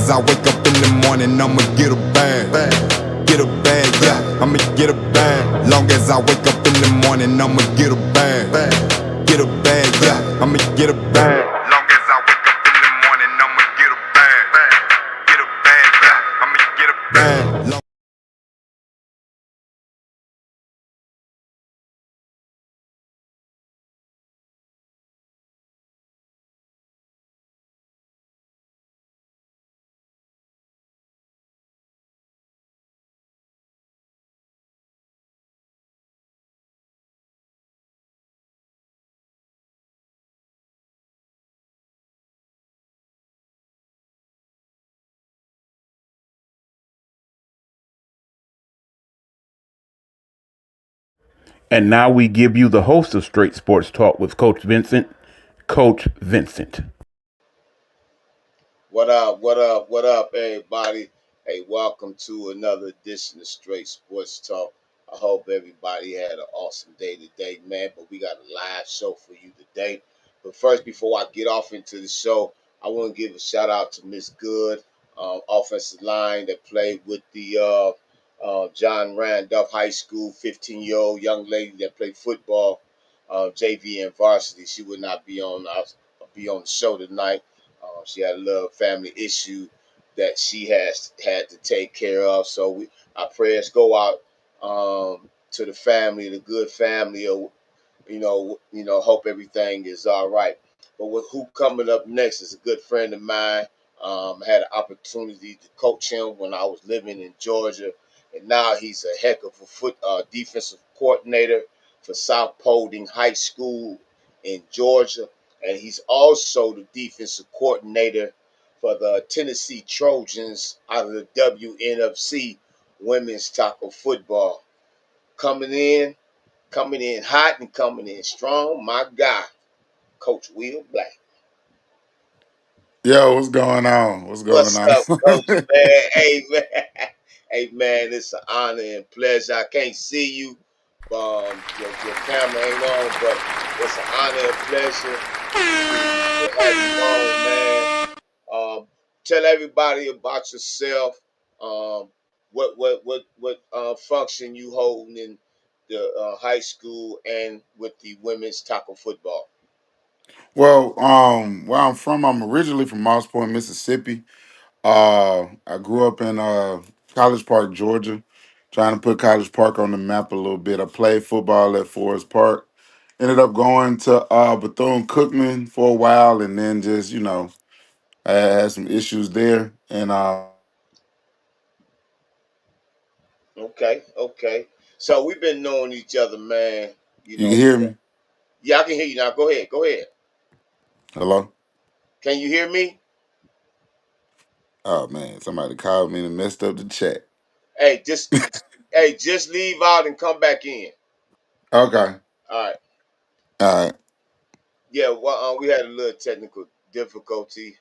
as I wake up in the morning, I'ma get a bag. Get a bag, yeah, I'ma get a bag. Long as I wake up in the morning, I'ma get a bag. Get a bag, yeah, I'ma get a bag. Long as I wake up in the morning, I'ma get a bag. Get a bag, yeah, I'ma get a bag. And now we give you the host of Straight Sports Talk with Coach Vincent, Coach Vincent. What up? What up? What up, everybody? Hey, welcome to another edition of Straight Sports Talk. I hope everybody had an awesome day today, man. But we got a live show for you today. But first, before I get off into the show, I want to give a shout out to Miss Good, offensive line that played with the John Randolph High School, 15-year-old young lady that played football, JV and varsity. She would not be on the show tonight. She had a little family issue that she has had to take care of. So our prayers go out to the family, the good family, or hope everything is all right. But with who coming up next is a good friend of mine. I had an opportunity to coach him when I was living in Georgia, and now he's a heck of a defensive coordinator for South Paulding High School in Georgia, and he's also the defensive coordinator for the Tennessee Trojans out of the WNFC Women's Tackle Football. Coming in coming in hot and coming in strong. My guy, Coach Will Black. Yo, what's going on? What's going What's on? up, Coach, man? Hey, man. Hey, man, it's an honor and pleasure. I can't see you. Your camera ain't on, but it's an honor and pleasure to have you on, man. Tell everybody about yourself. What function you holding in the high school and with the women's tackle football? Well, where I'm from, I'm originally from Moss Point, Mississippi. I grew up in College Park, Georgia, trying to put College Park on the map a little bit. I played football at Forest Park. Ended up going to Bethune Cookman for a while, and then just I had some issues there, and Okay, okay. So we've been knowing each other, man. You you can know, hear me. yeah, I can hear you now. Go ahead, go ahead. Hello. Can you hear me? Oh man, somebody called me and messed up the chat. Hey, just leave out and come back in. Okay. All right. All right. Yeah, well, we had a little technical difficulty.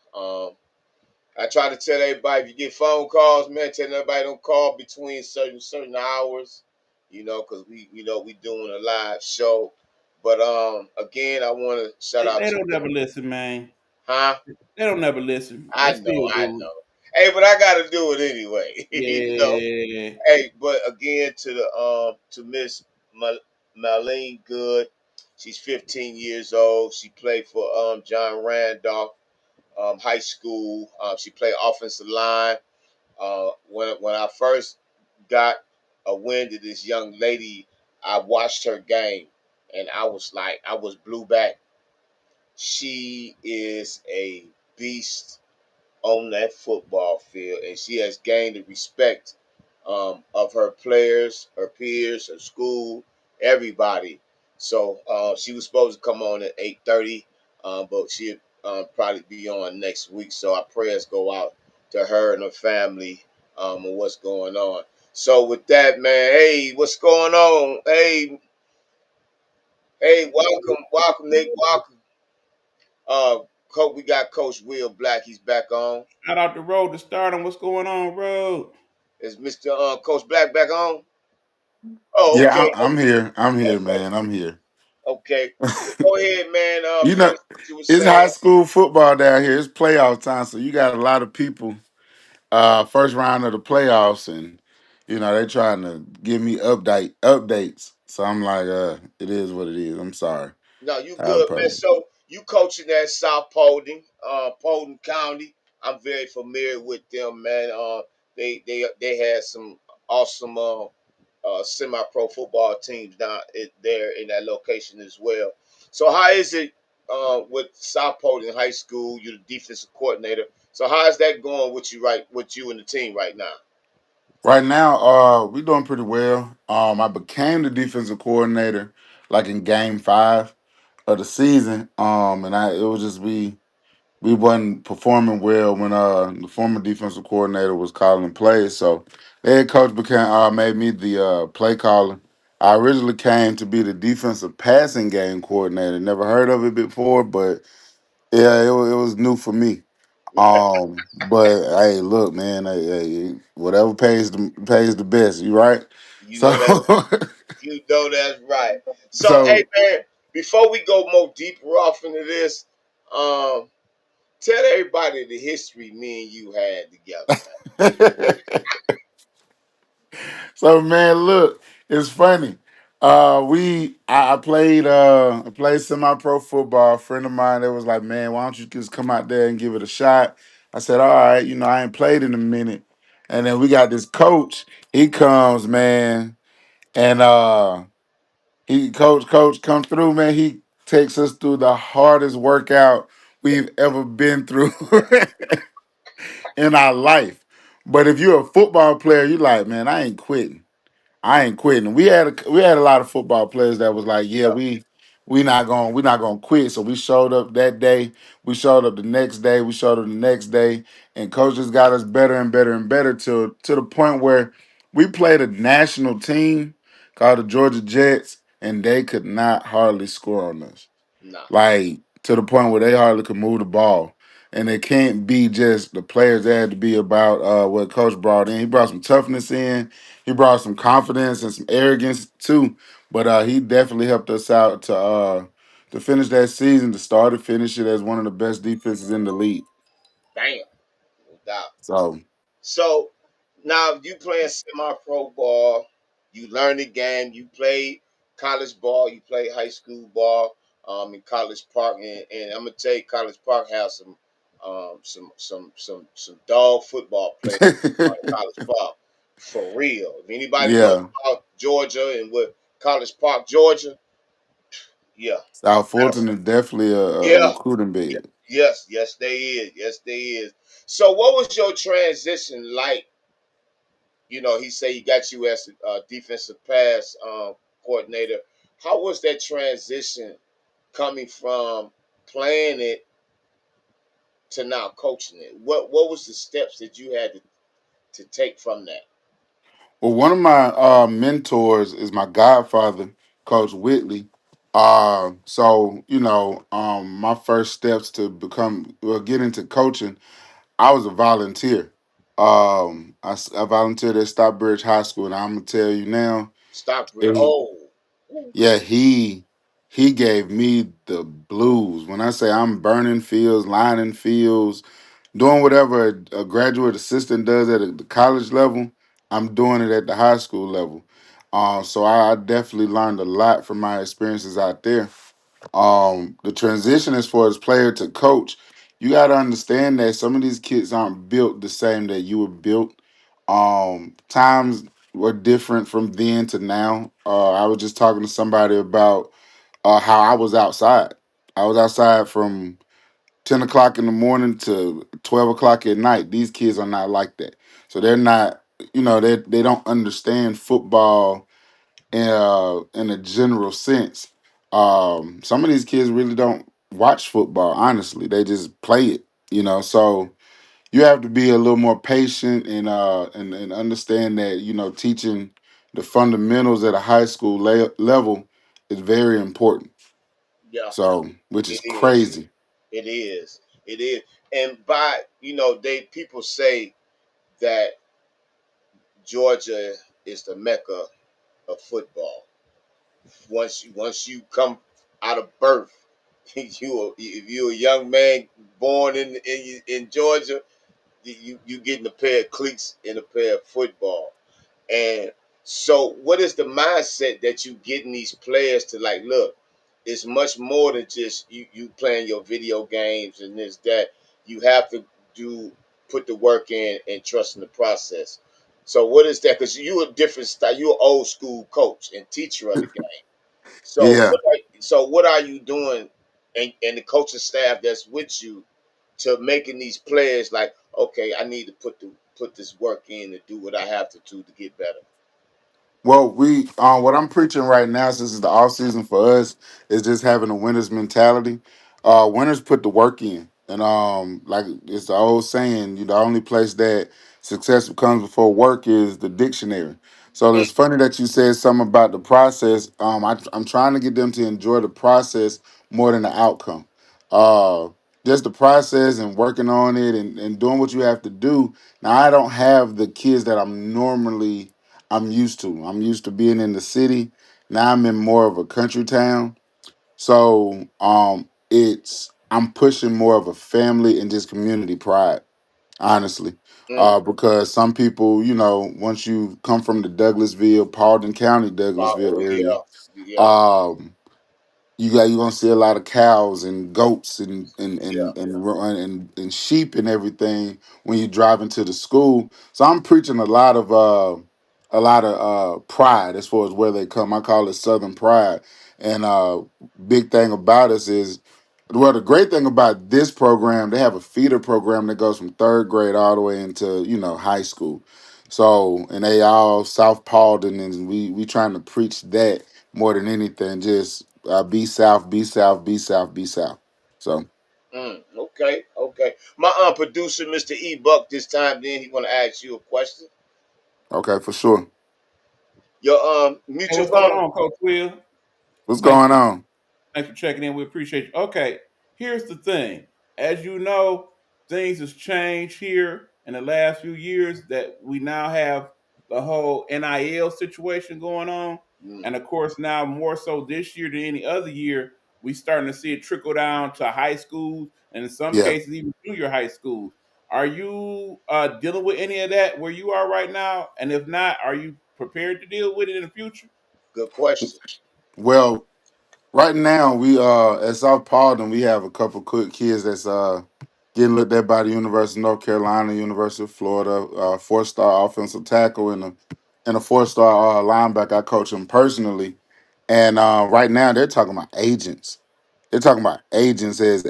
I try to tell everybody if you get phone calls, man, tell everybody don't call between certain hours, because we doing a live show. But again, I want to shout out They to don't never listen, man. huh? They don't never listen. I They know, still I do. know. Hey, but I got to do it anyway. Yeah. Hey, but again to Miss Marlene Good, she's 15 years old. She played for John Randolph High School. She played offensive line. When I first got a wind of this young lady, I watched her game, and I was blew back. She is a beast on that football field, and she has gained the respect of her players, her peers, her school, everybody. So she was supposed to come on at 8:30, but she'll probably be on next week. So our prayers go out to her and her family and what's going on. So with that, man, hey, what's going on? Hey, hey, welcome, Nick, welcome. We got Coach Will Black. He's back on. Shout out the road to stardom. What's going on, road? Is Mr. Coach Black back on? Oh, Yeah, okay, I'm here. I'm here, okay, man. I'm here. okay. Well, go ahead, man. You know, Finish what you were it's saying. high school football down here. It's playoff time, so you got a lot of people. first round of the playoffs, and they trying to give me updates. So I'm like, it is what it is. I'm sorry. No, you I good, man. apologize. So you coaching at South Paulding, Paulding County. I'm very familiar with them, man. They had some awesome semi-pro football teams there in that location as well. So how is it with South Paulding High School? You're the defensive coordinator. So how is that going with you with you and the team right now? Right now, we're doing pretty well. I became the defensive coordinator like in game 5 of the season. And it was just we wasn't performing well when the former defensive coordinator was calling plays. So the head coach made me the play caller. I originally came to be the defensive passing game coordinator. Never heard of it before, but yeah, it was new for me. But hey, look, man, whatever pays the best. You right? You So know that you know that's right. So hey so man, before we go more deeper off into this, um, tell everybody the history me and you had together, so man, look, it's funny. I played semi pro football. A friend of mine that was like, man, why don't you just come out there and give it a shot? I said, all right, I ain't played in a minute. And then we got this coach. He comes, man, and coach come through, man. He takes us through the hardest workout we've ever been through in our life. But if you're a football player, you like, man, I ain't quitting. I ain't quitting. We had a lot of football players that was like, yeah, man. we not gonna quit. So we showed up that day. We showed up the next day. We showed up the next day, and coaches got us better and better and better to the point where we played a national team called the Georgia Jets, and they could not hardly score on us, Yeah. Nah, like to the point where they hardly could move the ball. And it can't be just the players. It had to be about what coach brought in. He brought some toughness in. He brought some confidence and some arrogance too. But he definitely helped us out to finish that season, to start and finish it as one of the best defenses in the league. damn, no doubt. So So now you playing semi-pro ball, you learn the game. You play college ball, you play high school ball, in College Park, and I'm gonna tell you, College Park has some dog football players on College Park for real. If anybody knows yeah, about Georgia and what College Park, Georgia, yeah, South Fulton is definitely a yeah, recruiting yeah, bid. yes, they is, yes, they is. So, what was your transition like? He said he got you as a defensive pass coordinator. How was that transition coming from playing it to now coaching it? What was the steps that you had to take from that? Well, one of my mentors is my godfather, Coach Whitley. So my first steps to get into coaching, I was a volunteer. I volunteered at Stockbridge High School, and I'm gonna tell you now, Stockbridge. it, Oh, yeah, he gave me the blues. When I say I'm burning fields, lining fields, doing whatever a graduate assistant does at the college level, I'm doing it at the high school level. So I definitely learned a lot from my experiences out there. The transition as far as player to coach, you got to understand that some of these kids aren't built the same that you were built. Times were different from then to now. I was just talking to somebody about how I was outside. I was outside from 10 o'clock in the morning to 12 o'clock at night. These kids are not like that. So they're not, they don't understand football in a general sense. Some of these kids really don't watch football, honestly. They just play it, So you have to be a little more patient and understand that, teaching the fundamentals at a high school level is very important. yeah, So, which is it is. crazy. It is. It is. And by they people say that Georgia is the mecca of football. Once you come out of birth, if you're a young man born in Georgia, you getting a pair of cleats and a pair of football. And so, what is the mindset that you getting these players to like? Look, it's much more than just you playing your video games and this that. You have to do put the work in and trust in the process. So, what is that? Because you're a different style. You're an old school coach and teacher of the game. So, Yeah. what are you doing, and the coaching staff that's with you to making these players like, okay, I need to put this work in and do what I have to do to get better. Well, we what I'm preaching right now, since it's the off season for us, is just having a winner's mentality. Winners put the work in, and like it's the old saying, the only place that success comes before work is the dictionary. So Mm, it's funny that you said something about the process. I'm trying to get them to enjoy the process more than the outcome. Uh, just the process and working on it and doing what you have to do. Now I don't have the kids that I'm used to. I'm used to being in the city. Now I'm in more of a country town. So it's I'm pushing more of a family and just community pride, honestly. mm. Because some people, once you come from the Douglasville, Paulding County, Douglasville Oh area, yeah, yeah, um, you're gonna see a lot of cows and goats yeah. and sheep and everything when you drive into the school. So I'm preaching a lot of pride as far as where they come. I call it Southern pride. And big thing about us is, well, the great thing about this program, they have a feeder program that goes from third grade all the way into high school. So, and they all South Paulding, and we trying to preach that more than anything. Just be South, be South, be South, be South. So, Okay, okay. My producer, Mr. E Buck, this time then he want to ask you a question. okay, for sure. Your Hey, mutual what's going fund. on, Coach Will? What's Thanks going for on? Thanks for checking in. We appreciate you. Okay, here's the thing. As you know, things has changed here in the last few years that we now have the whole NIL situation going on. Mm, And of course, now more so this year than any other year, we starting to see it trickle down to high schools and in some Yeah. cases even junior high schools. Are you dealing with any of that where you are right now? And if not, are you prepared to deal with it in the future? good question. Well, right now we at South Paulding we have a couple quick kids that's getting looked at by the University of North Carolina, University of Florida, 4-star offensive tackle and a 4-star linebacker. I coach them personally, and right now they're talking about agents. They're talking about agents as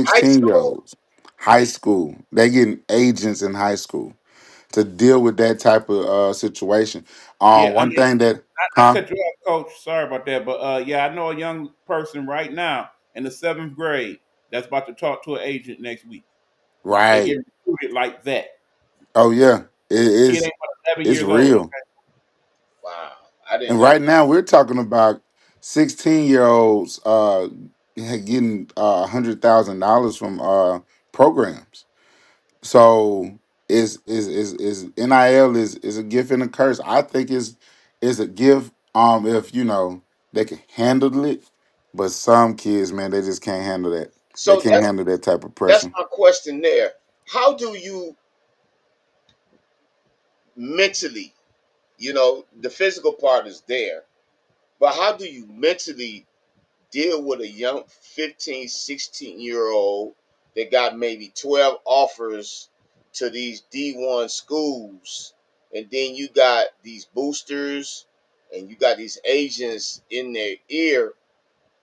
High 16-year school. olds, high school. They're getting agents in high school to deal with that type of situation. Yeah, I One mean, thing that, not huh? to cut you off, Coach. Sorry about that, but yeah, I know a young person right now in the seventh grade that's about to talk to an agent next week. They Right. get recruited like that. Oh yeah, Kid ain't but 11 it's years old. real. Okay, Wow, I didn't And know right that. now we're talking about 16-year-olds getting $100,000 from programs. So is NIL is a gift and a curse. I think is a gift if they can handle it, but some kids, man, they just can't handle that. They So can't handle that type of that's pressure. my question there. How do you mentally, the physical part is there, but how do you mentally deal with a young 15, 16-year old that got maybe 12 offers to these D1 schools, and then you got these boosters and you got these agents in their ear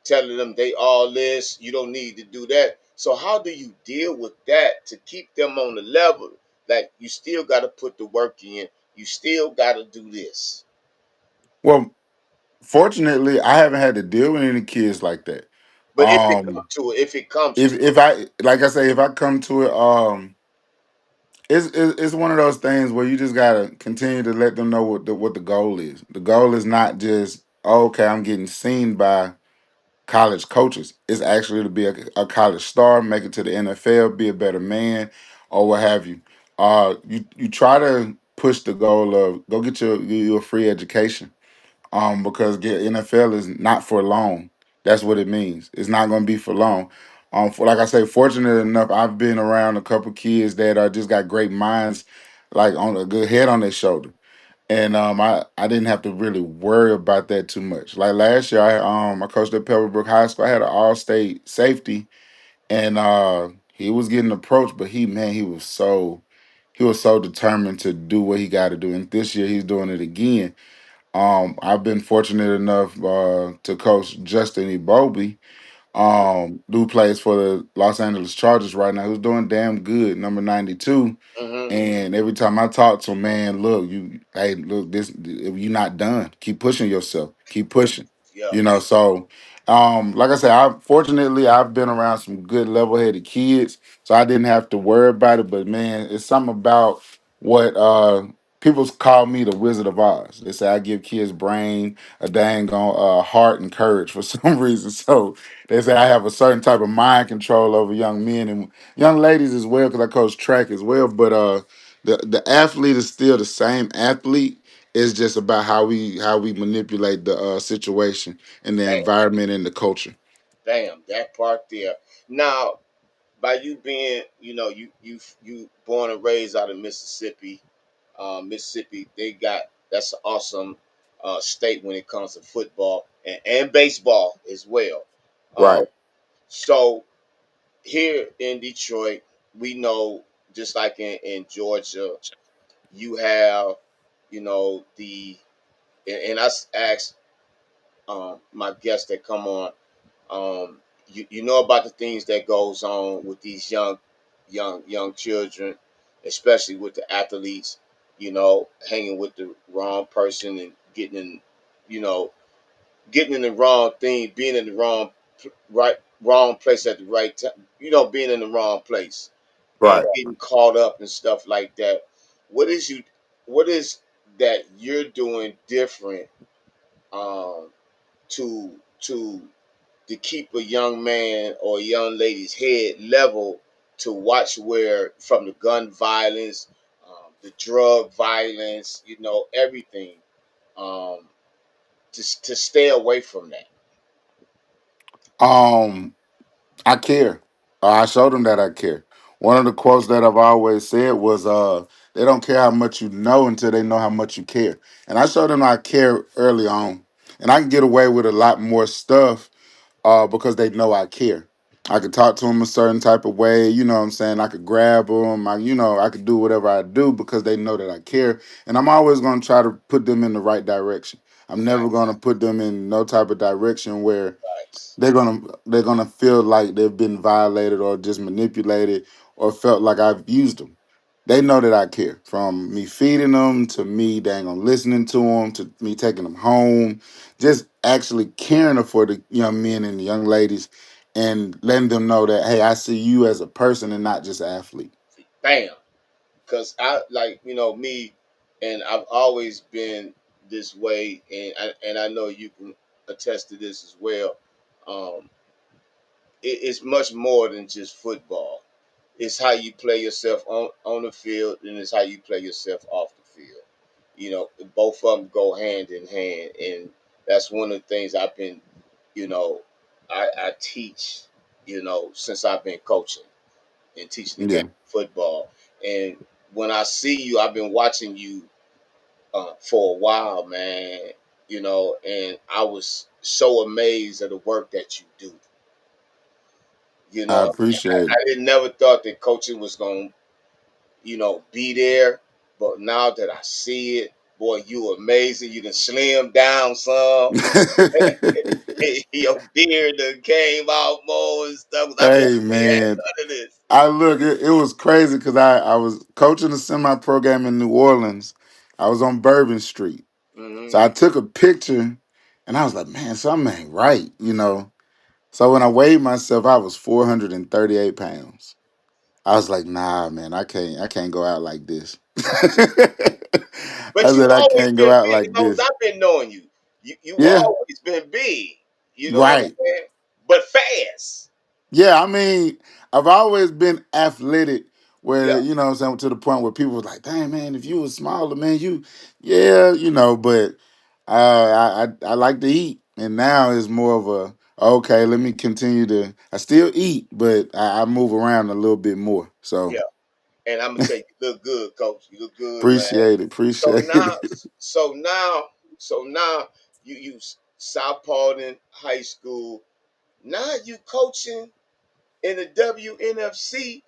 telling them they all this, you don't need to do that. So how do you deal with that to keep them on the level? Like you still got to put the work in, you still got to do this. Well, fortunately, I haven't had to deal with any kids like that. But if it comes to it, if it comes to If I like I say, if I come to it, it's one of those things where you just gotta continue to let them know what the goal is. The goal is not just, oh, okay, I'm getting seen by college coaches. It's actually to be a college star, make it to the NFL, be a better man, or what have you. You try to push the goal of go get you a free education. Because get NFL is not for long. That's what it means. It's not going to be for long. For, like I say, fortunate enough, I've been around a couple kids that are just got great minds, like on a good head on their shoulder. And I didn't have to really worry about that too much. Like last year, I coached at Pebblebrook High School. I had an all-state safety, and he was getting approached, but he was so determined to do what he got to do. And this year, he's doing it again. I've been fortunate enough to coach Justin Ebobi, who plays for the Los Angeles Chargers right now, who's doing damn good, number 92. Mm-hmm. And every time I talk to him, man, look, hey, look, this, you're not done. Keep pushing yourself. Keep pushing. Yeah. So, like I said, fortunately I've been around some good level-headed kids, so I didn't have to worry about it. But man, it's something about what people call me the Wizard of Oz. They say I give kids brain, a dang on heart, and courage for some reason. So they say I have a certain type of mind control over young men and young ladies as well, because I coach track as well. But the athlete is still the same athlete. It's just about how we manipulate the situation and the Damn, environment and the culture. damn, that part there. Now, by you being, you born and raised out of Mississippi, Mississippi, they got that's an awesome state when it comes to football and baseball as well. Uh, Right. so here in Detroit, we know just like in Georgia, you have, the and I asked my guests that come on, you know about the things that goes on with these young children, especially with the athletes, hanging with the wrong person and you know, getting in the wrong thing, being in the wrong place at the right time, being in the wrong place and Right. getting caught up and stuff like that. What is you what is that you're doing different um to to to keep a young man or a young lady's head level to watch where from the gun violence, the drug violence, everything, um, to stay away from that. Um, I care. I showed them that I care. One of the quotes that I've always said was, they don't care how much you know until they know how much you care. And I showed them I care early on. And I can get away with a lot more stuff because they know I care. I could talk to them a certain type of way, you know what I'm saying? I could grab them, I could do whatever I do because they know that I care. And I'm always going to try to put them in the right direction. I'm never going to Facts, put them in no type of direction where facts, they're gonna feel like they've been violated or just manipulated or felt like I've used them. They know that I care. From me feeding them to me dang on listening to them to me taking them home, just actually caring for the young men and the young ladies, and letting them know that hey, I see you as a person and not just an athlete. bam. Because I like me, and I've always been this way, and I know you can attest to this as well. Um, it's much more than just football. It's how you play yourself on the field, and it's how you play yourself off the field. Both of them go hand in hand, and that's one of the things I've been, you know, I teach, since I've been coaching and teaching the game Yeah, of football. And when I see you, I've been watching you for a while, man. And I was so amazed at the work that you do. I I, appreciate it. I didn't never thought that coaching was going be there. But now that I see it, boy, you amazing. You can slim down some. Your beard done came out more and stuff. 'Cause I be like, Hey man, man, none of this. I look, it was crazy because I was coaching a semi program in New Orleans. I was on Bourbon Street. Hmm. So I took a picture and I was like, man, something ain't right. So when I weighed myself, I was 438 pounds. I was like, nah, man, I can't go out like this. I But you said, I always can't go been out big. like Long as this. I've been knowing you, you Yeah, always been big. You know what I'm right. saying? But fast. Yeah, I mean, I've always been athletic where, Yeah. you know what I'm saying, to the point where people was like, dang, man, if you was smaller, man, yeah, but I like to eat. And now it's more of okay, let me continue to. I still eat, but I move around a little bit more. So Yeah. And I'm gonna tell you, you look good, coach. You look good, man. appreciate it. So Appreciate now, it. so now, so now you South Paulding High School. Now you coaching in the WNFC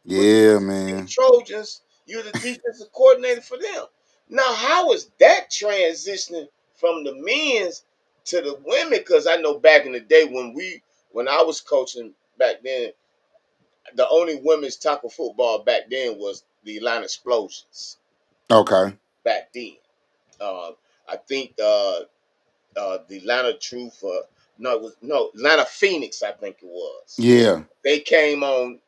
with the Yeah, City man. Trojans. You're the defensive coordinator for them. Now, how is that transitioning from the men's to the women? Because I know back in the day when I was coaching back then, the only women's tackle football back then was the Atlanta Explosions. Okay. Back then, uh, I think the Atlanta Truth, no, it was no Atlanta Phoenix. I think it was. Yeah. They came on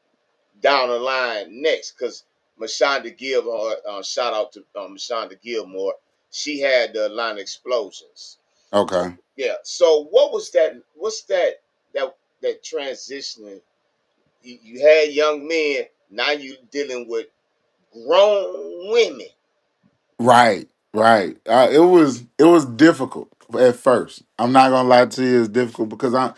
down the line next because Mashonda Gilmore, shout out to Mashonda Gilmore, she had the Atlanta Explosions. So, Okay. yeah. So what was that? What's that transitioning? You had young men. Now you dealing with grown women. Right, right. It was difficult at first. I'm not gonna lie to you, it's difficult because like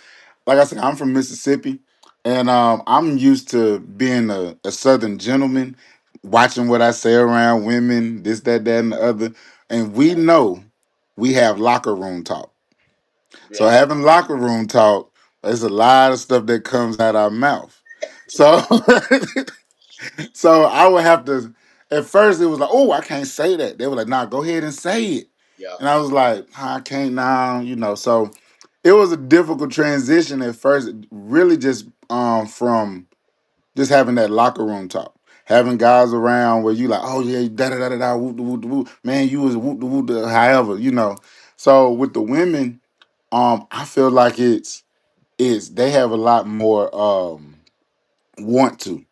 I said, I'm from Mississippi, and I'm used to being a Southern gentleman, watching what I say around women, this, that, and the other, and we know we have locker room talk. So Yeah. having locker room talk, there's a lot of stuff that comes out our mouth. So So I would have to. At first, it was like, "Oh, I can't say that." They were like, "Nah, go ahead and say it." Yeah. And I was like, "I can't now," So it was a difficult transition at first. Really, just from just having that locker room talk, having guys around where you like, "Oh yeah, da da da da da, whoop whoop whoop, man, you was whoop whoop." However. So with the women, I feel like it's they have a lot more want to.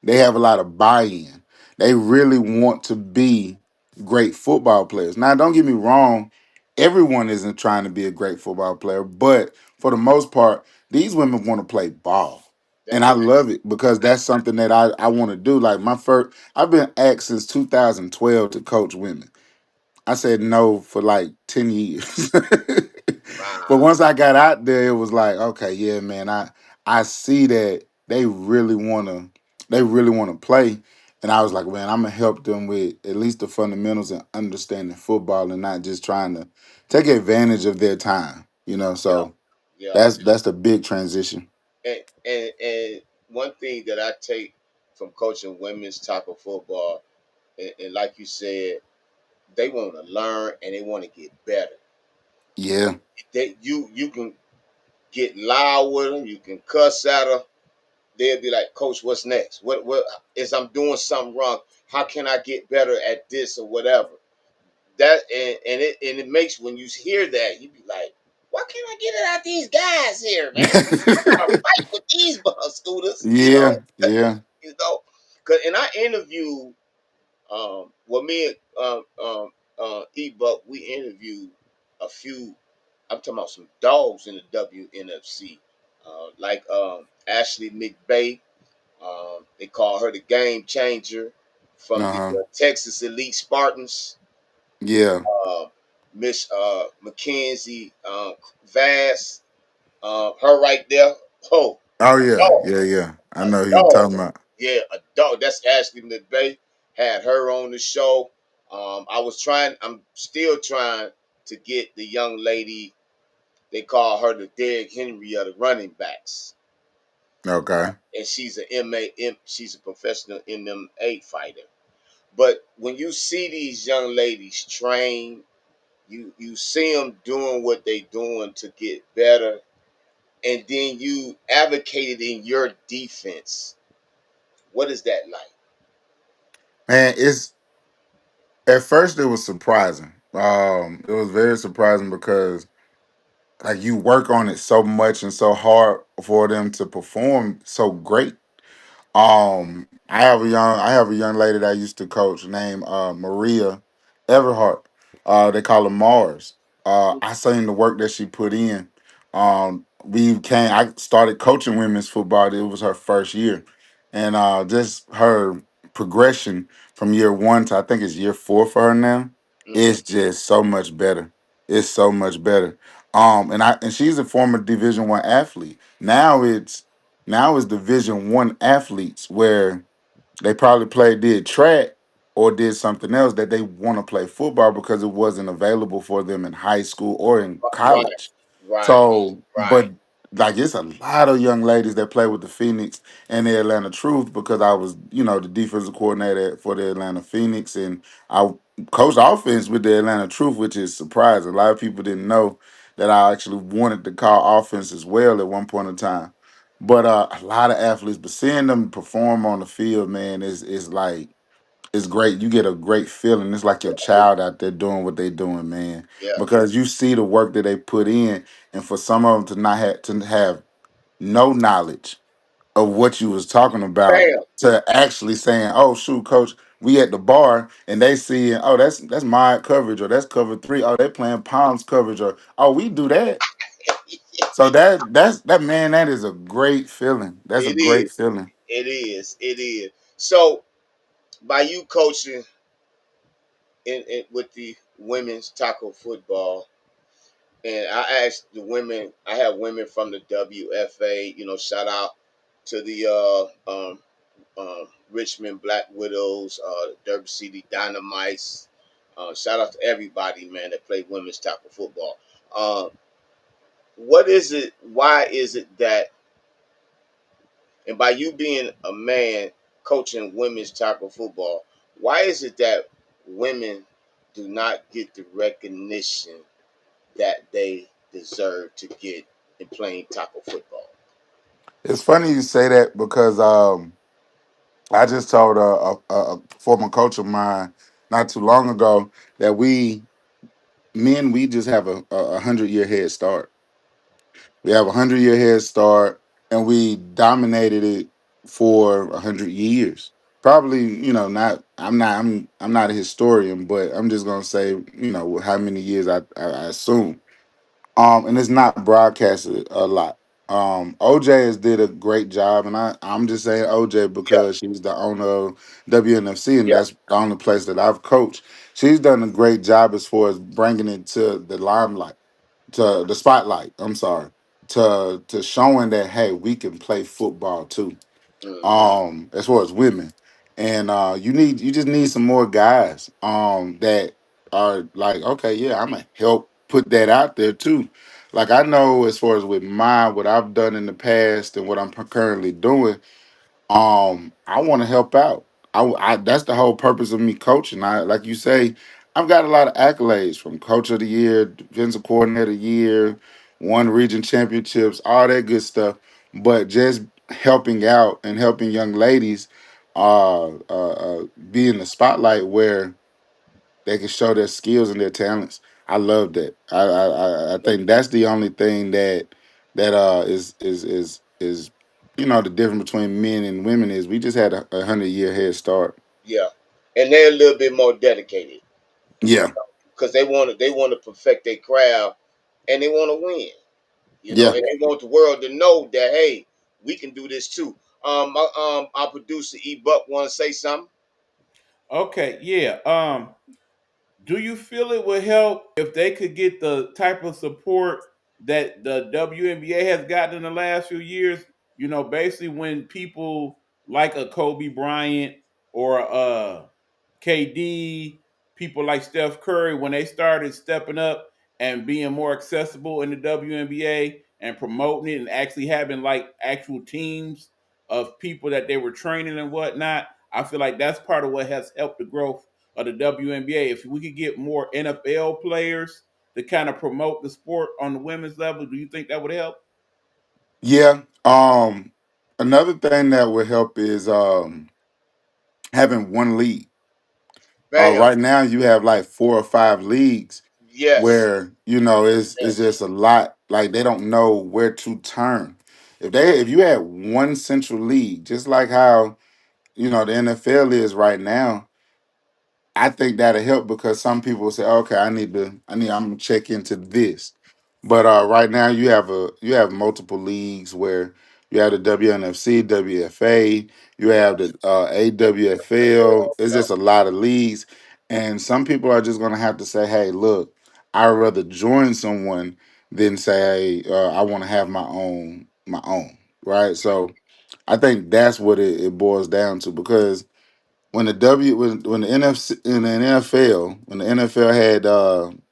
They have a lot of buy-in. They really want to be great football players. Now, don't get me wrong, everyone isn't trying to be a great football player, but for the most part, these women want to play ball. And That I they love it because that's something that I want to do. Like I've been asked since 2012 to coach women. I said no for like 10 years. But wow. once I got out there, it was like, okay, yeah, man, I see that they really wanna play. And I was like, man, I'm gonna help them with at least the fundamentals and understanding football and not just trying to take advantage of their time. Yeah. So Yeah. that's the big transition. And one thing that I take from coaching women's tackle football, and like you said, they want to learn and they want to get better. Yeah. You can get loud with them, you can cuss at them. They'll be like, "Coach, what's next? What is I'm doing something wrong? How can I get better at this or whatever?" That and it makes when you hear that you be like, "Why can't I get it out these guys here, man? I want to fight with these bus scooters, Yeah, yeah. you know." Cause and I interviewed well, me and E-Buck, we interviewed a few. I'm talking about some dogs in the WNFC, like Ashley McBay. They call her the game changer from the Uh-huh. Texas Elite Spartans. Yeah. Uh, Miss Mackenzie Vass, her right there. Oh, Oh a yeah, dog, yeah, yeah. I a know who you're dog. talking about. Yeah, a dog. That's Ashley McBay. Had her on the show. I'm still trying to get the young lady. They call her the Derrick Henry of the running backs, Okay. and she's a professional MMA fighter. But when you see these young ladies train, you see them doing what they doing to get better, and then you advocated in your defense. What is that like? Man, it's at first it was surprising. It was very surprising because like you work on it so much and so hard for them to perform so great. I have a young lady that I used to coach named Maria Everhart. They call her Mars. I seen the work that she put in. I started coaching women's football. It was her first year, and just her progression from year one to I think it's year four for her now. Mm-hmm. It's just so much better. It's so much better. And she's a former Division 1 athlete. Now it's Division 1 athletes where they probably did track or did something else that they want to play football because it wasn't available for them in high school or in Right, college. right, So, right. but like it's a lot of young ladies that play with the Phoenix and the Atlanta Truth because I was, the defensive coordinator for the Atlanta Phoenix and I coached offense with the Atlanta Truth, which is surprising. A lot of people didn't know that I actually wanted to call offense as well at one point in time. But a lot of athletes, but seeing them perform on the field, man, is like it's great. You get a great feeling. It's like your child out there doing what they doing, man. Yeah. Because you see the work that they put in, and for some of them to have no knowledge of what you was talking about, Bam. to actually saying, "Oh shoot, coach, we at the bar," and they see, "Oh, that's my coverage, or that's cover 3. Oh, they playing palms coverage, or oh, we do that." So that man, that is a great feeling. That's a It is. great feeling. It is. It is. So by you coaching in with the women's tackle football, and I asked the women. I have women from the WFA. Shout out to the Richmond Black Widows, Derby City Dynamites. Shout out to everybody, man, that play women's tackle football. Uh, what is it? Why is it that, and by you being a man coaching women's tackle football, why is it that women do not get the recognition that they deserve to get in playing tackle football? It's funny you say that because I just told a former coach of mine not too long ago that we men we just have a 100-year head start. We have a 100-year head start, and we dominated it for 100 years. Probably, not. I'm not a historian, but I'm just gonna say, how many years I assume. And it's not broadcasted a lot. OJ has did a great job, and I'm just saying OJ Yeah, because she's the owner of WNFC, and yeah, that's the only place that I've coached. She's done a great job as far as bringing it to the limelight, to the spotlight. I'm sorry, to showing that hey, we can play football too, hmm, as far as women. And you just need some more guys that are like, okay, yeah, I'm gonna help put that out there too. Like I know as far as with what I've done in the past and what I'm currently doing, I want to help out. That's the whole purpose of me coaching. I like you say, I've got a lot of accolades from coach of the year, defensive coordinator of the year, won region championships, all that good stuff. But just helping out and helping young ladies be in the spotlight where they can show their skills and their talents. I love that. I think that's the only thing that is the difference between men and women is we just had a 100-year head start. yeah, and they're a little bit more dedicated Yeah, because they want to perfect their craft and they want to win. yeah. And they want the world to know that hey, we can do this too. Our producer E Buck want to say something. Okay, yeah. Do you feel it would help if they could get the type of support that the WNBA has gotten in the last few years? Basically when people like a Kobe Bryant or KD, people like Steph Curry, when they started stepping up and being more accessible in the WNBA and promoting it and actually having like actual teams of people that they were training and whatnot, I feel like that's part of what has helped the growth of the WNBA. If we could get more NFL players to kind of promote the sport on the women's level, do you think that would help? Yeah. Another thing that would help is having one league. Bam. Right now you have like 4 or 5 leagues Yes. where it's Yes. just a lot like they don't know where to turn. If you had one central league, just like how the NFL is right now, I think that'll help because some people say, okay, I'm gonna check into this. But right now you have multiple leagues where you have the WNFC, WFA, you have the AWFL. It's Yeah. just a lot of leagues, and some people are just gonna have to say, hey, look, I'd rather join someone than say, hey, I want to have my own, right? So I think that's what it boils down to because when the NFC in the NFL when the NFL had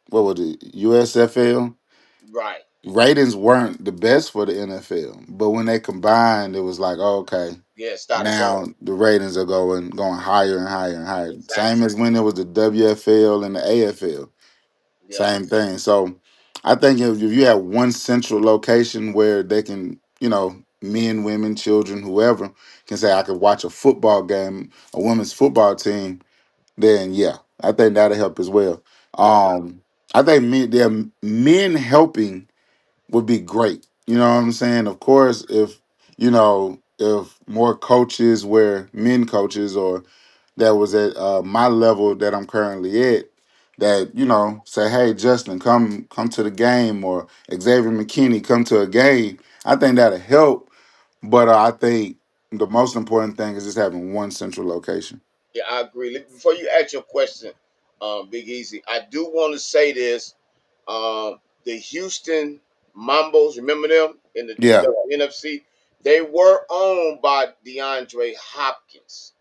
what was it USFL Right. ratings weren't the best for the NFL, but when they combined, it was like, oh, okay, Yeah, it started now going. the ratings are going higher and higher and higher. Same Exactly. as when it was the WFL and the AFL, Yep. same thing. So I think if you have one central location where they can, men, women, children, whoever can say, I could watch a football game, a women's football team, then yeah, I think that'll help as well. No doubt. I think men helping would be great. You know what I'm saying? Of course, if more coaches were men coaches or that was at my level that I'm currently at, that say, hey, Justin, come to the game, or Xavier McKinney, come to a game. I think that'll help, but I think the most important thing is just having one central location. Yeah, I agree. Before you ask your question, Big Easy, I do want to say this. The Houston Mambos, remember them in the Yeah. NFC? They were owned by DeAndre Hopkins.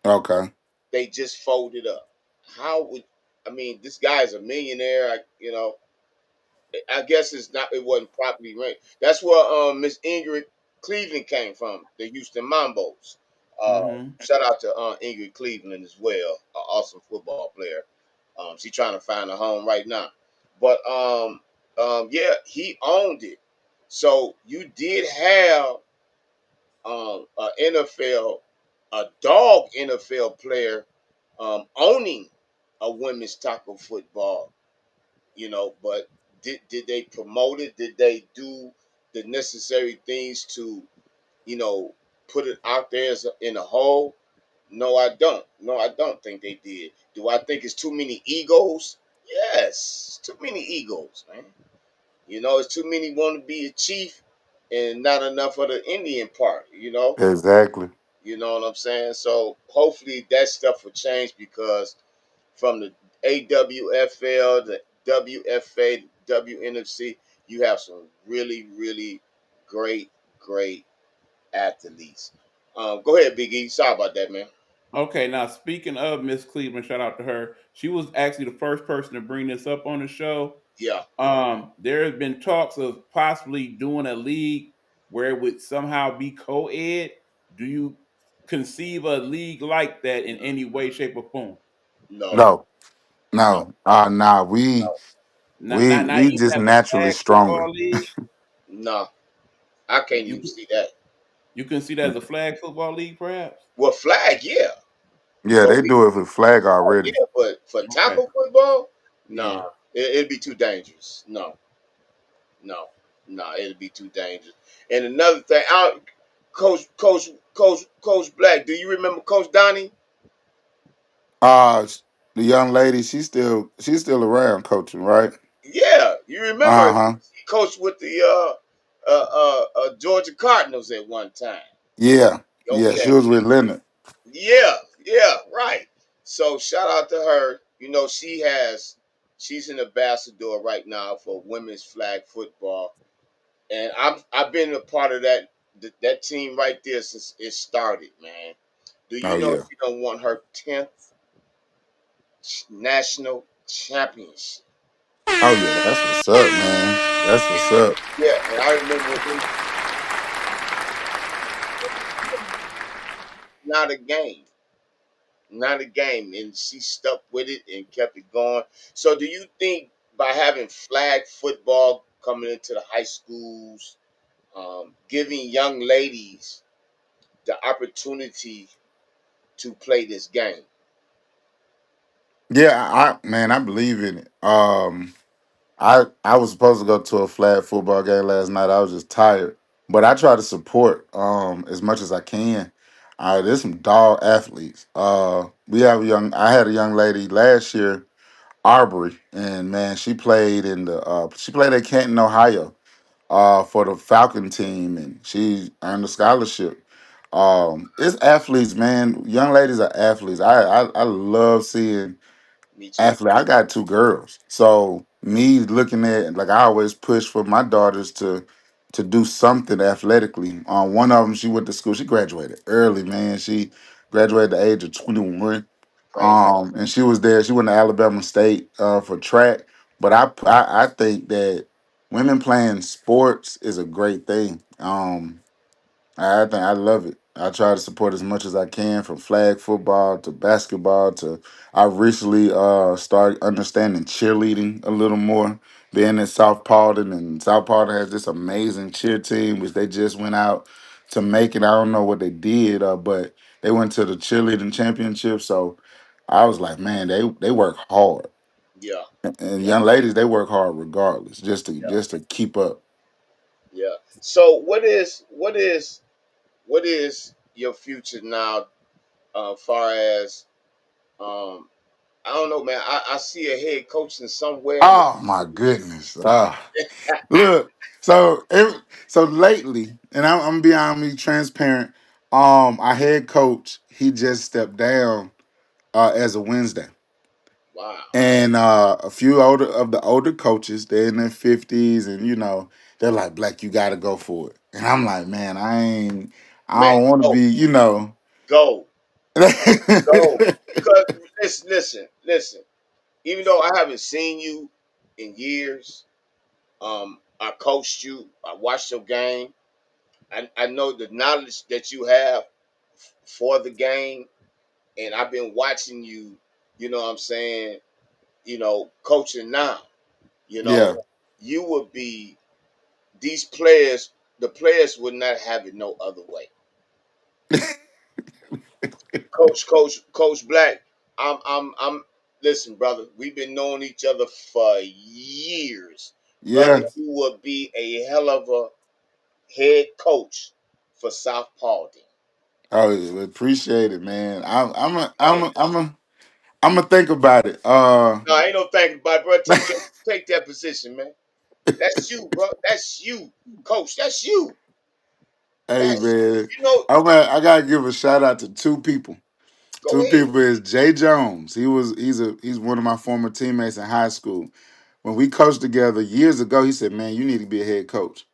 Okay. They just folded up. How would I mean? This guy is a millionaire. I guess it's not. It wasn't properly ranked. That's where Miss Ingrid Cleveland came from, the Houston Mambos. Mm-hmm. Shout out to Ingrid Cleveland as well, an awesome football player. She's trying to find a home right now, but yeah, he owned it. So you did have a NFL, a dog NFL player owning a women's tackle football, but did they promote it? Did they do the necessary things to, you know, put it out there in a whole? No, I don't. No, I don't think they did. Do I think it's too many egos? Yes, too many egos, man. It's too many want to be a chief and not enough of the Indian part. Exactly. You know what I'm saying? So hopefully that stuff will change because from the AWFL, the WFA, the WNFC, you have some really, really great, great athletes. Go ahead, Big E. Sorry about that, man. Okay, now speaking of Miss Cleveland, shout out to her. She was actually the first person to bring this up on the show. Yeah, There has been talks of possibly doing a league where it would somehow be co-ed. Do you conceive a league like that in any way, shape, or form? no, No, no, no, nah. We no, Not, we not, not we even just as a naturally flag stronger. football league. no. I can't You even can- see that. you can see that as a flag football league, perhaps. Well, flag, yeah, Yeah, but they do it for flag already. yeah, but for Okay. tackle football, Yeah. nah, it'd be too dangerous. No, no, no, it'd be too dangerous. And another thing, Coach Black. Do you remember Coach Donnie? Uh the young lady, she's still around coaching, right? Yeah, you remember Uh-huh. he coached with the Georgia Cardinals at one time. Yeah. Yeah, she Okay, was with Leonard. yeah, yeah, right. So shout out to her. She's an ambassador right now for women's flag football, and I've been a part of that team right there since it started, man. Do you Oh know yeah. she don't want her 10th national championship? Oh yeah, that's what's up, man. That's what's up. Yeah, and I remember when not a game, not a game, and she stuck with it and kept it going. So, do you think by having flag football coming into the high schools, giving young ladies the opportunity to play this game? Yeah, I believe in it. I was supposed to go to a flag football game last night. I was just tired, but I try to support as much as I can. There's some dog athletes. I had a young lady last year, Arbery, and man, she played at Canton, Ohio, for the Falcon team, and she earned a scholarship. It's athletes, man. Young ladies are athletes. I love seeing Me too. athletes. I got two girls, so. me looking at, like, I always push for my daughters to do something athletically. One of them, she went to school. She graduated early, man. She graduated at the age of 21. Praise And she was there. She went to Alabama State for track. But I think that women playing sports is a great thing. I think I love it. I try to support as much as I can, from flag football to basketball to. I recently started understanding cheerleading a little more. Being in South Paulden, and South Paulden has this amazing cheer team, which they just went out to make it. I don't know what they did, but they went to the cheerleading championship. So I was like, man, they work hard, yeah, and yeah, young ladies, they work hard regardless, yeah, just to keep up. yeah. So what is your future now? Far as um, I don't know, man. I see a head coaching somewhere, man. Oh my goodness! Look, so lately, and I'm beyond me transparent. Our head coach, he just stepped down as a Wednesday, Wow, and a few of the older coaches, they're in their 50s, and they're like, "Black, you got to go for it." And I'm like, "Man, I man, don't want to go, be." go, go. Because listen. Even though I haven't seen you in years, I coached you. I watched your game. I know the knowledge that you have for the game, and I've been watching you. You know what I'm saying? Coaching now. You Yeah, know, you would be these players. The players would not have it no other way. Coach Black. I'm. Listen, brother. We've been knowing each other for years, brother. yeah. You would be a hell of a head coach for South Paulding. Oh, appreciate it, man. Hey, I'm gonna think about it. no, ain't no thanking, but bro, take that position, man. That's you, bro. That's you, coach. That's you. Hey That's man, you know. I gotta give a shout out to two people. Go Two ahead. people is Jay Jones. He's one of my former teammates in high school. When we coached together years ago, he said, "Man, you need to be a head coach."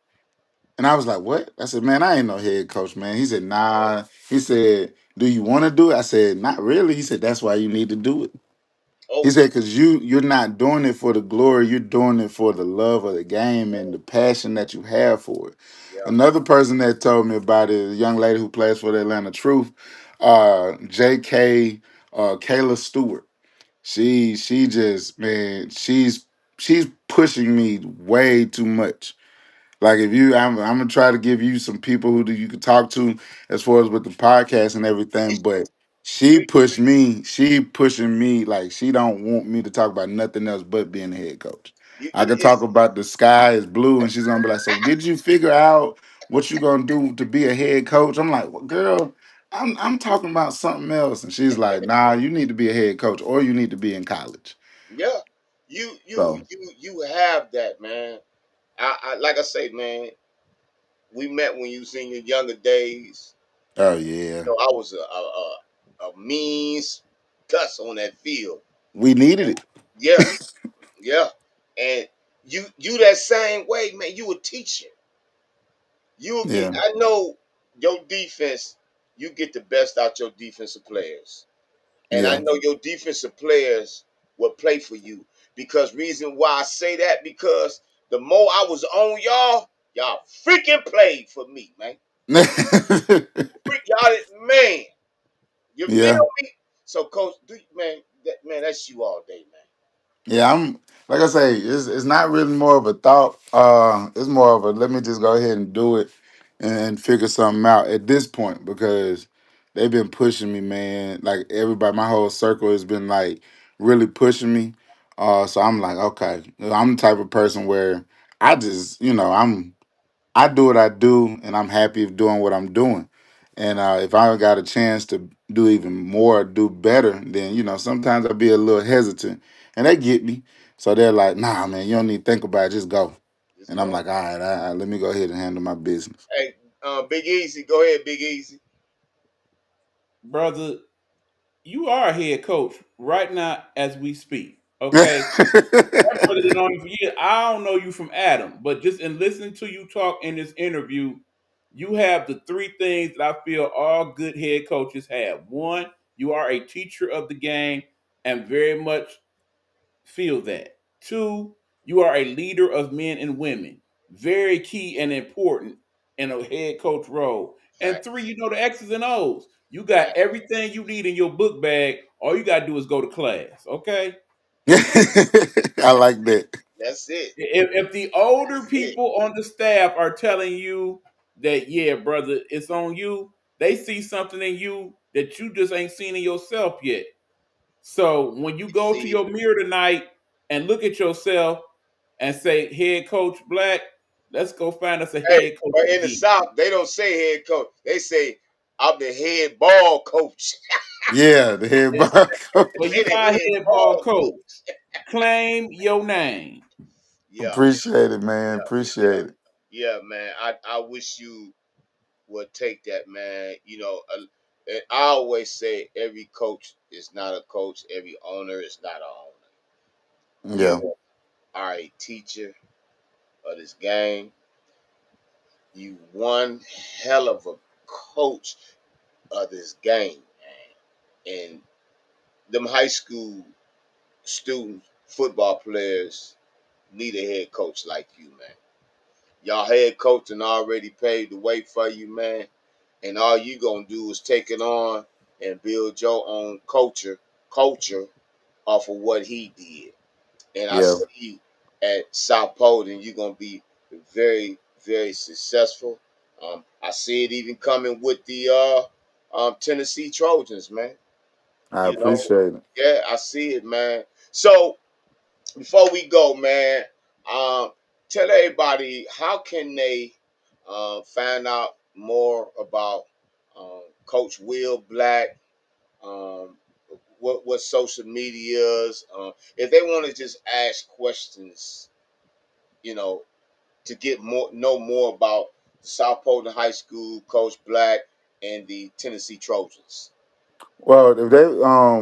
And I was like, "What?" I said, "Man, I ain't no head coach, man." He said, "Nah." He said, "Do you want to do it?" I said, "Not really." He said, "That's why you need to do it." He Oh, said, "Because you're not doing it for the glory, you're doing it for the love of the game and the passion that you have for it." yeah. Another person that told me about it is a young lady who plays for the Atlanta Truth, J.K. Kayla Stewart. She just, man, she's pushing me way too much. Like, if I'm gonna try to give you some people you could talk to as far as with the podcast and everything. But she pushing me like she don't want me to talk about nothing else but being a head coach. I could talk It's about the sky is blue, and she's gonna be like, "So did you figure out what you gonna do to be a head coach?" I'm like, "Well, girl, I'm talking about something else," and she's like, "Nah, you need to be a head coach, or you need to be in college." yeah. You have that, man. I like I say, man. We met when you was in your younger days. Oh yeah, I was a mean cuss on that field. we needed it. Yeah, yeah. And you that same way, man. You a teacher. You will get. Yeah, I know your defense. You get the best out your defensive players, and I yeah. know your defensive players will play for you. Because reason why I say that, because the more I was on y'all freaking played for me, man. Freak y'all, man. You Yeah, feel me? So, coach, man, that's you all day, man. yeah. I'm like I say, it's not really more of a thought. It's more of a let me just go ahead and do it and figure something out at this point because they've been pushing me, man. Like everybody, my whole circle has been like really pushing me. So I'm like, okay, I'm the type of person where I just, I do what I do, and I'm happy of doing what I'm doing. And if I got a chance to do even more, do better, then sometimes I'll be a little hesitant, and they get me. So they're like, "Nah, man, you don't need to think about it. Just go." Just And I'm go. like, "All right, let me go ahead and handle my business." Hey, Big Easy, go ahead, Big Easy. Brother, you are a head coach right now as we speak. Okay, that brother been on you for years. I don't know you from Adam, but just in listening to you talk in this interview, you have the three things that I feel all good head coaches have. One, you are a teacher of the game and very much feel that. Two, you are a leader of men and women, very key and important in a head coach role. And three, Facts. you know the X's and O's. You got Facts. everything you need in your book bag. All you got to do is go to class. Okay. I like that. That's it. If the older That's it. people on the staff are telling you that, yeah, brother, it's on you, they see something in you that you just ain't seen in yourself yet. So when you You go to see it. your mirror tonight and look at yourself and say, head coach Black, let's go find us a Hey, head coach but in the again. South, they don't say head coach. They say I'm the head ball coach. Yeah, the head barcode. Well, They you the my head head ball ball coach. coach. Claim your name. Yeah, Appreciate it, man. yeah, yeah, Appreciate it. yeah, man. I wish you would take that, man. And I always say every coach is not a coach. Every owner is not an owner. Yeah, You are a teacher of this game. You one hell of a coach of this game, man. And them high school student football players need a head coach like you, man. Y'all head coach and already paved the way for you, man. And all you gonna do is take it on and build your own culture off of what he did. And I yeah. see at South Polden you're gonna be very, very successful. I see it even coming with the Tennessee Trojans, man. I You know, appreciate it. yeah, I see it, man. So before we go, man, um, tell everybody how can they find out more about Coach Will Black. Um, what social medias? If they want to just ask questions, you know, to get more know more about South Polden High School, Coach Black, and the Tennessee Trojans. Well, if they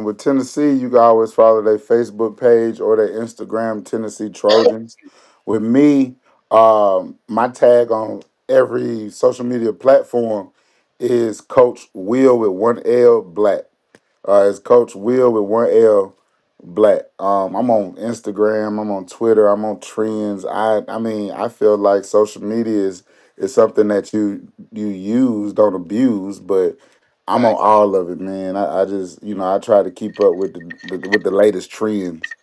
with Tennessee, you can always follow their Facebook page or their Instagram, Tennessee Trojans. With me, my tag on every social media platform is Coach Will with one L Black. It's Coach Will with one L Black. I'm on Instagram. I'm on Twitter. I'm on Trends. I mean, I feel like social media is something that you use, don't abuse, but I'm on Fact. all of it, man. I just I try to keep up with with the latest trends.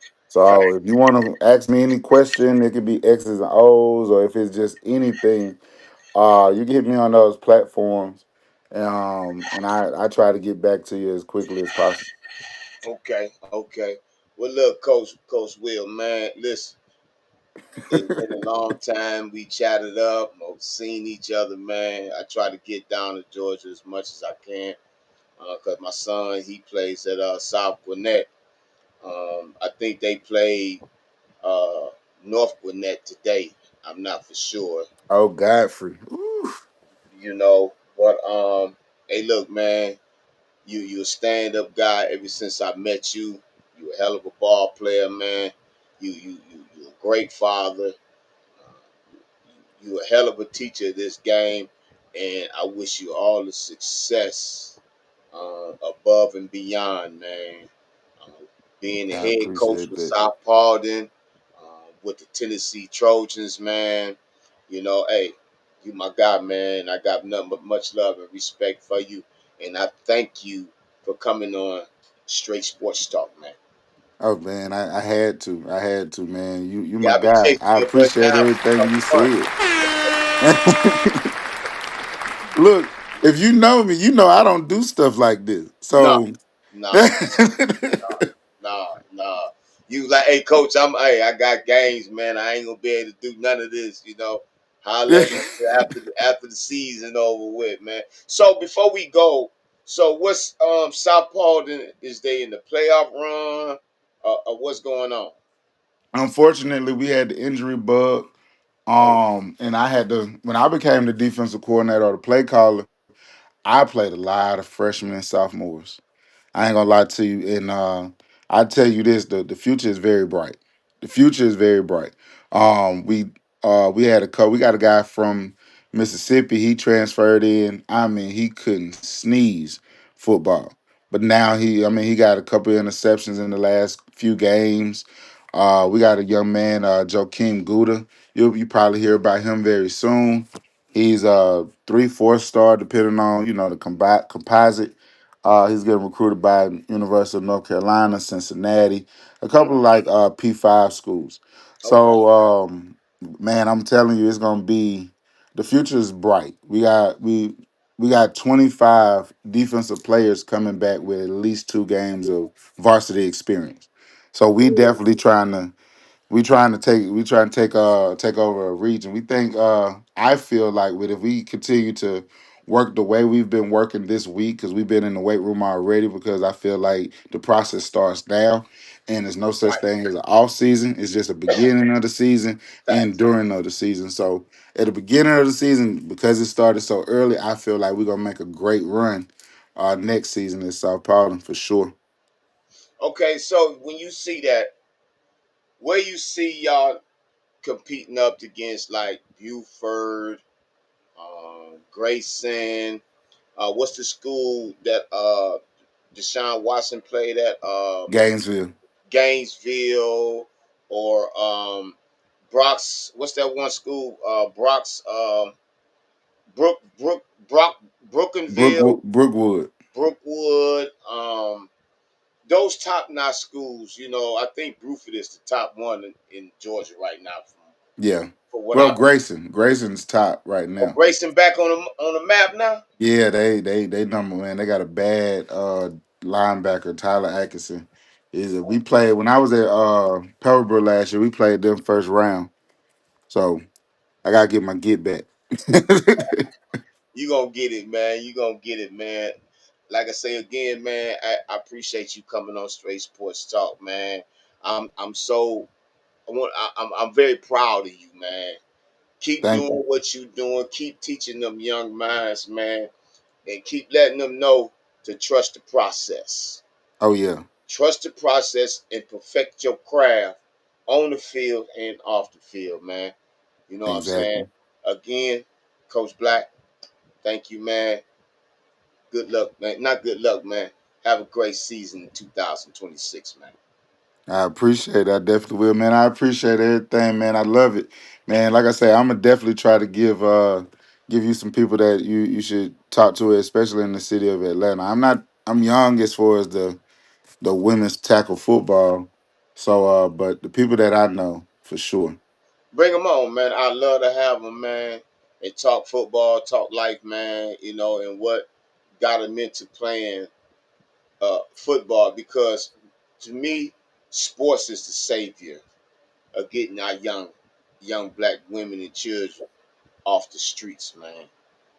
Fact. So if you want to ask me any question, it could be X's and O's, or if it's just anything, you can hit me on those platforms, and I try to get back to you as quickly as possible. Okay. Okay. Well, look, Coach Will, man. Listen, it's been a long time. We chatted up, seen each other, man. I try to get down to Georgia as much as I can because my son he plays at South Gwinnett. I think they played uh, North Gwinnett today. I'm not for sure, Oh, Godfrey. Ooh, but hey, look, man, you a stand up guy. Ever since I met you, you a hell of a ball player, man. You a great father. You a hell of a teacher of this game, and I wish you all the success above and beyond, man. Uh, Being the I head coach appreciate with that. South Paulding, with the Tennessee Trojans, man. Hey, you my guy, man. I got nothing but much love and respect for you, and I thank you for coming on Straight Sports Talk, man. Oh man, I had to. I had to, man. You my Yeah, I've been guy. chasing I your butt appreciate down for a everything couple you months. said. Look, if you know me, you know I don't do stuff like this. No, So no, nah. You like, hey, coach, hey, I got games, man. I ain't gonna be able to do none of this, Holler at me after the season over with, man. So before we go, so what's South Paulding? Is they in the playoff run? What's going on? unfortunately, we had the injury bug. Oh, And I had to when I became the defensive coordinator or the play caller, I played a lot of freshmen and sophomores. I ain't gonna lie to you. And I tell you this, the future is very bright. The future is very bright. We had we got a guy from Mississippi. He transferred in. I mean, he couldn't sneeze football. But now he got a couple of interceptions in the last few games. We got a young man, Joakim Gouda. You probably hear about him very soon. He's a 3, 4 star, depending on the composite. He's getting recruited by University of North Carolina, Cincinnati, a couple of like P5 schools. Okay. So man, I'm telling you, it's gonna be the future is bright. We got 25 defensive players coming back with at least 2 games of varsity experience. So we trying to take over a region. We think I feel like with if we continue to work the way we've been working this week, because we've been in the weight room already, because I feel like the process starts now and there's no such Right. thing as an off season. It's just a beginning of the season and Facts. during of the season. So at the beginning of the season, because it started so early, I feel like we're gonna make a great run next season at South Paulding for sure. Okay, so when you see that, where you see y'all competing up against like Buford, Grayson, what's the school that Deshaun Watson played at? Gainesville, Gainesville or Brock's. What's that one school? Brock's. Brookenville, Brookwood. Brookwood. Those top notch schools. You know, I think Bruford is the top one in Georgia right now. Yeah. From what Well, I Grayson's top right oh, now. Grayson back on the map now. Yeah, they number one. They got a bad linebacker, Tyler Atkinson. We played when I was at Pebblebrook last year. We played them first round, so I gotta get my get back. You gonna get it, man. You gonna get it, man. Like I say again, man. I appreciate you coming on Straight Sports Talk, man. I'm so I'm very proud of you, man. Keep Thank doing you. what you doing. Keep teaching them young minds, man, and keep letting them know to trust the process. Oh yeah, Trust the process and perfect your craft on the field and off the field, man. You know what I'm saying? exactly. Again, Coach Black, thank you, man. Good luck, man. Not good luck, man. Have a great season in 2026, man. I appreciate it. I definitely will, man. I appreciate everything, man. I love it, man. Like I say, I'm gonna definitely try to give you some people that you should talk to, especially in the city of Atlanta. I'm young as far as the women's tackle football. So, but the people that I know for sure. Bring them on, man. I love to have them, man. And talk football, talk life, man. You know, and what got them into playing football because to me, sports is the savior of getting our young black women and children off the streets, man.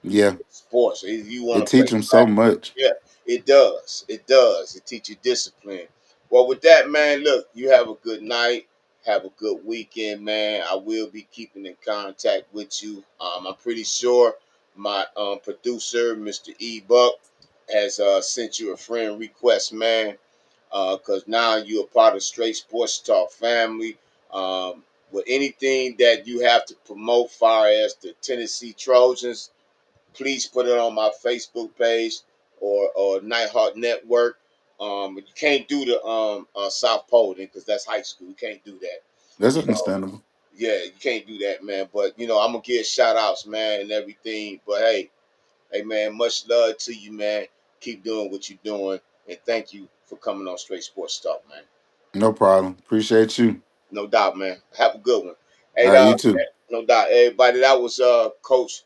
Yeah, Sports. If you it want to play teach them so track, much. yeah, it does. It does. It teaches discipline. Well, with that, man, look, you have a good night. Have a good weekend, man. I will be keeping in contact with you. I'm pretty sure my producer, Mr. E. Buck, has sent you a friend request, man. Because now you're a part of Straight Sports Talk family. With anything that you have to promote, far as the Tennessee Trojans, please put it on my Facebook page or Nighthawk Network. You can't do the South Pole because that's high school. You can't do that. That's You know, understandable. yeah, you can't do that, man. But you know, I'm gonna give shout outs, man, and everything. But hey, man, much love to you, man. Keep doing what you're doing, and thank you for coming on Straight Sports Talk, man. No problem. Appreciate you. No doubt, man. Have a good one. All Hey, right, you too. no doubt, everybody. That was Coach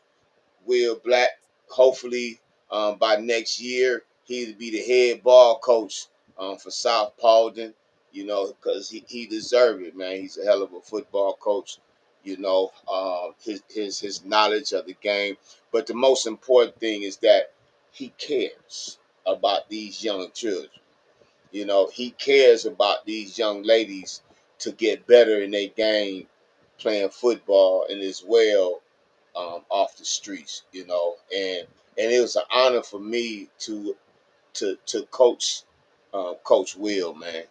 Will Black. Hopefully, by next year, he'll be the head ball coach for South Paulding. You know, because he deserves it, man. He's a hell of a football coach. You know, his knowledge of the game. But the most important thing is that he cares about these young children. You know, he cares about these young ladies to get better in their game, playing football, and as well off the streets. You know, and it was an honor for me to coach Coach Will, man.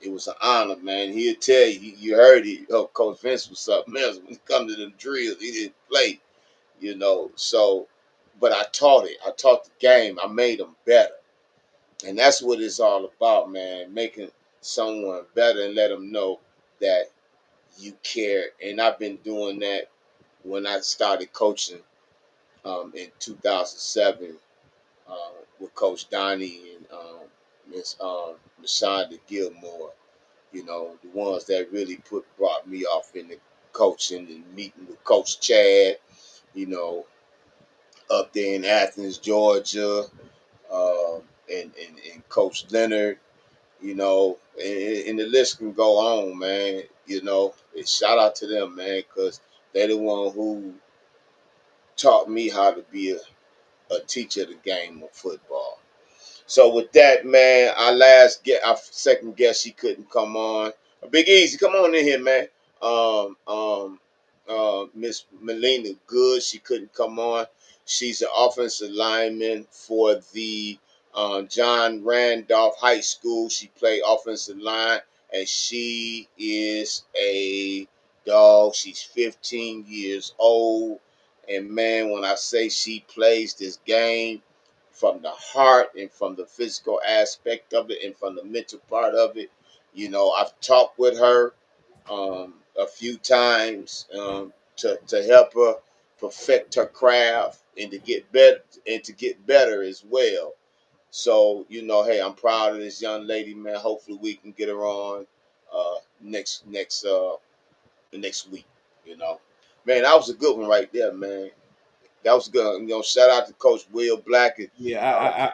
It was an honor, man. He'll tell you. You heard it. Oh, Coach Vince was something else when it come to the drills. He didn't play, you know. So, but I taught it. I taught the game. I made them better, and that's what it's all about, man. Making someone better and let them know that you care. And I've been doing that when I started coaching in 2007 with Coach Donnie and Miss Mashonda Gilmore. You know, the ones that really brought me off in the coaching and meeting with Coach Chad. You know, up there in Athens, Georgia, um, and Coach Leonard. You know, and the list can go on, man. You know, and shout out to them, man, because they're the one who taught me how to be a teacher of the game of football. So with that, man, our second guest, she couldn't come on. Big Easy, come on in here, man. Miss Melina Good, she couldn't come on. She's an offensive lineman for the John Randolph High School. She played offensive line, and she is a dog. She's 15 years old, and man, when I say she plays this game from the heart and from the physical aspect of it and from the mental part of it. You know, I've talked with her a few times to help her perfect her craft and to get better as well. So, you know, hey, I'm proud of this young lady, man. Hopefully we can get her on next week, you know. Man, that was a good one right there, man. That was good. You know, shout out to Coach Will Black and Yeah,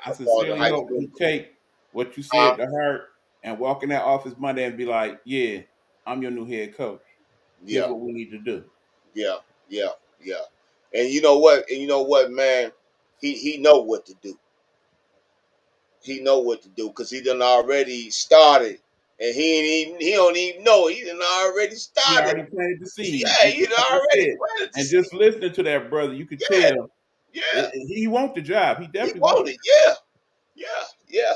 I all the sincerely high hope school. you take what you Uh, said to heart and walk in that office Monday and be like, "Yeah, I'm your new head coach. Here's yeah, what we need to do." yeah, yeah, yeah. And you know what? And you know what, man? He know what to do. He know what to do because he done already started, and he don't even know it. He done already He started. already planted the seed. Yeah, he done Like I already said, planted the and seed. just listening to that brother, you could Yeah, tell yeah. he want the job. He He definitely want wanted. it. Yeah, yeah, yeah.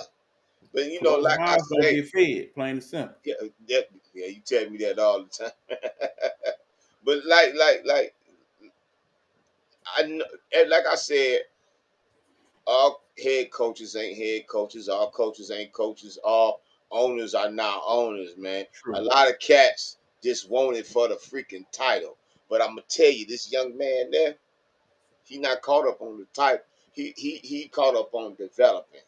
But you know, Closed like I mouths don't say, get fed, plain and simple. yeah, yeah, yeah. You tell me that all the time. But I know, and like I said, all head coaches ain't head coaches. All coaches ain't coaches. All owners are not owners, man. A True. lot of cats just want it for the freaking title. But I'm gonna tell you, this young man there, he not caught up on the title. He caught up on developing.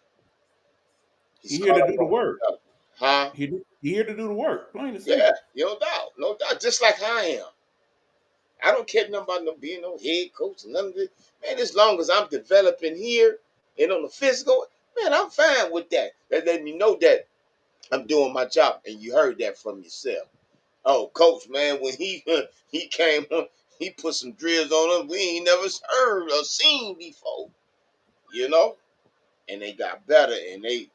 He's He here caught to up do the on work. developing. Huh? He here to do the work, plain and Yeah, simple. no doubt, no doubt. Just like I am. I don't care nothing about no being no head coach and none of this. Man, as long as I'm developing here and on the physical, man, I'm fine with that. That let me know that I'm doing my job. And you heard that from yourself. Oh, coach, man, when he he came on, he put some drills on us we ain't never heard or seen before. You know? And they got better and they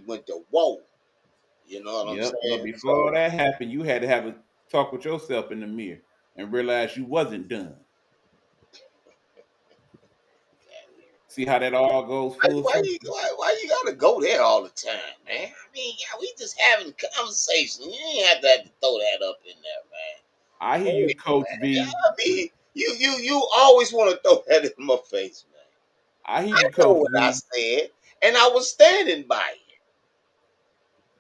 went to whoa. You know what I'm Yep. But saying? before all So that happened, you had to have a talk with yourself in the mirror and realize you wasn't done. See how that all goes full circle? why you gotta go there all the time, man? I mean, yeah, we just having a conversation. You ain't have to throw that up in there, man. I hear Go you, ahead, Coach man. Yeah, V. I mean, you always want to throw that in my face, man. I hear I you, know Coach what I V, said, and I was standing by it,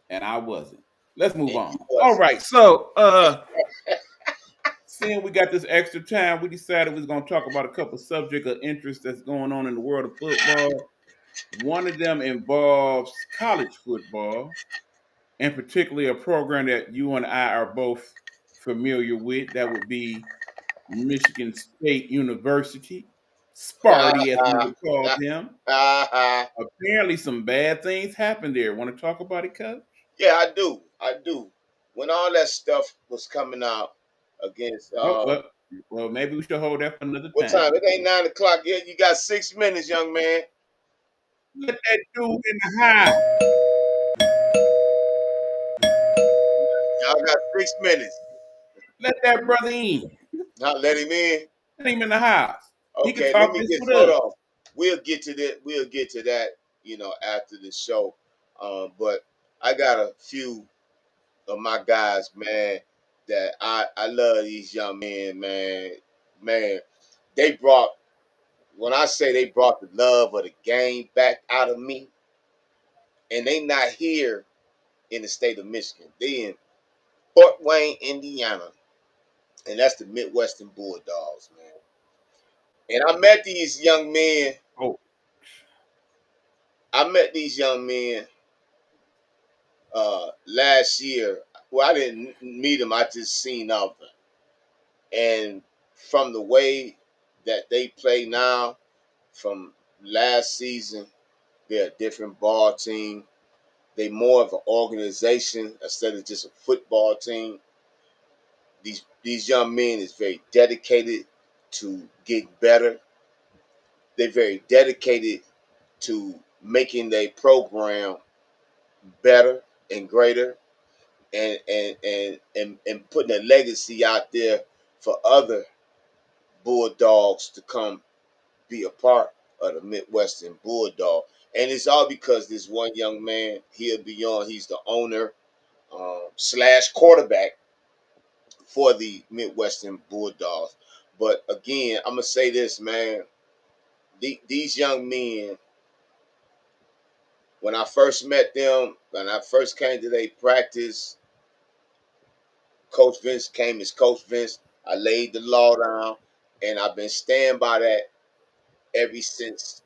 and I wasn't. Let's move and you on. All wasn't. right. So, seeing we got this extra time, we decided we was gonna talk about a couple subject of interest that's going on in the world of football. One of them involves college football, and particularly a program that you and I are both familiar with. That would be Michigan State University, Sparty, as we would call them. Apparently, some bad things happened there. Want to talk about it, Coach? Yeah, I do. I do. When all that stuff was coming out against Oh, well, maybe we should hold that for another what time? time. It ain't 9 o'clock yet. You got 6 minutes, young man. Let that dude in the house. Y'all got 6 minutes. Let that brother in. Now let him in. Let him in the house. He can Okay, let talk me this get with hold us. on. We'll get to that. We'll get to that, after the show. But I got a few. of my guys, man, that I love these young men, man. Man, they brought when I say they brought the love of the game back out of me, and they not here in the state of Michigan. They in Fort Wayne, Indiana, and that's the Midwestern Bulldogs, man. And I met these young men. Oh, I met these young men last year. Well, I didn't meet them. I just seen of them, and from the way that they play now, from last season, they're a different ball team. They more of an organization instead of just a football team. These young men is very dedicated to get better. They're very dedicated to making their program better and greater, and putting a legacy out there for other Bulldogs to come be a part of the Midwestern Bulldog. And it's all because this one young man here beyond, he's the owner slash quarterback for the Midwestern Bulldogs. But again, I'm gonna say this, man. These young men, when I first met them, when I first came to their practice, Coach Vince came as Coach Vince. I laid the law down, and I've been staying by that ever since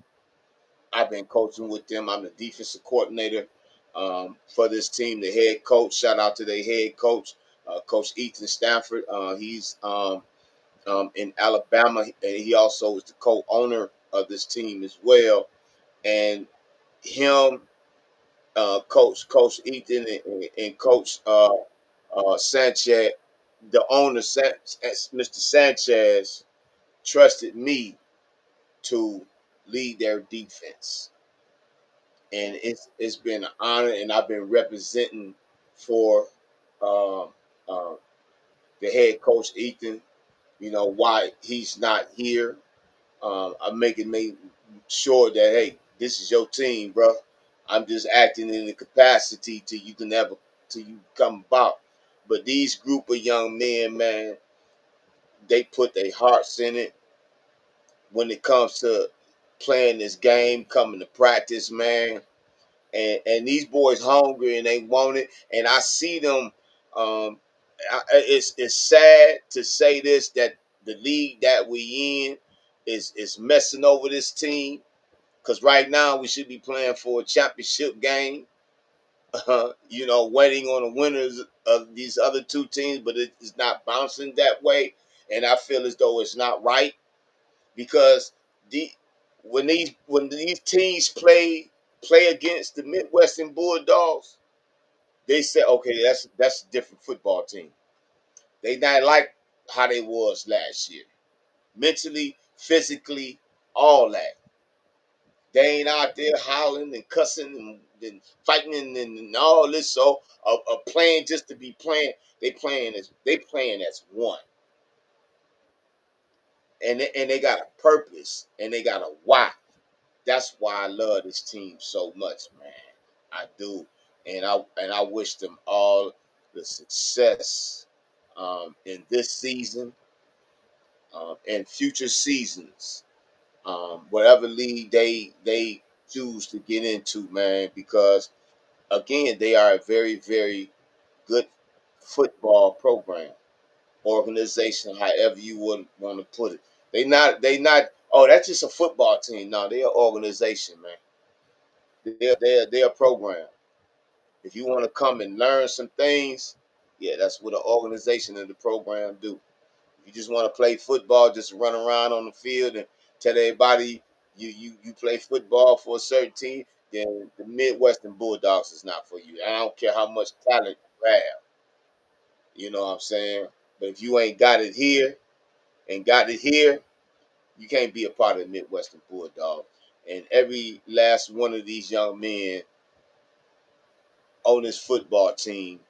I've been coaching with them. I'm the defensive coordinator for this team, the head coach. Shout out to their head coach, Coach Ethan Stanford. He's in Alabama, and he also is the co-owner of this team as well. And him, Coach Ethan, and Coach Sanchez, the owner, Mr. Sanchez, trusted me to lead their defense, and it's been an honor, and I've been representing for uh, uh, the head coach Ethan. You know why he's not here. I'm making sure that hey, this is your team, bro. I'm just acting in the capacity till you can ever till you come about. But these group of young men, man, they put their hearts in it when it comes to playing this game, coming to practice, man. And these boys hungry and they want it. And I see them. Um, it's sad to say this that the league that we in is messing over this team because right now we should be playing for a championship game. You know, waiting on the winners of these other two teams, but it's not bouncing that way. And I feel as though it's not right because the when these teams play against the Midwestern Bulldogs, they say, okay, that's a different football team. They not like how they was last year, mentally, physically, all that. They ain't out there howling and cussing and fighting and all this. So playing just to be playing, they playing as one, and they got a purpose and they got a why. That's why I love this team so much, man. I do, and I wish them all the success in this season and future seasons, whatever league they choose to get into, man. Because again, they are a very very good football program, organization, however you would want to put it. They not. Oh, that's just a football team. No, they're an organization, man. They're a program. If you want to come and learn some things, yeah, that's what an organization and the program do. If you just want to play football, just run around on the field and tell everybody you play football for a certain team, then the Midwestern Bulldogs is not for you. I don't care how much talent you have. You know what I'm saying? But if you ain't got it here and got it here, you can't be a part of the Midwestern Bulldog. And every last one of these young men on this football team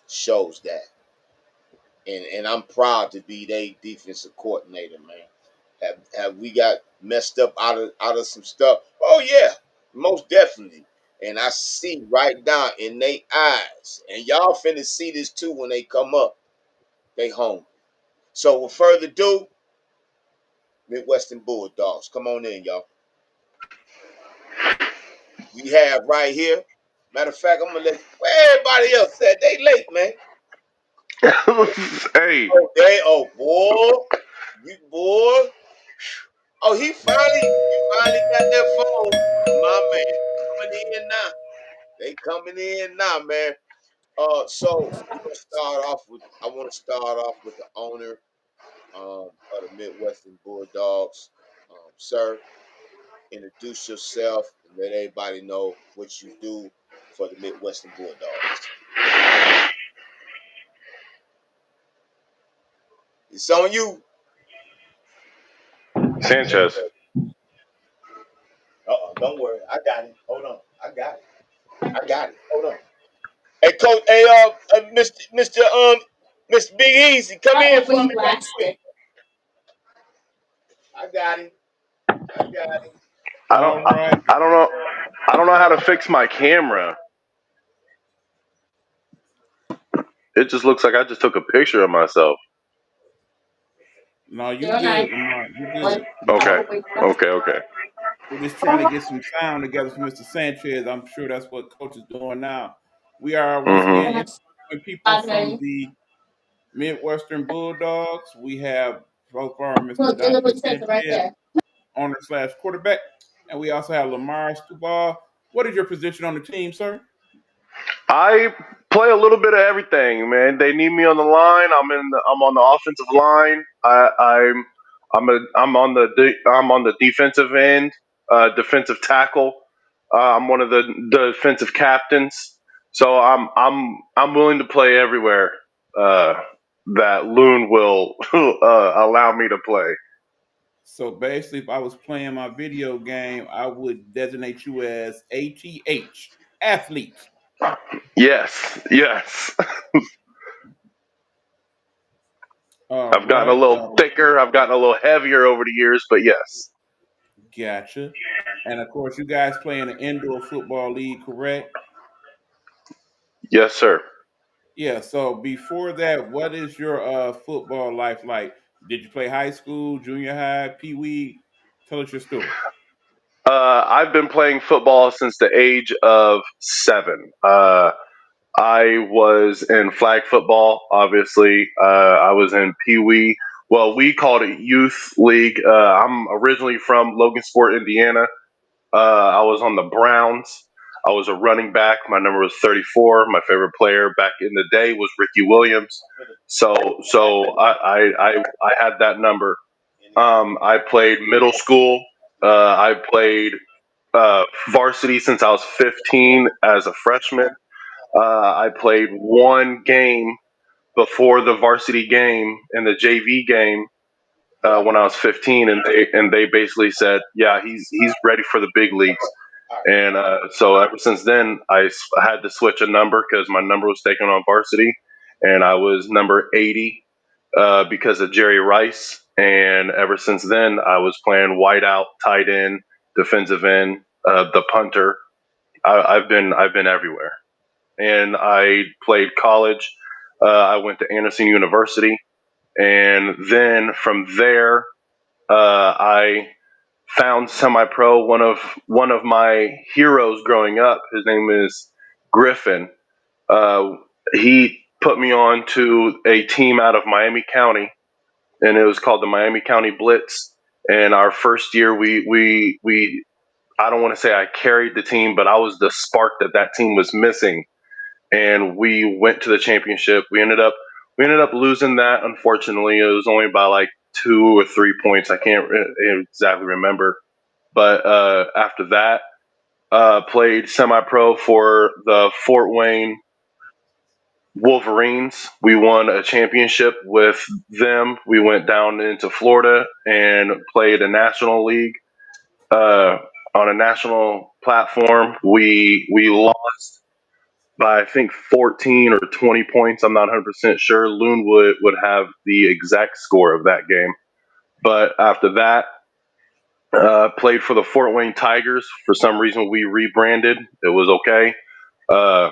shows that. And I'm proud to be their defensive coordinator, man. Have we got messed up out of some stuff? Oh yeah, most definitely. And I see right down in their eyes, and y'all finna see this too when they come up. They home. So with further ado, Midwestern Bulldogs, come on in, y'all. We have right here. Matter of fact, I'm gonna let where everybody else at. They late, man. Hey, Oh boy, you boy. Oh, he finally got that phone. My man, coming in now. They coming in now, man. So we're gonna start off with. I want to start off with the owner of the Midwestern Bulldogs. Sir, introduce yourself and let everybody know what you do for the Midwestern Bulldogs. It's on you. Sanchez. Don't worry. I got it. Hold on. I got it. I got it. Hold on. Hey, Coach. Hey, Mr. Big Easy, come in for me right quick. I got him. I got him. I don't. All right. I don't know. I don't know how to fix my camera. It just looks like I just took a picture of myself. No, you good, Lamar. You good. Okay. Okay. We're just trying to get some sound together for Mr. Sanchez. I'm sure that's what Coach is doing now. We are once again Mm-hmm. interviewing people from the Midwestern Bulldogs. We have so far Mr. Dante Sanchez, owner slash quarterback, and we also have Lamar Stuball. What is your position on the team, sir? I play a little bit of everything, man. They need me on the line. I'm on the offensive line. I'm on the defensive end, defensive tackle. I'm one of the defensive captains. So I'm willing to play everywhere uh, that Loon will allow me to play. So basically, if I was playing my video game, I would designate you as ATH, athlete. Yes, yes. All I've gotten a right. little thicker. I've gotten a little heavier over the years, but yes, Gotcha. And of course, you guys play in an indoor football league, correct? yes, sir. Yeah. So before that, what is your football life like? Did you play high school, junior high, pee wee? Tell us your story. I've been playing football since the age of 7. I was in flag football, obviously. I was in Pee Wee. Well, we called it Youth League. I'm originally from Logansport, Indiana. I was on the Browns. I was a running back. My number was 34. My favorite player back in the day was Ricky Williams. So I had that number. I played middle school. I played varsity since I was 15 as a freshman. I played one game before the varsity game and the JV game when I was 15, and they basically said, "Yeah, he's ready for the big leagues." And so ever since then, had to switch a number because my number was taken on varsity, and I was number 80 because of Jerry Rice. And ever since then, I was playing wideout, tight end, defensive end, the punter. I've been everywhere, and I played college. I went to Anderson University, and then from there, I found semi-pro. One of my heroes growing up, his name is Griffin. Uh, he put me on to a team out of Miami County, and it was called the Miami County Blitz. And our first year, we I don't want to say I carried the team, but I was the spark that team was missing, and we went to the championship. We ended up losing that. Unfortunately, it was only by like 2 or 3 points. I can't exactly remember. But after that, played semi-pro for the Fort Wayne Wolverines. We won a championship with them. We went down into Florida and played a national league uh, on a national platform. We lost by I think 14 or 20 points. I'm not 100% sure. Loon would have the exact score of that game. But after that, Played for the Fort Wayne Tigers. For some reason, we rebranded. It was okay. Uh,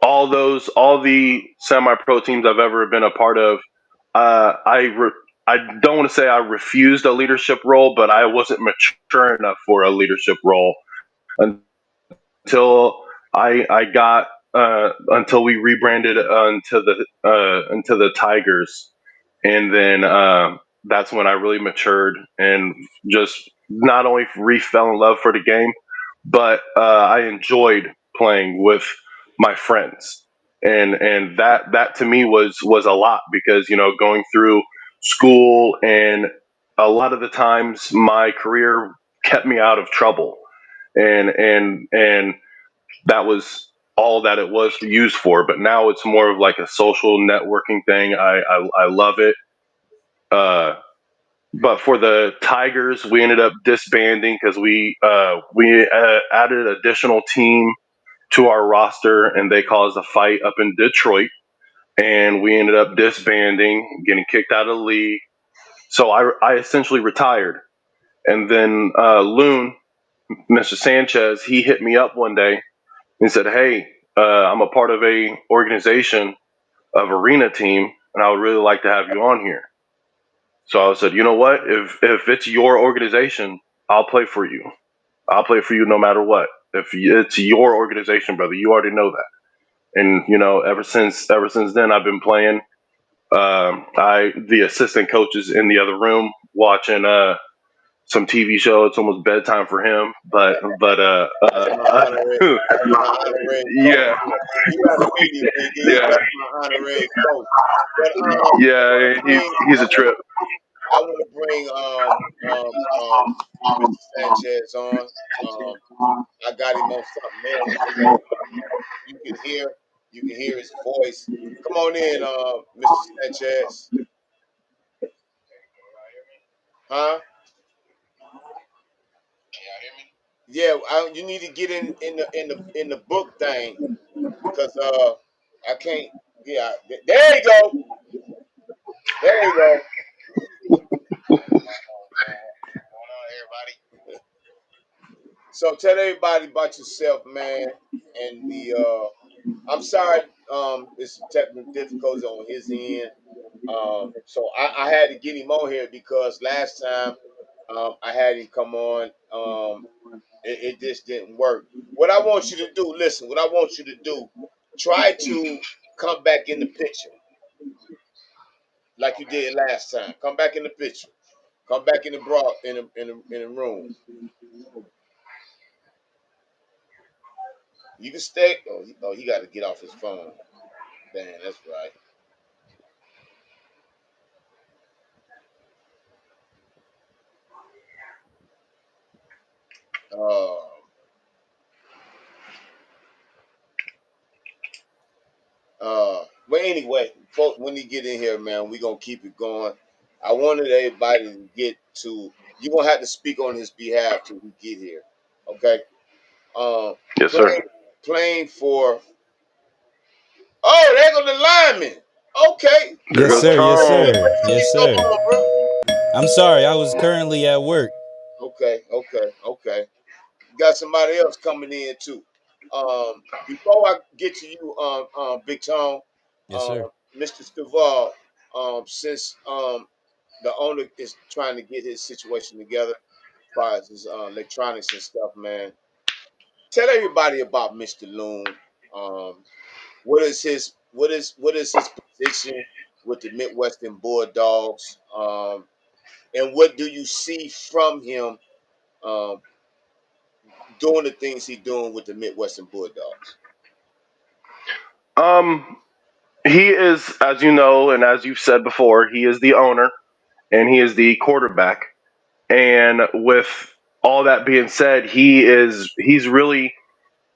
all the semi-pro teams I've ever been a part of, I don't want to say I refused a leadership role, but I wasn't mature enough for a leadership role until I got until we rebranded into the Tigers, and then that's when I really matured and just not only fell in love for the game, but I enjoyed playing with my friends, and that to me was a lot because going through school and a lot of the times my career kept me out of trouble, and that was all that it was used for. But now it's more of like a social networking thing. I love it. But for the Tigers, we ended up disbanding because we added additional team to our roster, and they caused a fight up in Detroit, and we ended up disbanding, getting kicked out of the league. So I essentially retired, and then Loon, Mr. Sanchez, he hit me up one day and said, "Hey, I'm a part of a organization of arena team, and I would really like to have you on here." So I said, "You know what? If it's your organization, I'll play for you. I'll play for you no matter what. If it's your organization, brother, you already know that." And ever since then, I've been playing. I the assistant coach is in the other room watching some TV show. It's almost bedtime for him, That's my honorary. That's my honorary coach. yeah, You gotta meet him, Big E. yeah, That's my honorary coach. But I want yeah. to bring. He's a trip. I want to bring Mr. Sanchez on. Um, I got him on something else, so you can hear his voice. Come on in, Mr. Sanchez. Huh? Yeah, you need to get in the book thing because I can't. Yeah, there you go. There you go. So tell everybody about yourself, man. And the I'm sorry, it's some technical difficulties on his end. So I had to get him on here because last time I had him come on, it just didn't work. What I want you to do, listen, what I want you to do, try to come back in the picture like you did last time. Come back in the picture. Come back in the broad in the room. You can stay. He got to get off his phone. Damn, that's right. Uh, but anyway, when he get in here, man, we gonna keep it going. I wanted everybody to get to. You gonna have to speak on his behalf till we get here. Okay. Um, Yes, sir. playing for. Oh, there go the lineman. Okay. There Yes, goes sir. Yes, Tom. sir. Yes, Come sir. on, bro. I'm sorry. I was currently at work. Okay. Okay. Okay. Got somebody else coming in too. Before I get to you, Big Tone, Yes, sir. Mr. Stivall, since the owner is trying to get his situation together as far as his electronics and stuff, man. Tell everybody about Mr. Loon. What is his position with the Midwestern Bulldogs? And what do you see from him um, doing the things he's doing with the Midwestern Bulldogs? Um, he is, as you know, and as you've said before, he is the owner and he is the quarterback. And with all that being said, he's really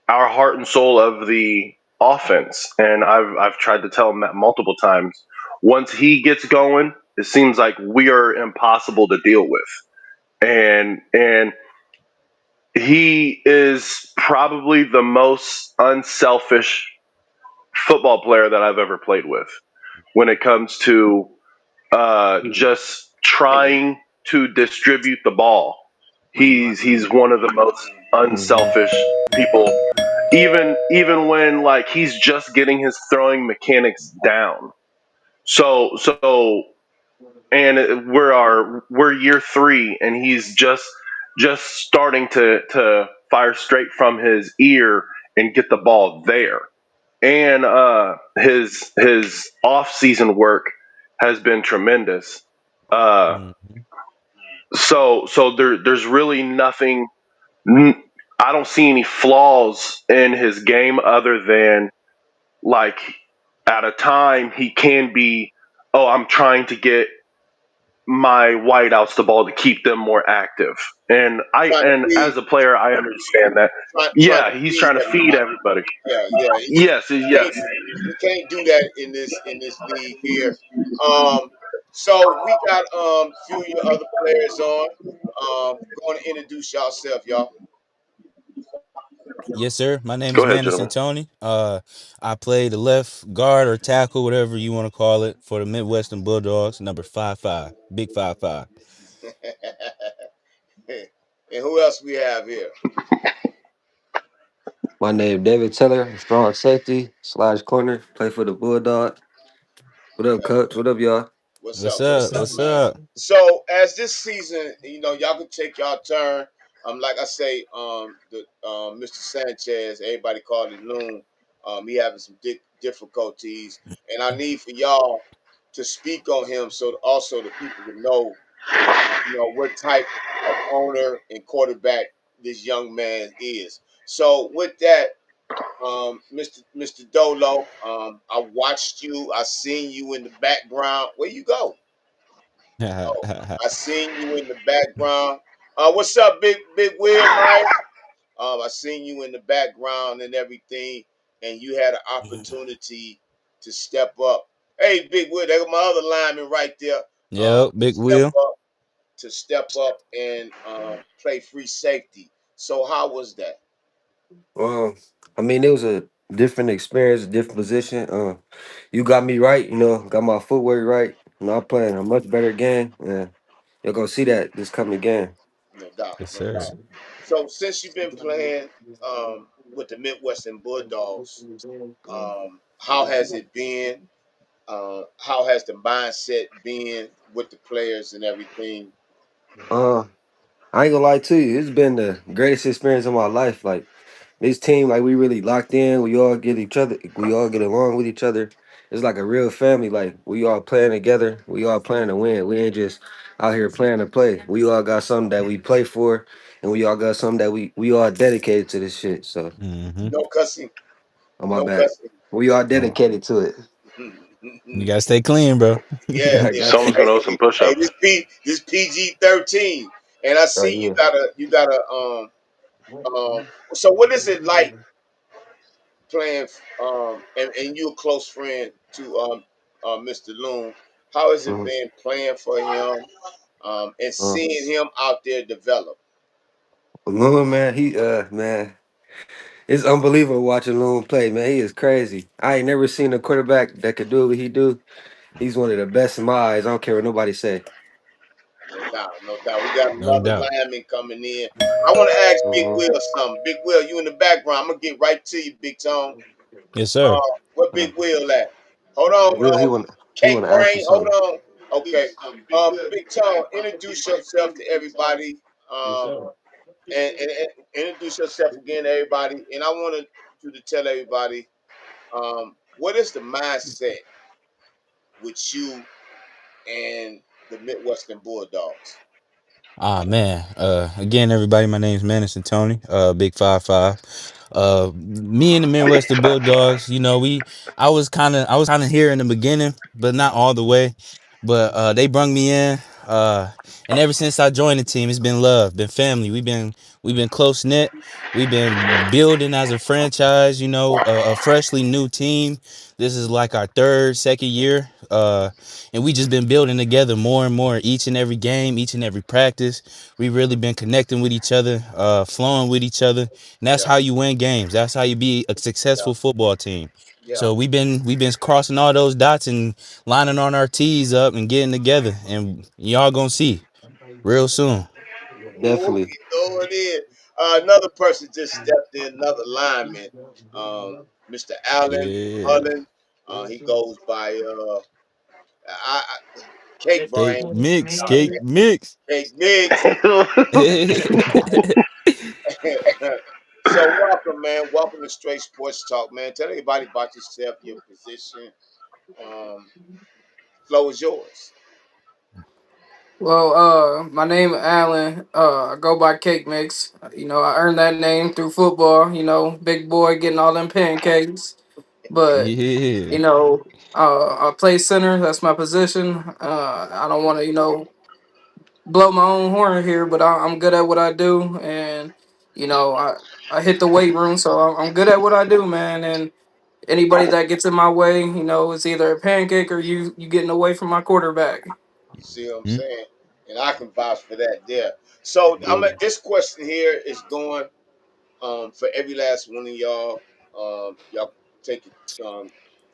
our heart and soul of the offense. And I've tried to tell him that multiple times. Once he gets going, it seems like we are impossible to deal with. And he is probably the most unselfish football player that I've ever played with when it comes to just trying. to distribute the ball. He's one of the most Hmm. unselfish people. Even when like he's just getting his throwing mechanics down. So and we're year 3 and he's just starting to fire straight from his ear and get the ball there. And his off season work has been tremendous. Uh, Mhm. so there's really nothing. I don't see any flaws in his game other than like at a time he can be. Oh, I'm trying to get my wideouts the ball to keep them more active. Trying to And feed, as a player, I understand that. trying to Yeah, he's feed trying to feed everybody. everybody. Yeah, yeah. Yes, You yes. can't you can't do that in this league here. So we got few of your other players on. Going to introduce yourself, y'all. Yes, sir. My name Go is ahead, Manison gentlemen. Tony. I play the left guard or tackle, whatever you want to call it, for the Midwestern Bulldogs, number 55, big 55. And who else we have here? My name David Taylor, strong safety slash corner. Play for the Bulldog. What up, Okay. coach? What up, y'all? What's What's up? What's up? up, What's man? up? So as this season, y'all can take y'all turn. Like I say, the Mr. Sanchez, everybody called it Loon. He having some difficulties, and I need for y'all to speak on him so also the people can know, what type of owner and quarterback this young man is. So with that, Mr. Dolo, I watched you. I seen you in the background. Where you go? Oh, I seen you in the background. What's up, Big Will, Mike? I seen you in the background and everything, and you had an opportunity to step up. Hey, Big Will, there's my other lineman right there. Yep, To Big step Will. up, and play free safety. So how was that? Well, I mean, it was a different experience, a different position. You got me right, got my footwork right. I'm playing a much better game, and you're gonna see that this coming game. No doubt, Yes, no doubt. sir. So since you've been playing with the Midwestern Bulldogs, how has it been? How has the mindset been with the players and everything? Uh, I ain't gonna lie to you, it's been the greatest experience of my life. Like this team, like we really locked in. We all get along with each other. It's like a real family. Like we all playing together. We all playing to win. We ain't just out here playing to play. We all got something that we play for, and we all got something that we all dedicated to this shit. So Hmm. No cussing, on my no back, cussing. we all dedicated to it. You gotta stay clean, bro. Yeah, I yeah. got Someone's you. gonna owe some Hey, push-ups. this PG-13, and I Right see you here. got a So what is it like playing and you're a close friend to Mr. Loon? How has it Mhm. been playing for him and Uh, seeing him out there develop? Loon, man, man, it's unbelievable watching Loon play, man. He is crazy. I ain't never seen a quarterback that could do what he do. He's one of the best in my eyes. I don't care what nobody say. No doubt, no doubt. We got No another doubt. lineman coming in. I want to ask Big Mhm. Will something. Big Will, you in the background. I'm gonna get right to you, Big Tone. Yes, sir. Where Uh, Big Will at? Hold on, Will he Cake want to ask you Brain. Hold something? on. Okay. Big Tone, introduce yourself to everybody. And introduce yourself again to everybody. And I wanted you to tell everybody what is the mindset with you and the Midwestern Bulldogs. Ah man. Again, everybody, my name's Manison Tony. Big 55. Me and the Midwestern Bulldogs. I was kinda here in the beginning, but not all the way. But they brung me in. And ever since I joined the team, it's been love, been family. We've been close knit. We've been building as a franchise. A freshly new team. This is like our second year. And we just been building together more and more each and every game, each and every practice. We really been connecting with each other, flowing with each other, and that's Yeah, how you win games. That's how you be a yeah, successful football team. yeah. So we've been crossing all those dots and lining on our T's up and getting together, and y'all gonna see. real soon. Oh, Definitely. you know it is. Another person just stepped in, another lineman, Mr. Allen Yeah. Mullen. He goes by Cake Cake Brain. mix, cake mix. Cake Mix. So welcome, man. Welcome to Straight Sports Talk, man. Tell everybody about yourself, your position. Um, flow is yours. Well, my name is Alan. I go by Cake Mix. You know, I earned that name through football. You know, big boy getting all them pancakes. But Yeah. you know, I play center. That's my position. I don't want to, blow my own horn here, but I'm good at what I do, and I hit the weight room, so I'm good at what I do, man. And anybody that gets in my way, it's either a pancake or you getting away from my quarterback. You see what I'm Mhm. saying? And I can vouch for that there. So I'm Yeah. at this question here is going for every last one of y'all. Y'all take it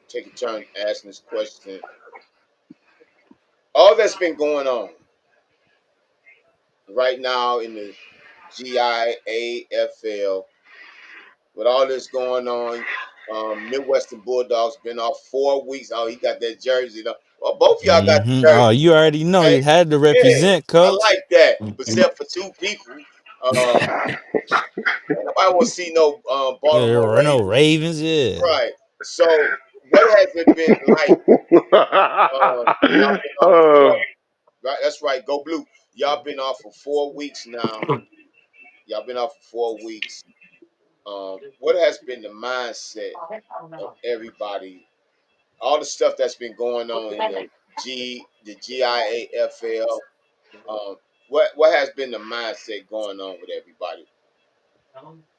take a turn asking this question. All that's been going on right now in the GIAFL, with all this going on, Midwestern Bulldogs been off 4 weeks. Oh, he got that jersey. Though. Well, both of y'all got the Oh, jersey. you already know Okay? you had to Yeah, represent, I coach. like that. Except for two people. Nobody want to see no Yeah, Baltimore no Ravens. Ravens, yeah. Right. So, what has it been like? Y'all been off for uh, 4. Right. That's right. Go blue. Y'all been off for 4 weeks now. Y'all been off for 4 weeks. What has been the mindset of everybody? All the stuff that's been going on in the GIAFL. What has been the mindset going on with everybody?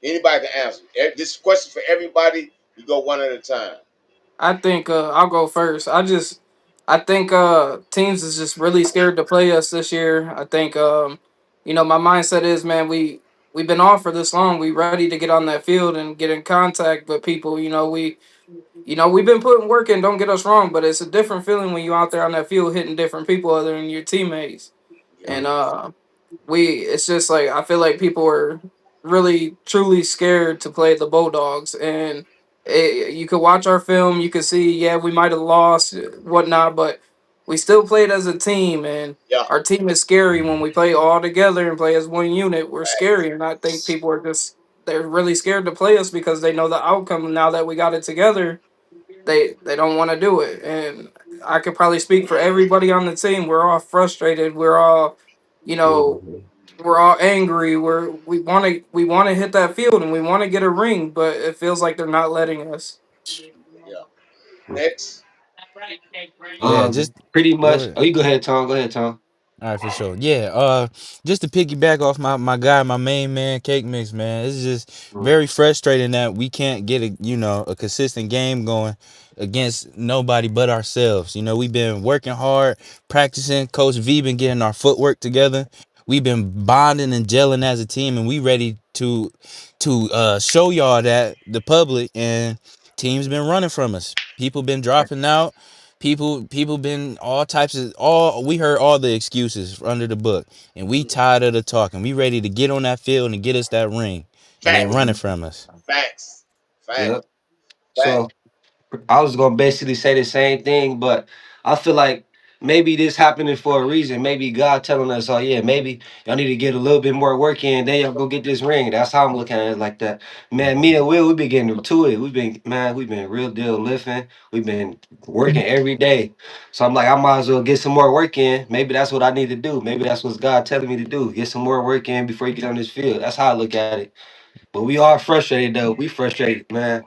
Anybody can answer. This question for everybody. We go one at a time. I think I'll go first. I think teams is just really scared to play us this year. I think my mindset is, man, we've been off for this long. We ready to get on that field and get in contact with people. We've been putting work in. Don't get us wrong, but it's a different feeling when you out there on that field hitting different people other than your teammates. Yeah. And it's just like I feel like people are really truly scared to play the Bulldogs, and you could watch our film, you could see, yeah, we might have lost, whatnot, but we still played as a team, and Yeah. our team is scary when we play all together and play as one unit. We're Facts. scary, and I think people are just they're really scared to play us because they know the outcome. Now that we got it together, they don't want to do it, and I could probably speak for everybody on the team. We're all frustrated. You know, we're all angry. We want to hit that field and we want to get a ring, but it feels like they're not letting us. Yeah. Next. Yeah, just Pretty go much. ahead. Oh, you go ahead, Tom. Go ahead, Tom. All right, for sure. Yeah, just to piggyback off my guy, my main man, Cake Mix, man. It's just very frustrating that we can't get a consistent game going against nobody but ourselves. We've been working hard, practicing. Coach V been getting our footwork together. We've been bonding and gelling as a team, and we ready to show y'all that the public and teams been running from us. People been dropping out. People been all types of all we heard all the excuses under the book, and we tired of the talking. We ready to get on that field and get us that ring, and they Facts. running from us. Facts. Facts. Yep. Facts. So I was gonna basically say the same thing, but I feel like maybe this happening for a reason. Maybe God telling us, "Oh yeah, maybe y'all need to get a little bit more work in. Then y'all go get this ring." That's how I'm looking at it like that. Man, me and Will, we've been getting to it. We've been real deal lifting. We've been working every day. So I'm like, I might as well get some more work in. Maybe that's what I need to do. Maybe that's what God telling me to do. Get some more work in before you get on this field. That's how I look at it. But we are frustrated though. We frustrated, man.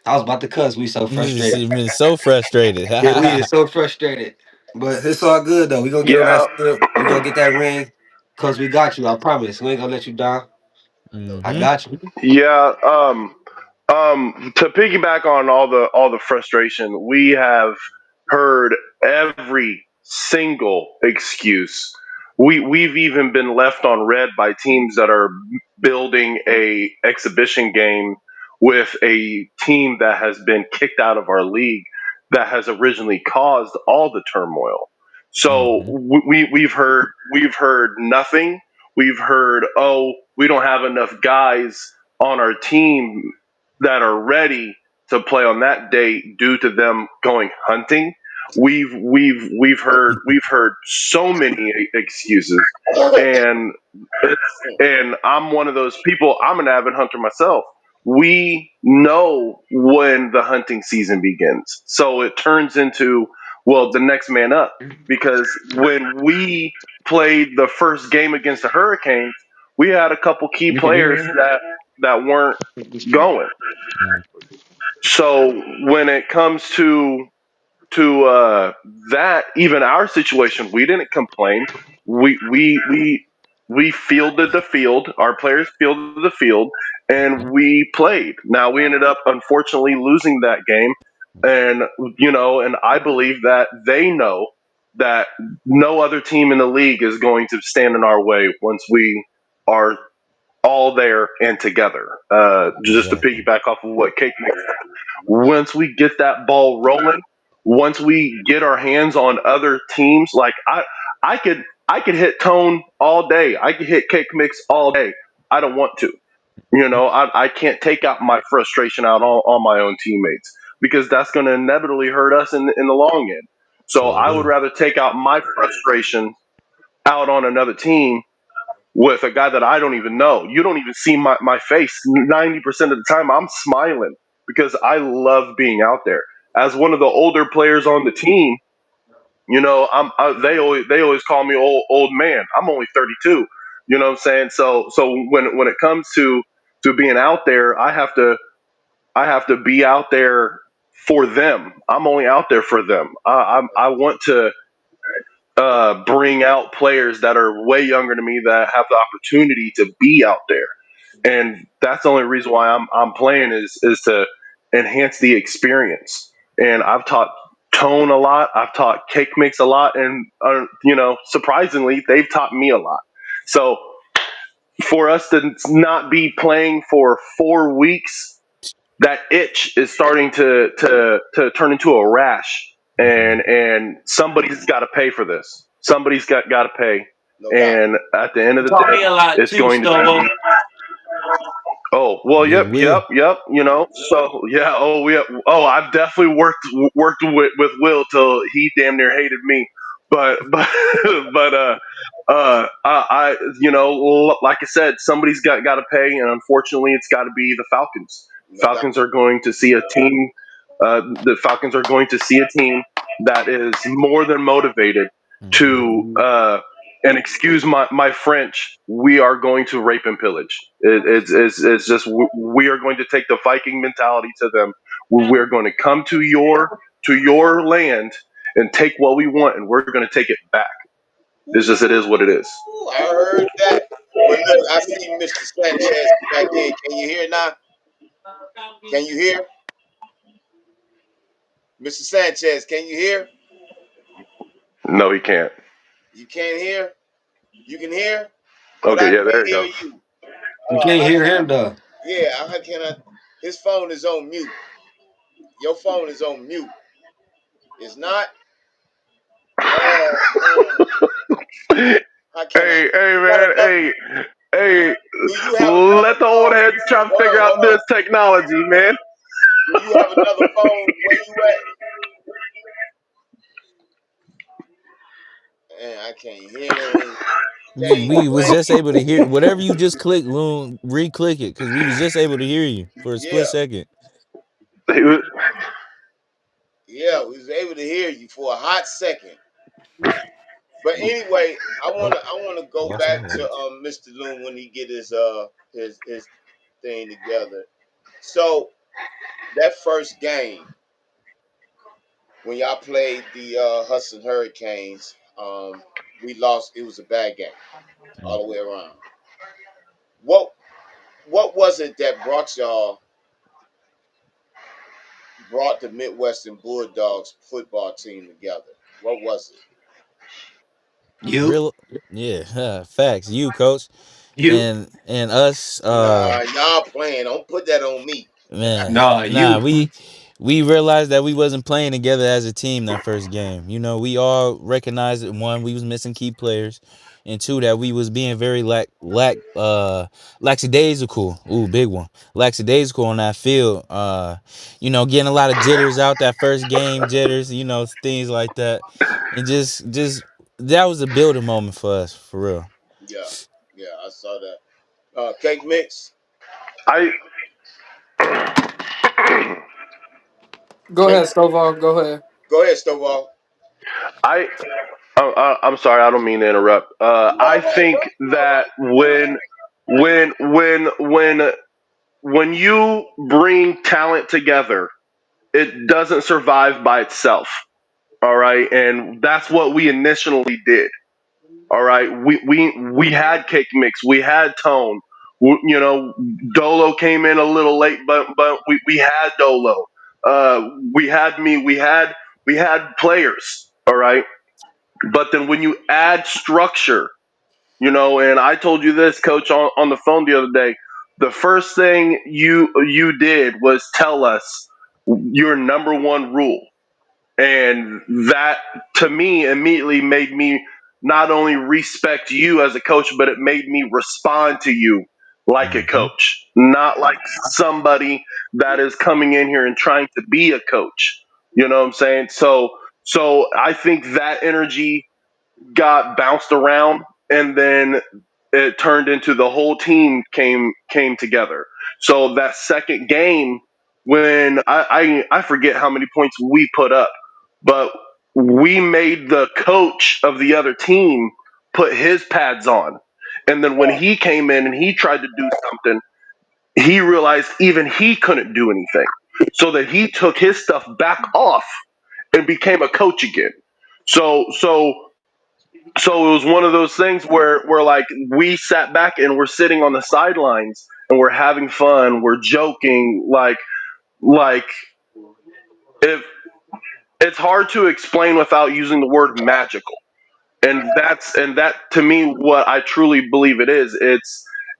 I was about to cuss. We so frustrated. Been so frustrated. Yeah, we is so frustrated. But it's all good though. We gonna get on that yeah. field. We gonna get that ring. Cause we got you. I promise. We ain't gonna let you down. I hmm got you. Yeah. To piggyback on all the frustration, we have heard every single excuse. We've even been left on red by teams that are building a exhibition game with a team that has been kicked out of our league that has originally caused all the turmoil. So Mm-hmm. we've heard nothing. We've heard, oh, we don't have enough guys on our team that are ready to play on that date due to them going hunting. We've heard so many excuses, and and I'm one of those people. I'm an avid hunter myself. We know when the hunting season begins, so it turns into, well, the next man up, because when we played the first game against the Hurricanes, we had a couple key You can players hear that weren't him? going. So when it comes to that, even our situation, we didn't complain. We fielded the field. Our players fielded the field, and we played. Now we ended up unfortunately losing that game, and and I believe that they know that no other team in the league is going to stand in our way once we are all there and together. Just to Exactly. piggyback off of what Kate said, once we get that ball rolling, once we get our hands on other teams, like I could hit Tone all day. I could hit Cake Mix all day. I don't want to. I can't take out my frustration out on my own teammates, because that's going to inevitably hurt us in the long end. So Sure I would will. rather take out my frustration out on another team with a guy that I don't even know. You don't even see my face. 90% of the time, I'm smiling because I love being out there. As one of the older players on the team, they always call me old man. I'm only 32. You know what I'm saying? So when it comes to being out there, I have to be out there for them. I'm only out there for them. I want to bring out players that are way younger than me that have the opportunity to be out there, and that's the only reason why I'm playing is to enhance the experience. And I've taught Tone a lot, I've taught Cake Mix a lot, and surprisingly, they've taught me a lot. So for us to not be playing for 4 weeks, that itch is starting to turn into a rash, Mm-hmm. and somebody's got to pay for this. Somebody's got to pay, No doubt. and at the end of the Taught day, me a lot it's too, going to Stovo. be. Oh well, Big yep, Will. yep, yep. So yeah. I've definitely worked with Will till he damn near hated me. But but like I said, somebody's got to pay, and unfortunately, it's got to be the Falcons. No doubt. Falcons are going to see a team. The Falcons are going to see a team that is more than motivated Mm-hmm. to. And excuse my French, we are going to rape and pillage. It's just we are going to take the Viking mentality to them. We're going to come to your land and take what we want, and we're going to take it back. It is what it is. Ooh, I heard that. But look, I see Mr. Sanchez back in. Can you hear now? Can you hear? Mr. Sanchez, can you hear? No, he can't. You can't hear? You can hear? But I Okay, yeah, there can't you hear go. you. You can't How hear can I? him though. Yeah, how can I? His phone is on mute. Your phone is on mute. It's not? Uh, Hey, how can I? hey, You got man, another? hey, Do you have let another the old phone? heads try to figure out Hold this on. technology, man. Do you have another phone? Where you at? Man, I can't hear him. Dang, We was Wayne. just able to hear whatever you just clicked, Loon. Re-click it because we was just able to hear you for a split Yeah, second. yeah, we was able to hear you for a hot second. But anyway, I Oh, wanna I wanna go lost my back to words. Mr. Loon when he get his thing together. So that first game when y'all played the Hudson Hurricanes, we lost. It was a bad game all the way around. What what was it that brought the Midwestern Bulldogs football team together? What was it? You, Real, yeah, facts. You, coach, you. and us. Nah, y'all playing. Don't put that on me. Man, Nah, nah, you. we realized that we wasn't playing together as a team that first game. You know, we all recognized that one, we was missing key players, and two, that we was being very lackadaisical. Ooh, big one. Lackadaisical on that field. You know, getting a lot of jitters out that first game, jitters, you know, things like that. And just that was a building moment for us, for real. Yeah, yeah, I saw that. Cake mix. I Go Cake. ahead, Stovall. Go ahead. Go ahead, Stovall. I I'm sorry, I don't mean to interrupt. I No, think bro. All that right. when you bring talent together, it doesn't survive by itself. All right, and that's what we initially did. All right, we had cake mix, we had tone. You know, Dolo came in a little late, but we had Dolo. We had me. We had players. All right, but then when you add structure, you know, and I told you this, coach, on the phone the other day. The first thing you did was tell us your number one rule, and that to me immediately made me not only respect you as a coach, but it made me respond to you like a Hmm. coach, not like somebody that is coming in here and trying to be a coach. You know what I'm saying? So I think that energy got bounced around, and then it turned into the whole team came together. So that second game, when I forget how many points we put up, but we made the coach of the other team put his pads on. And then when he came in and he tried to do something, he realized even he couldn't do anything. So that he took his stuff back off and became a coach again. So it was one of those things where like we sat back and we're sitting on the sidelines and we're having fun, we're joking, like if it's hard to explain without using the word magical. And that to me what I truly believe it is.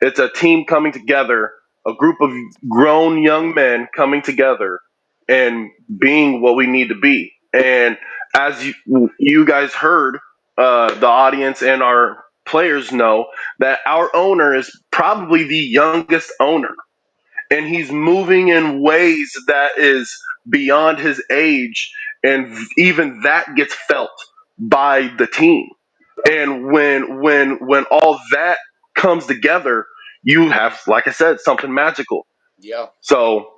It's a team coming together, a group of grown young men coming together and being what we need to be. And as you guys heard, the audience and our players know that our owner is probably the youngest owner, and he's moving in ways that is beyond his age, and even that gets felt by the team. And when all that comes together, you have, like I said, something magical. Yeah, So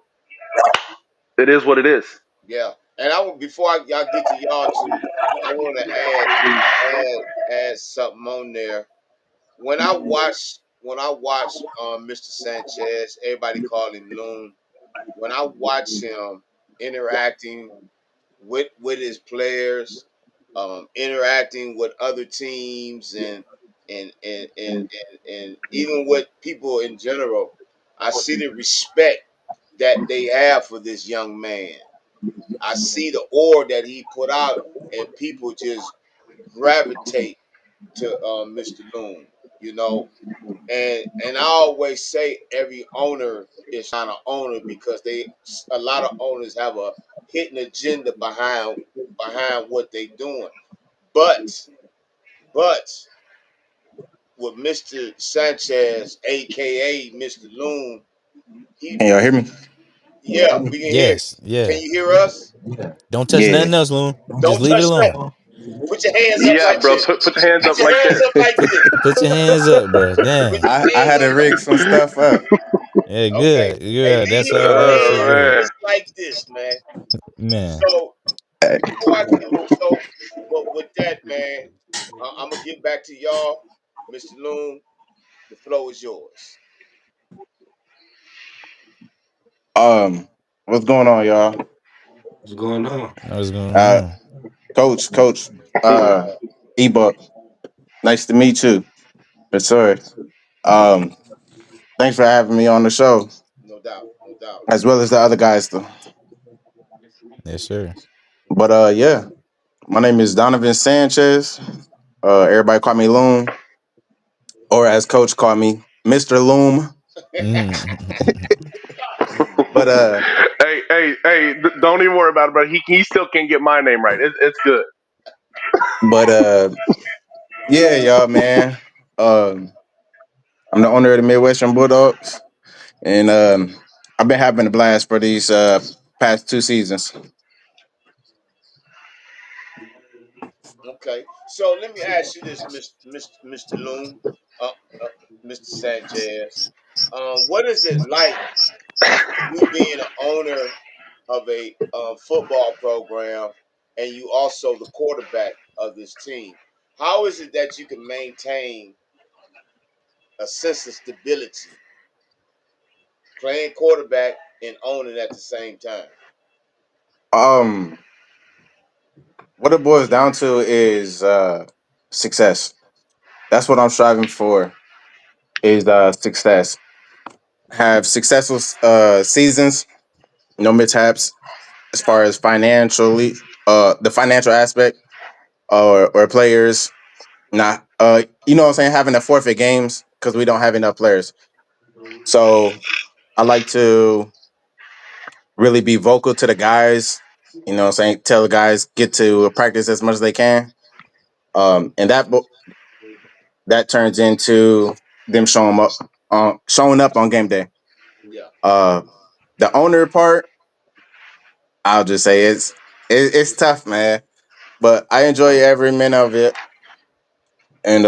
it is what it is. yeah. And before y'all get to y'all two, I want to add something on there. When I watch Mr. Sanchez, everybody call him Loon. When I watch him interacting with his players, interacting with other teams, and even with people in general, I see the respect that they have for this young man. I see the aura that he put out, and people just gravitate to Mr. Loon. You know, and I always say every owner is trying to owner because a lot of owners have a hidden agenda behind what they doing. But but with Mr. Sanchez, aka Mr. Loon, he Can y'all hear me? yeah, we can hear you. Yes, Can yeah. you hear us? Don't touch Yeah. nothing else, Loon. Just Don't leave it touch alone. that. Put your hands up Yeah, like bro. this. Put the hands Put up your like hands this. up like this. Put your hands up, bro. Put Damn. your I hands had to up rig like some stuff up. Yeah, okay. good. Hey, Good. That's leave all. your That's so Oh good. man. hands like this, man. Man. So Hey, before I get so, but with that, man, I'm gonna get back to y'all, Mr. Loon. The flow is yours. Um, what's going on, y'all? What's going on? What's going Uh, on? Coach, Ebook. Nice to meet you. Yes, sir. Um, thanks for having me on the show, No doubt, no doubt. as well as the other guys, though. Yes, sir. But yeah, my name is Donovan Sanchez. Everybody call me Loom, or as Coach called me, Mr. Loom. Mm. But hey, don't even worry about it. But he still can't get my name right. It's good. But yeah, y'all, man. Um, I'm the owner of the Midwestern Bulldogs, and I've been having a blast for these past 2 seasons. Okay. So let me ask you this, Mr. Loon, uh, uh, Mr. Sanchez. What is it like you being an owner of a football program and you also the quarterback of this team? How is it that you can maintain a sense of stability playing quarterback and owning at the same time? Um, what it boils down to is success. That's what I'm striving for. Is success. Have successful seasons, no mishaps as far as financially, the financial aspect, or players not, you know what I'm saying, having to forfeit games because we don't have enough players. So I like to really be vocal to the guys. You know what I'm saying, tell the guys get to practice as much as they can. And that turns into them showing up on game day. Yeah. Uh, the owner part, I'll just say it's tough, man. But I enjoy every minute of it. And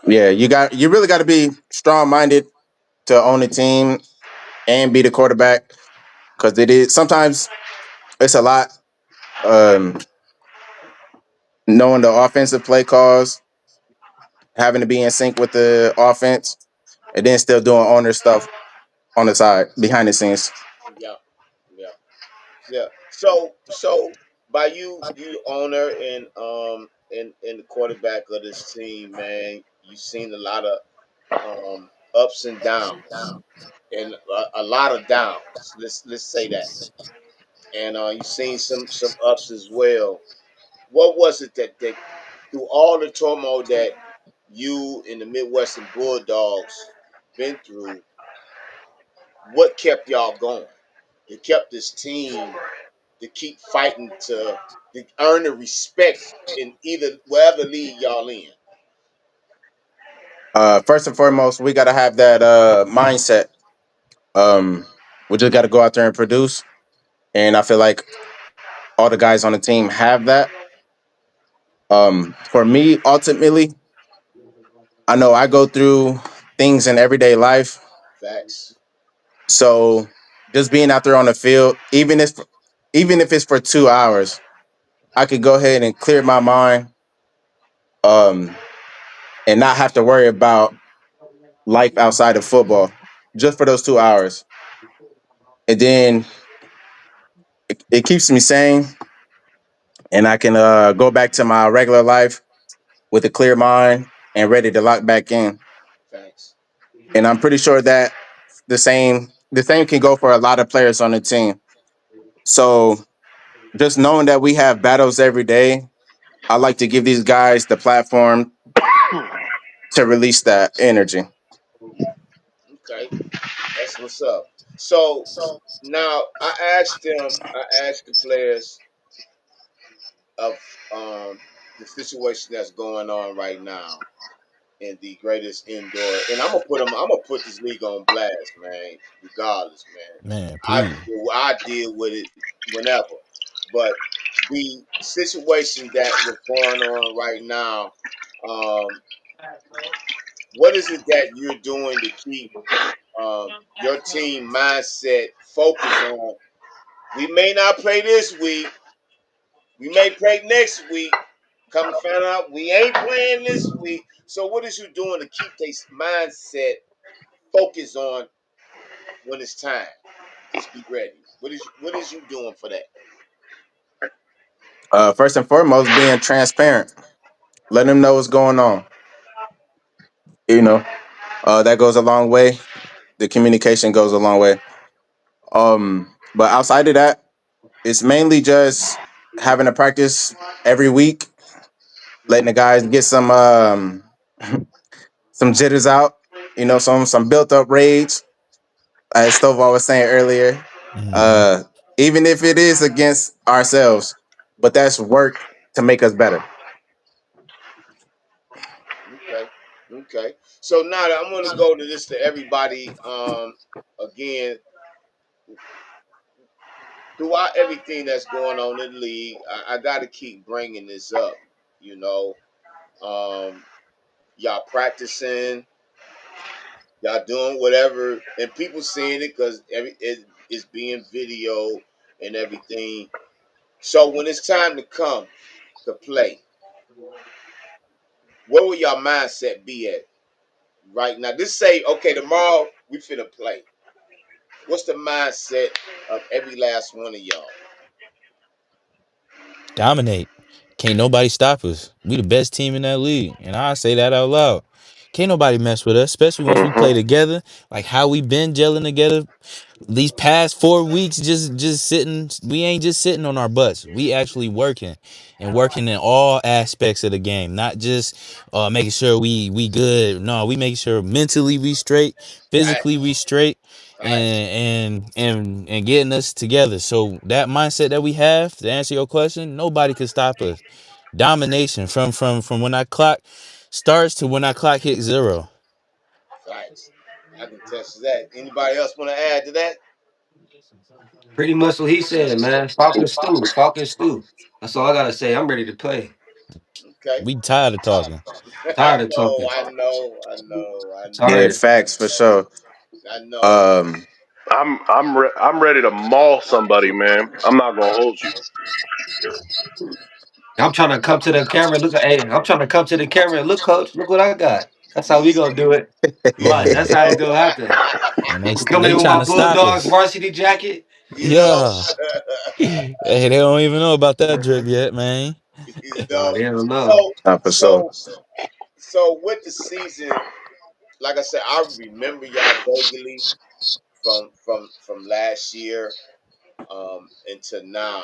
yeah, you really got to be strong minded to own a team and be the quarterback because it is sometimes it's a lot. Um, Knowing the offensive play calls, having to be in sync with the offense, and then still doing owner stuff on the side behind the scenes. Yeah. Yeah. Yeah. So by you owner and the quarterback of this team, man, you've seen a lot of ups and downs, and a lot of downs. Let's say that, and you've seen some ups as well. What was it that through all the turmoil that you and the Midwestern Bulldogs been through, what kept y'all going? It kept this team to keep fighting to earn the respect in either wherever league y'all in. First and foremost, we got to have that mindset. We just got to go out there and produce, and I feel like all the guys on the team have that. For me, ultimately, I know I go through things in everyday life. Facts. So just being out there on the field, even if it's for 2 hours, I could go ahead and clear my mind, um, and not have to worry about life outside of football just for those 2 hours. And then it keeps me sane, and I can go back to my regular life with a clear mind and ready to lock back in. Facts. And I'm pretty sure that the same can go for a lot of players on the team. So just knowing that we have battles every day, I like to give these guys the platform to release that energy. Okay. That's what's up. So now I asked the players of the situation that's going on right now in the greatest indoor, and I'm gonna put this league on blast, man. Regardless, man, Man, please. I deal with it whenever, but the situation that was going on right now, um, what is it that you're doing to keep your team mindset focused on? We may not play this week. We may play next week. Come to find out, we ain't playing this week. So, what is you doing to keep this mindset focused on when it's time? Just be ready. What is you doing for that? First and foremost, being transparent, letting them know what's going on. You know, that goes a long way. The communication goes a long way. But outside of that, it's mainly just having a practice every week, letting the guys get some jitters out. You know, some built up rage. as Stovall was saying earlier. Hmm. Uh, Even if it is against ourselves, but that's work to make us better. Okay. Okay. So now I'm going to go to this to everybody. Again, throughout everything that's going on in the league, I got to keep bringing this up. You know, um, y'all practicing, y'all doing whatever, and people seeing it because it's being video and everything. So when it's time to come to play, where will your mindset be at right now? Just say, okay, tomorrow we finna play. What's the mindset of every last one of y'all? Dominate. Can't nobody stop us. We the best team in that league, and I say that out loud. Can't nobody mess with us, especially once we Hmm. play together. Like how we been gelling together these past 4 weeks. Just sitting. We ain't just sitting on our butts. We actually working and working in all aspects of the game, not just making sure we good. No, we making sure mentally we straight, physically Facts, we straight, facts, and getting us together. So that mindset that we have, to answer your question, nobody can stop us. Domination from when I clock starts to when I clock hit zero. facts. I can test that. Anybody else want to add to that? Pretty much what he said, man. Falcon stew, Falcon stew. That's all I gotta say. I'm ready to play. Okay. We tired of talking. I Tired of know, talking. I know, I know, I Yeah, know, Tired. facts for sure. I know. Um, I'm ready to maul somebody, man. I'm not gonna hold you. I'm trying to come to the camera. Look, hey, I'm trying to come to the camera. Look, coach, look what I got. That's how You we see, gonna do it. Watch. you Yeah, That's how it's know, gonna happen. and they I'm coming they in with trying my to stop Bulldogs us. varsity jacket. you know, Yeah, hey, they don't even know about that drip yet, man. you Oh, know. they don't know. So, not for sure. so, so with the season, like I said, I remember y'all vaguely from last year until now.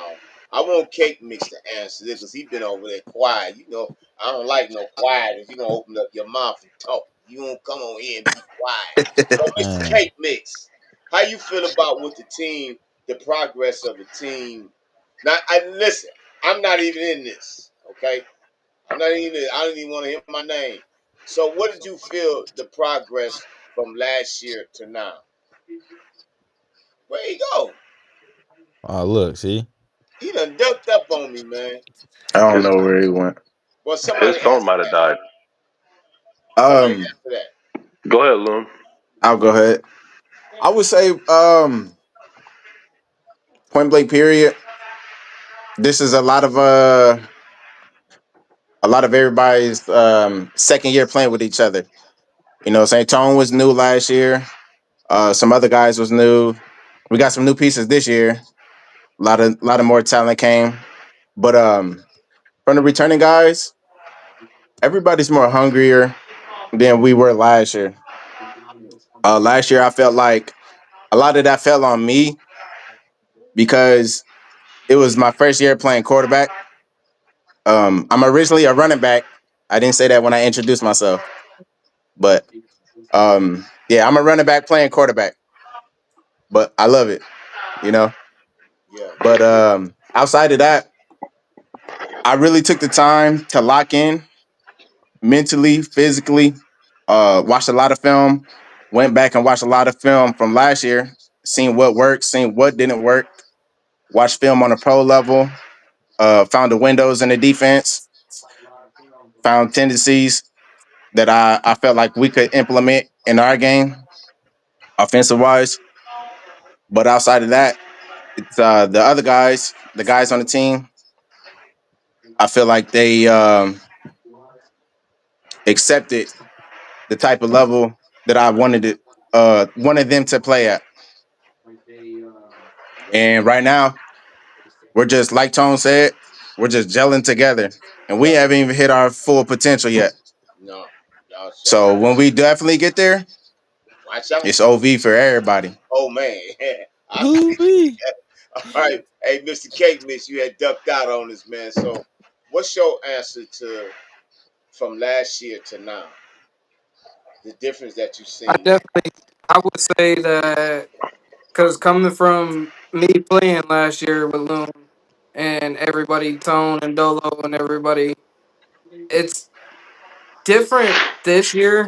I want Cake Mix to answer this because he been over there quiet. You know, I don't like no quiet. If you're gonna open up your mouth and talk, you won't come on here and be quiet. So, Mr. Man, Cake Mix, how you feel about with the team, the progress of the team? Now, I listen. I'm not even in this. Okay, I'm not even. I don't even want to hear my name. So, what did you feel the progress from last year to now? Where you go? oh look, see, He done ducked up on me, man. I don't His know where he went. Well, his somebody phone answer might have that. died. Somebody Um, answer that. Go ahead, Loon. I'll go ahead. I would say, point blank period. This is a lot of everybody's second year playing with each other. You know, St. Tone was new last year. Some other guys was new. We got some new pieces this year. A lot of more talent came. But from the returning guys, everybody's more hungrier than we were last year. Last year I felt like a lot of that fell on me because it was my first year playing quarterback. I'm originally a running back. I didn't say that when I introduced myself, but yeah, I'm a running back playing quarterback, but I love it, you know. Yeah, But outside of that, I really took the time to lock in mentally, physically. Watched a lot of film. Went back and watched a lot of film from last year. Seen what worked, seen what didn't work. Watched film on a pro level. Found the windows in the defense. Found tendencies that I felt like we could implement in our game, offensive wise. But outside of that, it's the other guys, the guys on the team. I feel like they accepted the type of level that I wanted them to play at. And right now, we're just like Tone said, we're just gelling together, and we yeah. haven't even hit our full potential yet. No, y'all So showing. when we definitely get there, Watch out. it's OV for everybody. Oh man. I, ooh-wee. all right. Hey, Mr. Cake Mix, you had ducked out on this, man. So, what's your answer to from last year to now? The difference that you've I seen. definitely, I would say that. Because coming from me playing last year with Loon and everybody, Tone and Dolo and everybody, it's different this year.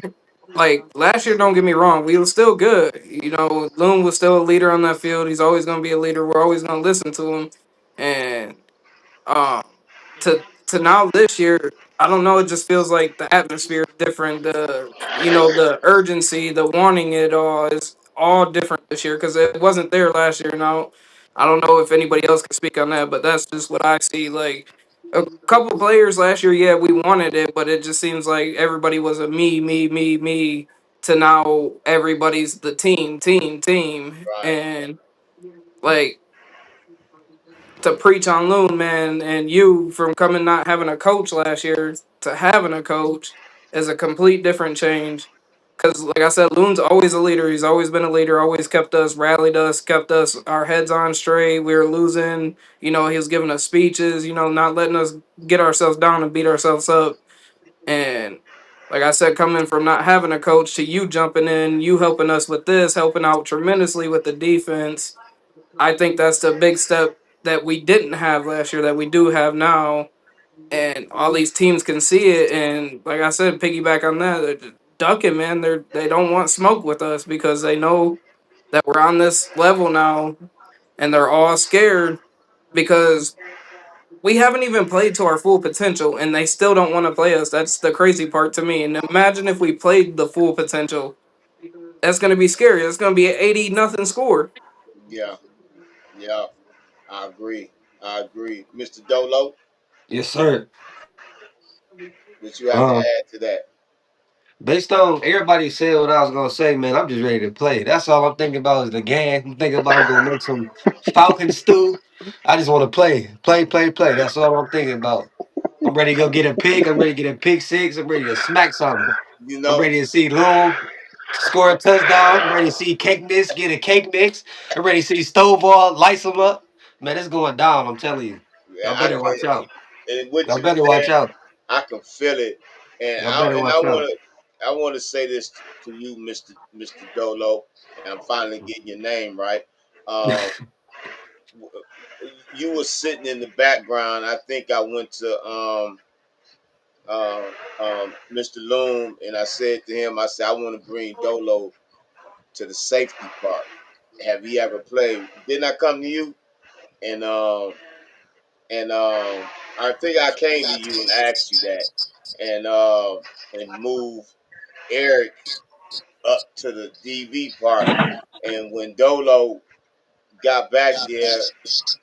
Like last year, don't get me wrong, we were still good. You know, Loon was still a leader on that field. He's always going to be a leader. We're always going to listen to him. And um, to now this year, I don't know. It just feels like the atmosphere is different. The urgency, the wanting it all is all different this year because it wasn't there last year. Now, I don't know if anybody else can speak on that, but that's just what I see. Like a couple players last year, yeah, we wanted it, but it just seems like everybody was a me, me, me, me. To now, everybody's the team, team, team, Right. and like to preach on Loon, man, and you from coming not having a coach last year to having a coach is a complete different change. Cause like I said, Loon's always a leader. He's always been a leader. Always kept us, rallied us, kept us our heads on straight. We were losing, he was giving us speeches. Not letting us get ourselves down and beat ourselves up. And like I said, coming from not having a coach to you jumping in, you helping us with this, helping out tremendously with the defense. I think that's the big step that we didn't have last year that we do have now, and all these teams can see it. And like I said, piggyback on that, they're just ducking, man. They don't want smoke with us because they know that we're on this level now, and they're all scared because we haven't even played to our full potential, and they still don't want to play us. That's the crazy part to me. And imagine if we played the full potential. That's gonna be scary. That's gonna be an 80-0 score. Yeah. Yeah. I agree. I agree. Mr. Dolo, Yes, sir. what you have to Um, add to that? Based on everybody said what I was gonna say, man, I'm just ready to play. That's all I'm thinking about is the game. I'm thinking about I'm gonna make some Falcon stew. I just want to play, play, play, play. That's all I'm thinking about. I'm ready to go get a pick. I'm ready to get a pick six. I'm ready to smack something. You I'm know, ready to see Loom score a touchdown. I'm ready to see Cake Mix get a cake mix. I'm ready to see Stovall lights them up. Man, it's going down. I'm telling you. yeah, Y'all I better watch can. out. And what Y'all you better watch said, out. I can feel it. And Y'all I better and I watch want out. to say this to you, Mister Dolo, and I'm finally getting your name right. Um, you were sitting in the background. I think I went to Mr. Loom, and I said to him, I said I want to bring Dolo to the safety part. Have you ever played? Didn't I come to you? And I think I came to you and asked you that, and move Eric up to the DV part. And when Dolo got back there,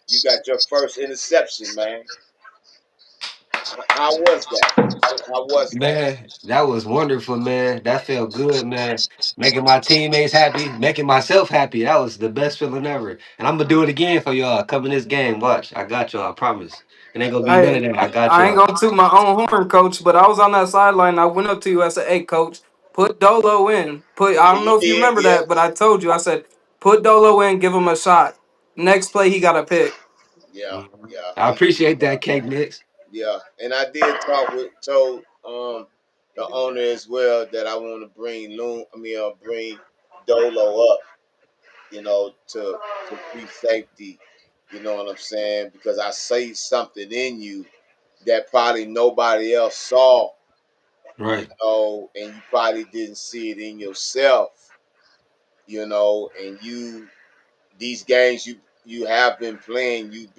you got your first interception, man. How was that? How was that? Man, that was wonderful, man. That felt good, man. Making my teammates happy, making myself happy. That was the best feeling ever. And I'm gonna do it again for y'all. Coming this game, watch. I got y'all. I promise. It ain't gonna be none Hey, of that. I got I ain't y'all. gonna toot my own horn, coach, but I was on that sideline. I went up to you. I said, "Hey, coach, put Dolo in. Put. I Yeah, don't you know if you did. remember Yeah, that, but I told you. I said, put Dolo in. Give him a shot. Next play, he got a pick. yeah, Mhm. yeah. I And appreciate that cake mix. yeah, and I did talk with told the owner as well that I want to bring bring Dolo up, to free safety. You know what I'm saying? Because I see something in you that probably nobody else saw, Right. and you probably didn't see it in yourself, and these games you have been playing, you've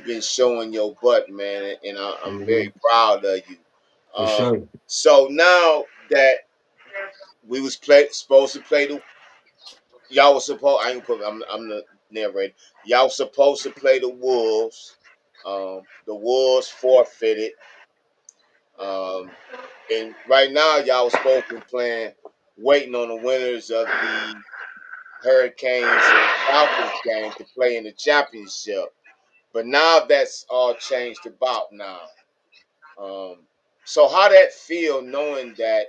been showing your butt, man, and I'm Hmm. very proud of you. For Um, sure. so now that we was supposed to play y'all was supposed. I ain't put. I'm the narrator. Y'all was supposed to play the Wolves. The Wolves forfeited. Um, and right now y'all was supposed to be playing, waiting on the winners of the Hurricanes and Falcons game to play in the championship. But now that's all changed about now. Um, so how that feel knowing that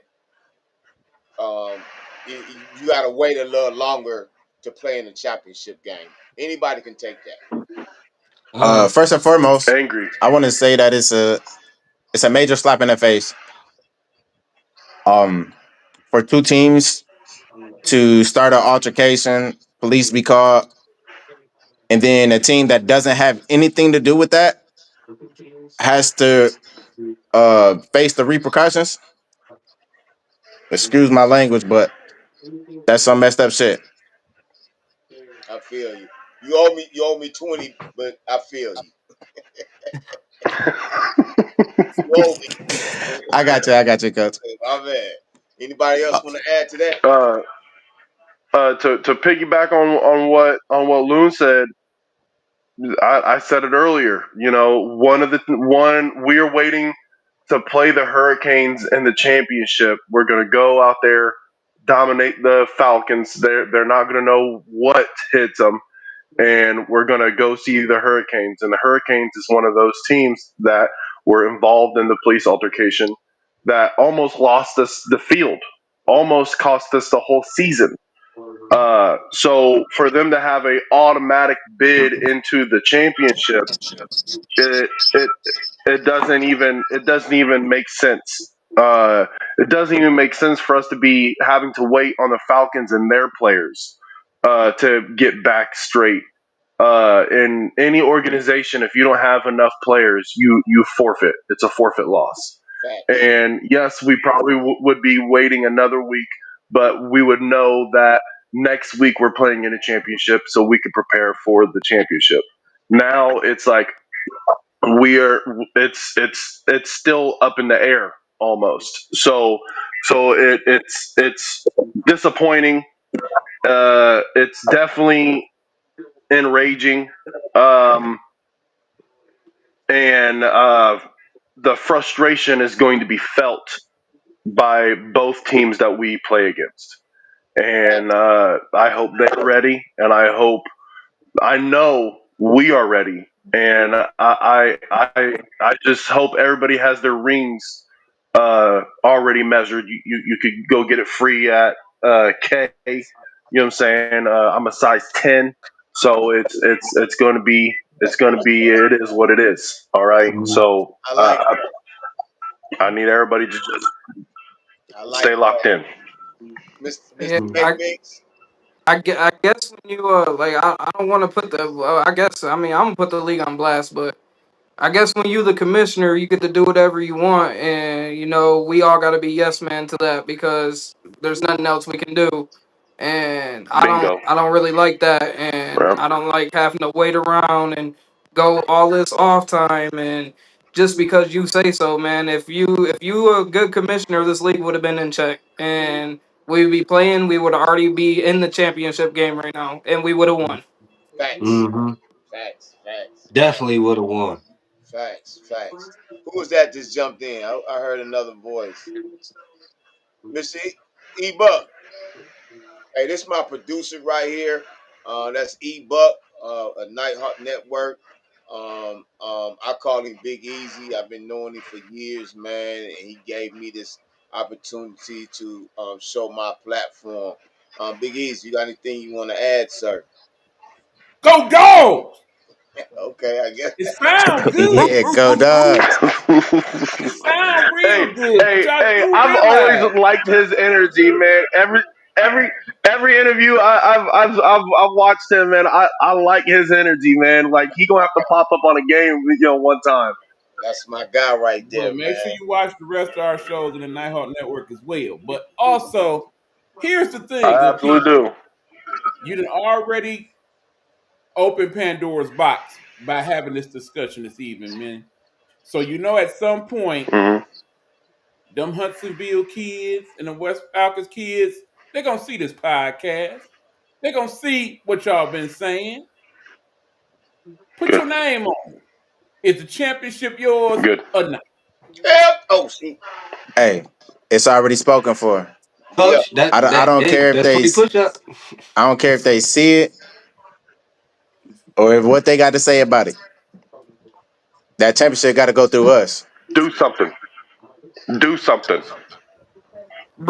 you got to wait a little longer to play in the championship game? Anybody can take that. Um, First and foremost, Angry. I want to say that it's a major slap in the face. For two teams to start an altercation police be called, and then a team that doesn't have anything to do with that has to face the repercussions. Excuse my language, but that's some messed up shit. I feel you. You owe me 20, but I feel you. You owe me. I got you, coach. My man. Anybody else want to add to that? uh, to piggyback on what Loon said, I said it earlier. You know, one we're waiting to play the Hurricanes in the championship. We're going to go out there, dominate the Falcons. They're not going to know what hits them, and we're going to go see the Hurricanes. And the Hurricanes is one of those teams that were involved in the police altercation that almost lost us the field, almost cost us the whole season. So for them to have a automatic bid into the championship, it it it doesn't even make sense. It doesn't even make sense for us to be having to wait on the Falcons and their players to get back straight. In any organization, if you don't have enough players, you forfeit. It's a forfeit loss. Facts. And yes, we probably would be waiting another week, but we would know that next week we're playing in a championship, so we could prepare for the championship. Now it's like we're it's still up in the air almost. It's disappointing. It's definitely enraging, um, and the frustration is going to be felt by both teams that we play against. And Facts. I hope they're ready, and I know we are ready, and I just hope everybody has their rings already measured. You could go get it free at K. You know what I'm saying? I'm a size 10, so it's going to be it is what it is. All right. So I like I need everybody to just I stay like locked in. Mr. Yeah, McMix. I guess when you like I don't want to put the I guess I mean I'm gonna put the league on blast, but I guess when you the commissioner, you get to do whatever you want, and you know we all got to be yes man to that because there's nothing else we can do, and Bingo. I don't really like that, and Yep. I don't like having to wait around and go all this off time, and just because you say so, man. If you a good commissioner, this league would have been in check, and we'd be playing. We would already be in the championship game right now, and we would have won. Facts. Mm-hmm. Facts. Facts. Definitely would have won. Facts. Facts. Who was that just jumped in? I heard another voice. Mr. E-Buck. Hey, this is my producer right here. That's E-Buck, a Nighthawk Network. I call him Big Easy. I've been knowing him for years, man, and he gave me this opportunity to show my platform. Big Easy, you got anything you want to add, sir? Go dogs! Okay, I guess. It sound good. Yeah, go dogs. It sound hey, real good, but y'all hey! do I've always realize. liked his energy, man. Every every interview I've watched him, man. I like his energy, man. Like he gonna have to pop up on a game, one time. That's my guy right Well, there, make sure man. you watch the rest of our shows in the Nighthawk Network as well. But also, here's the thing, I good absolutely people. do. You done already opened Pandora's box by having this discussion this evening, man. So you know at some point, Hmm. them Hudsonville kids and the West Falcons kids, they're gonna see this podcast. They're gonna see what y'all been saying. Put Good, your name on it. Is the championship yours good. or not? Yep. Oh, shoot. Hey, it's already spoken for. Yeah, Coach, that I that don't hey, care if that's they pretty push up. I don't care if they see it or if what they got to say about it. That championship got to go through us. Do something. Do something.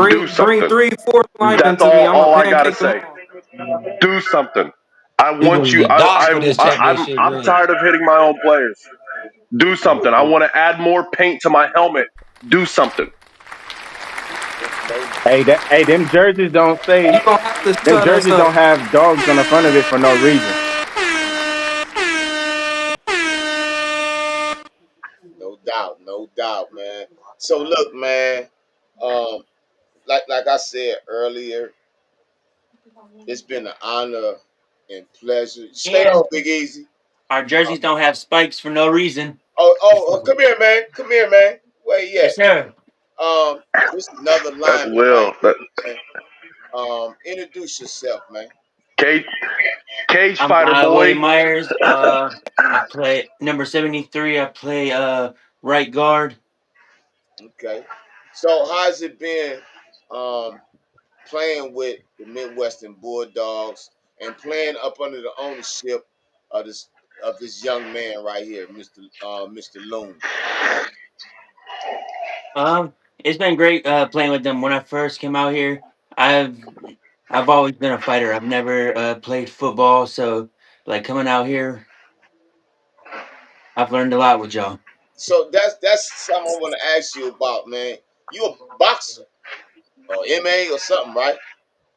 Do Bring something. three, four linemen That's to me. I'm gonna all I gotta pancake them say. all. Do something. I We're gonna want you. get doxxed for this championship I'm ring. tired of hitting my own players. Do something. I want to add more paint to my helmet. Do something. no, Hey, them jerseys don't You say gonna have to Them shut us jerseys up. don't have dogs on the front of it for no reason. No doubt, no doubt, man. So look, man. Um, like I said earlier, it's been an honor and pleasure. Stay And on, Big Easy. our Uh, jerseys don't have spikes for no reason. come here, man. Come here, man. Where you Yes, at? sir. This is another That's lineman right Will. That here, man. Introduce yourself, man. cage cage I'm fighter William boy. Myers. I play number 73. I play right guard. Okay. So how's it been um playing with the Midwestern Bulldogs and playing up under the ownership of this young man right here, Mr. Loon? It's been great playing with them. When I first came out here, I've I've always been a fighter. I've never played football, so like coming out here, I've learned a lot with y'all. So that's something I want to ask you about, man. You a boxer or MA or something, right?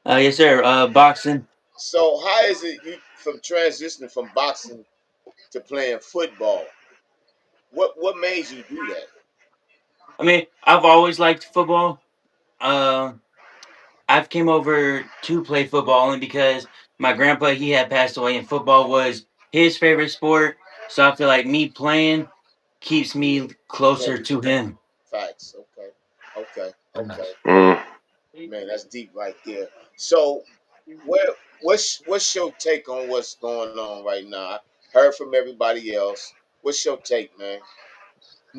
Yes, sir. Boxing. So how is it you from transitioning from boxing to playing football? What made you do that? I mean, I've always liked football. Uh, I've came over to play football only because my grandpa he had passed away and football was his favorite sport. So I feel like me playing keeps me closer Close. to him. Facts. Okay. Okay. Okay. Mm. Man, that's deep right there. So where what's your take on what's going on right now? I heard from everybody else. What's your take, man?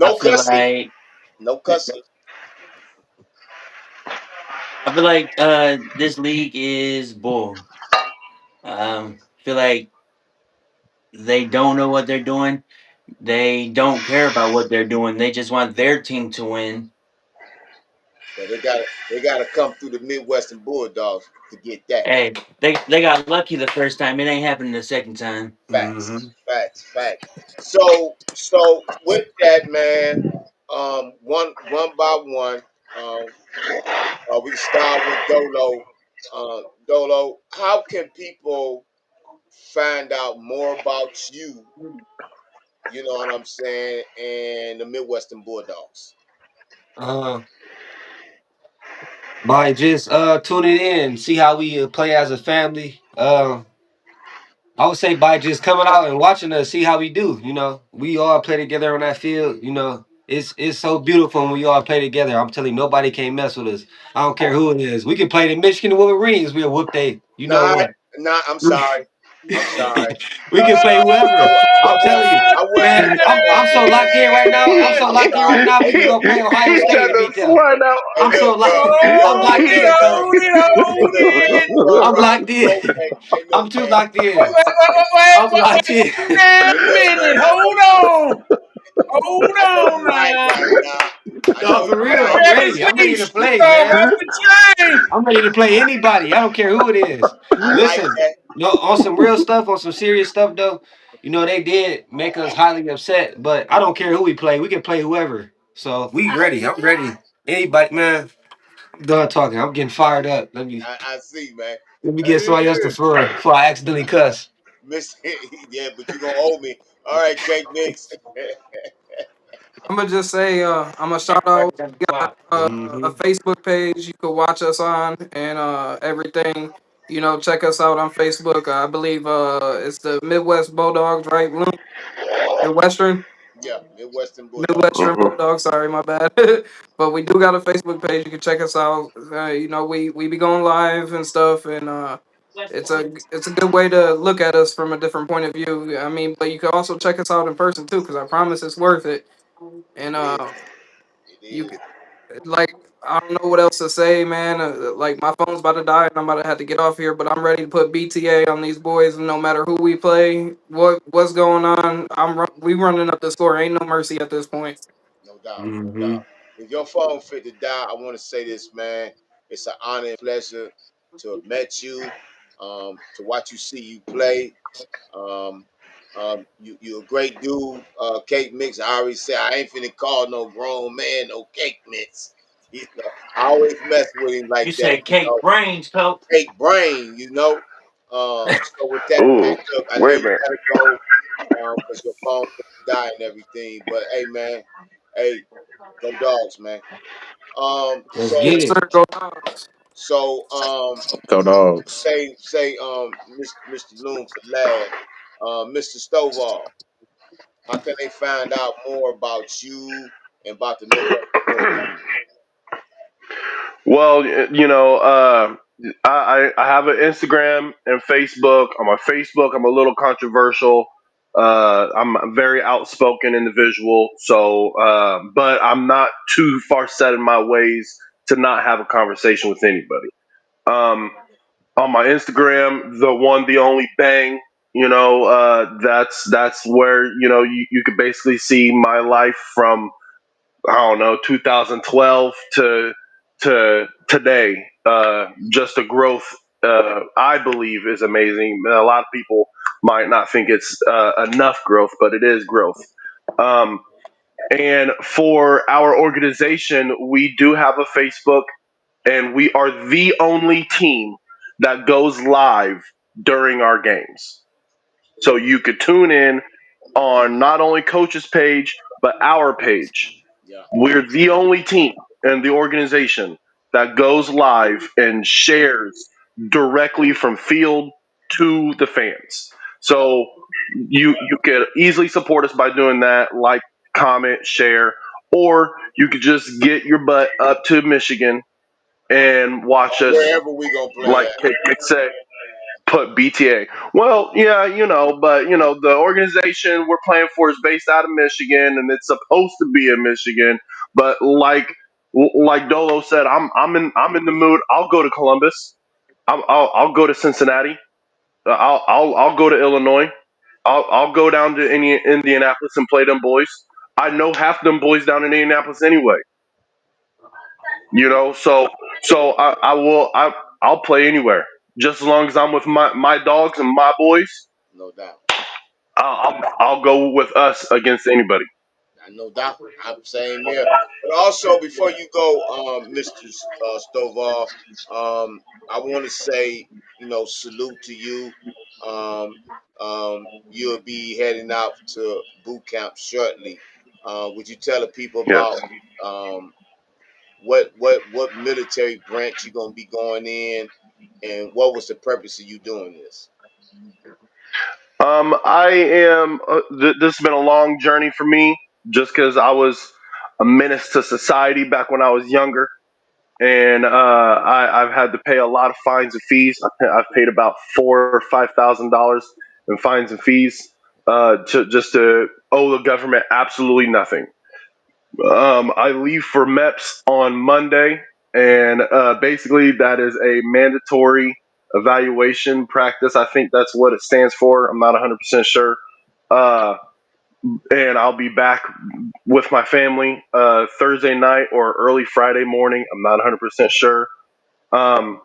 I No feel cussing. like No cussing. I feel like this league is bull. Feel like they don't know what they're doing. They don't care about what they're doing. They just want their team to win. But they gotta come through the Midwestern Bulldogs to get that. Hey, they got lucky the first time. It ain't happening the second time. Facts, Hmm. facts. So with that, man, one by one, we can start with Dolo. Dolo, how can people find out more about you? You know what I'm saying? And the Midwestern Bulldogs. Uh, by just tuning in, see how we play as a family. I would say by just coming out and watching us, see how we do. You know, we all play together on that field. You know, it's so beautiful when we all play together. I'm telling you, nobody can mess with us. I don't care who it is. We can play the Michigan Wolverines. We'll whoop they. You know Nah, what? nah. I'm sorry. I'm sorry. We can play I, whoever. wa- I I'm telling wouldn't. you, I wouldn't man. even say. I'm so locked in right now. I'm so I'm locked in right sorry. now. We Hey, can look. go play Ohio He Hey, State tried and to beat them. slide out. hey, I'm so look, locked. bro. I'm Look. locked Hey, in, look. cuz. Hey, look. You I'm gonna run? locked in. Hey, look, I'm too man. locked Hey, in. Wait, I'm locked in. damn hey, look, minute. man. Hold on. Hold I know on you hype now. right now. I No, know for you real. hype. I'm Grab his ready. I'm ready to leash. You play, gonna man. have to change. I'm ready to play anybody. I don't care who it is. I like Listen, that. no, on some real stuff, on some serious stuff though. You know they did make us highly upset, but I don't care who we play. We can play whoever. So we ready. I'm ready. Anybody, man. I'm done talking. I'm getting fired up. I see, man. Let me get Hey, somebody else the floor before I accidentally cuss. Miss, yeah, but you gonna owe me. All right, Cake Mix. I'm gonna just say, I'm gonna shout out. We got a Hmm. Facebook page you can watch us on and everything. You know, check us out on Facebook. I believe it's the Midwest Bulldogs, right? Midwestern. Yeah, Midwestern Bulldogs. Midwestern Mhm. Bulldog. Sorry, my bad. But we do got a Facebook page. You can check us out. You know, we be going live and stuff, and it's a good way to look at us from a different point of view. I mean, but you can also check us out in person too, because I promise it's worth it. And It is. It you is. could like I don't know what else to say, man. Like my phone's about to die, and I'm about to have to get off here. But I'm ready to put BTA on these boys, no matter who we play. What's going on? We running up the score. Ain't no mercy at this point. No doubt. No Hmm. doubt. If your phone fit to die, I want to say this, man. It's an honor and pleasure to have met you, to watch you see you play. Um, you're a great dude, Cake Mix. I already said I ain't finna call no grown man no Cake Mix. I always mess with him You like that, said cake brains, coach. Fake brain. So with that, hey, Ooh, look, I know wait a you minute. gotta go, because your phone die and everything. But hey, man, hey, go dogs, man. Um, Let's so get Yes, it. sir. Go Dogs. so Go dogs. say Mr. Loom for last, Mr. Stovall. How can they find out more about you and about the Midwest Sports Team? Well, I have an Instagram and Facebook. On my Facebook, I'm a little controversial. I'm a very outspoken individual, so but I'm not too far set in my ways to not have a conversation with anybody. Um, on my Instagram, the one, the only bang. That's where you could basically see my life from, I don't know, 2012 to today. Just a growth, I believe, is amazing. A lot of people might not think it's enough growth, but it is growth. Um, and for our organization, we do have a Facebook, and we are the only team that goes live during our games. So you could tune in on not only coach's page but our page. Yeah, We're the only team in the organization that goes live and shares directly from field to the fans. yeah. So you could easily support us by doing that, like, comment, share, or you could just get your butt up to Michigan and watch us, Wherever we gonna play like at. Kick say, put BTA. Well, yeah, but the organization we're playing for is based out of Michigan, and it's supposed to be in Michigan. But like Dolo said, I'm in the mood. I'll go to Columbus. I'll go to Cincinnati. I'll go to Illinois. I'll go down to Indianapolis and play them boys. I know half them boys down in Indianapolis anyway. So I'll play anywhere, just as long as I'm with my dogs and my boys. No doubt. I'll go with us against anybody. No doubt. I'm saying here. But also, before you go, Mr. Stovall, I want to say, salute to you. Um, you'll be heading out to boot camp shortly. Would you tell the people Yes. about um, what military branch you're gonna be going in, and what was the purpose of you doing this? I am. This has been a long journey for me, just because I was a menace to society back when I was younger, and I've had to pay a lot of fines and fees. I've paid about $4,000 or $5,000 in fines and fees, to owe the government absolutely nothing. I leave for MEPS on Monday, and basically that is a mandatory evaluation practice. I think that's what it stands for. I'm not 100% sure. Uh, and I'll be back with my family Thursday night or early Friday morning. I'm not 100% sure. Um,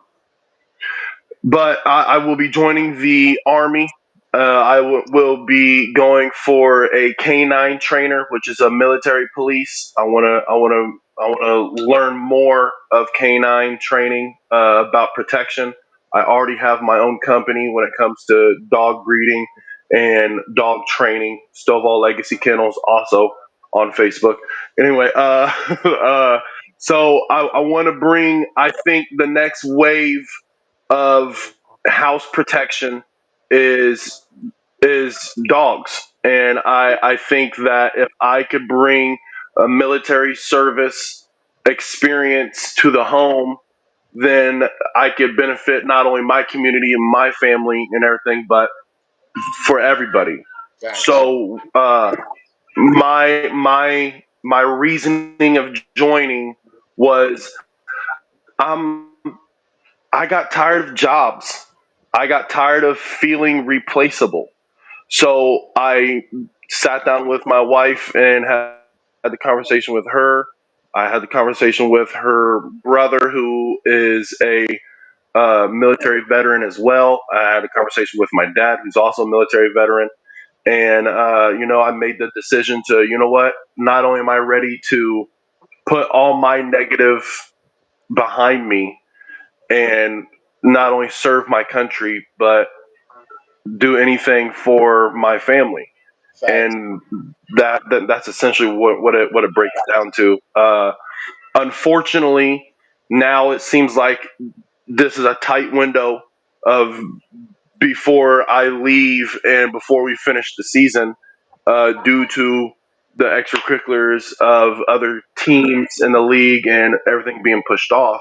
but I will be joining the Army. Will be going for a canine trainer, which is a military police. I want to learn more of canine training, about protection. I already have my own company when it comes to dog breeding and dog training. Stovall Legacy Kennels, also on Facebook. Anyway, so I want to bring, I think, the next wave of house protection is dogs, and I think that if I could bring a military service experience to the home, then I could benefit not only my community and my family and everything, but for everybody. Facts. So my reasoning of joining was, I'm I got tired of jobs. I got tired of feeling replaceable. So I sat down with my wife and had the conversation with her. I had the conversation with her brother, who is a military veteran as well. I had a conversation with my dad, who's also a military veteran. And, I made the decision to, not only am I ready to put all my negative behind me and not only serve my country but do anything for my family. Facts. And that's essentially what it breaks down to. Unfortunately, now it seems like this is a tight window of before I leave and before we finish the season, due to the extracurriculars of other teams in the league and everything being pushed off.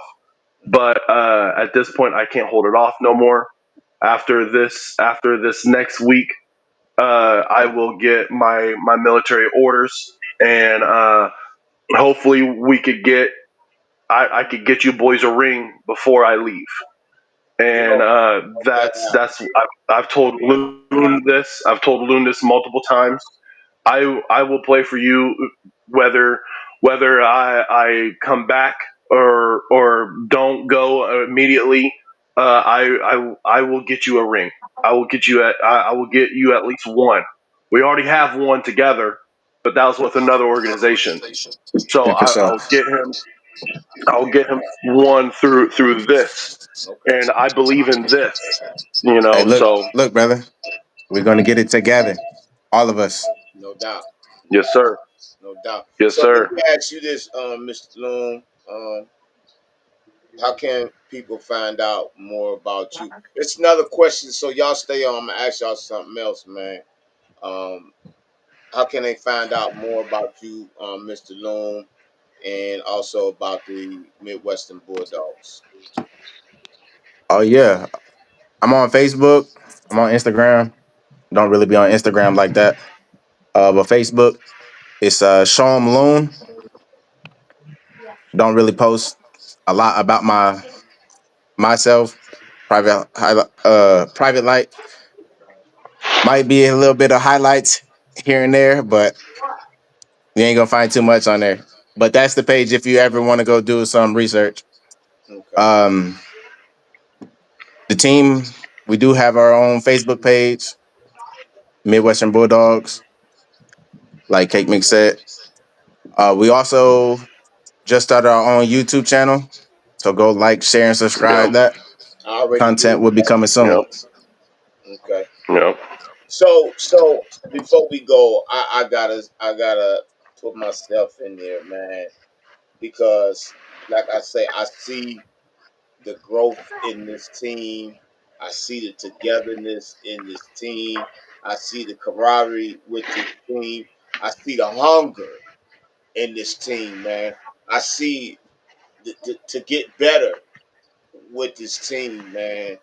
But at this point, I can't hold it off no more. After this next week, I will get my military orders, and hopefully we could get I could get you boys a ring before I leave. And Yo, make that happen. I've told Loon this. I've told Loon this multiple times. I will play for you whether I come back or don't go immediately. I will get you a ring. I will get you at least one. We already have one together, but that was with another organization. So Yeah, for sure. I'll get him one through this, Okay. and I believe in this. Hey, look, So look, brother. We're gonna get it together, all of us. No doubt. yes, sir. No doubt. Yes, So let sir. me ask you this, Mr. Loom. How can people find out more about you? It's another question, so y'all stay on. I'm gonna ask y'all something else, man. Um, how can they find out more about you, Mr. Loom, and also about the Midwestern Bulldogs? Oh yeah, I'm on Facebook. I'm on Instagram. Don't really be on Instagram like that. But Facebook, it's Shawm Loon. Don't really post a lot about myself. Private light might be a little bit of highlights here and there, but you ain't gonna find too much on there. But that's the page if you ever want to go do some research. Okay. Um, the team, we do have our own Facebook page, Midwestern Bulldogs, like Cake Mix said. We also just started our own YouTube channel, so go like, share, and subscribe. Yep. That I already content did. will be coming soon. Yep. Okay. Yep. So before we go, I gotta put myself in there, man, because like I say, I see the growth in this team. I see the togetherness in this team. I see the camaraderie with this team. I see the hunger in this team, man. I see to get better with this team, man.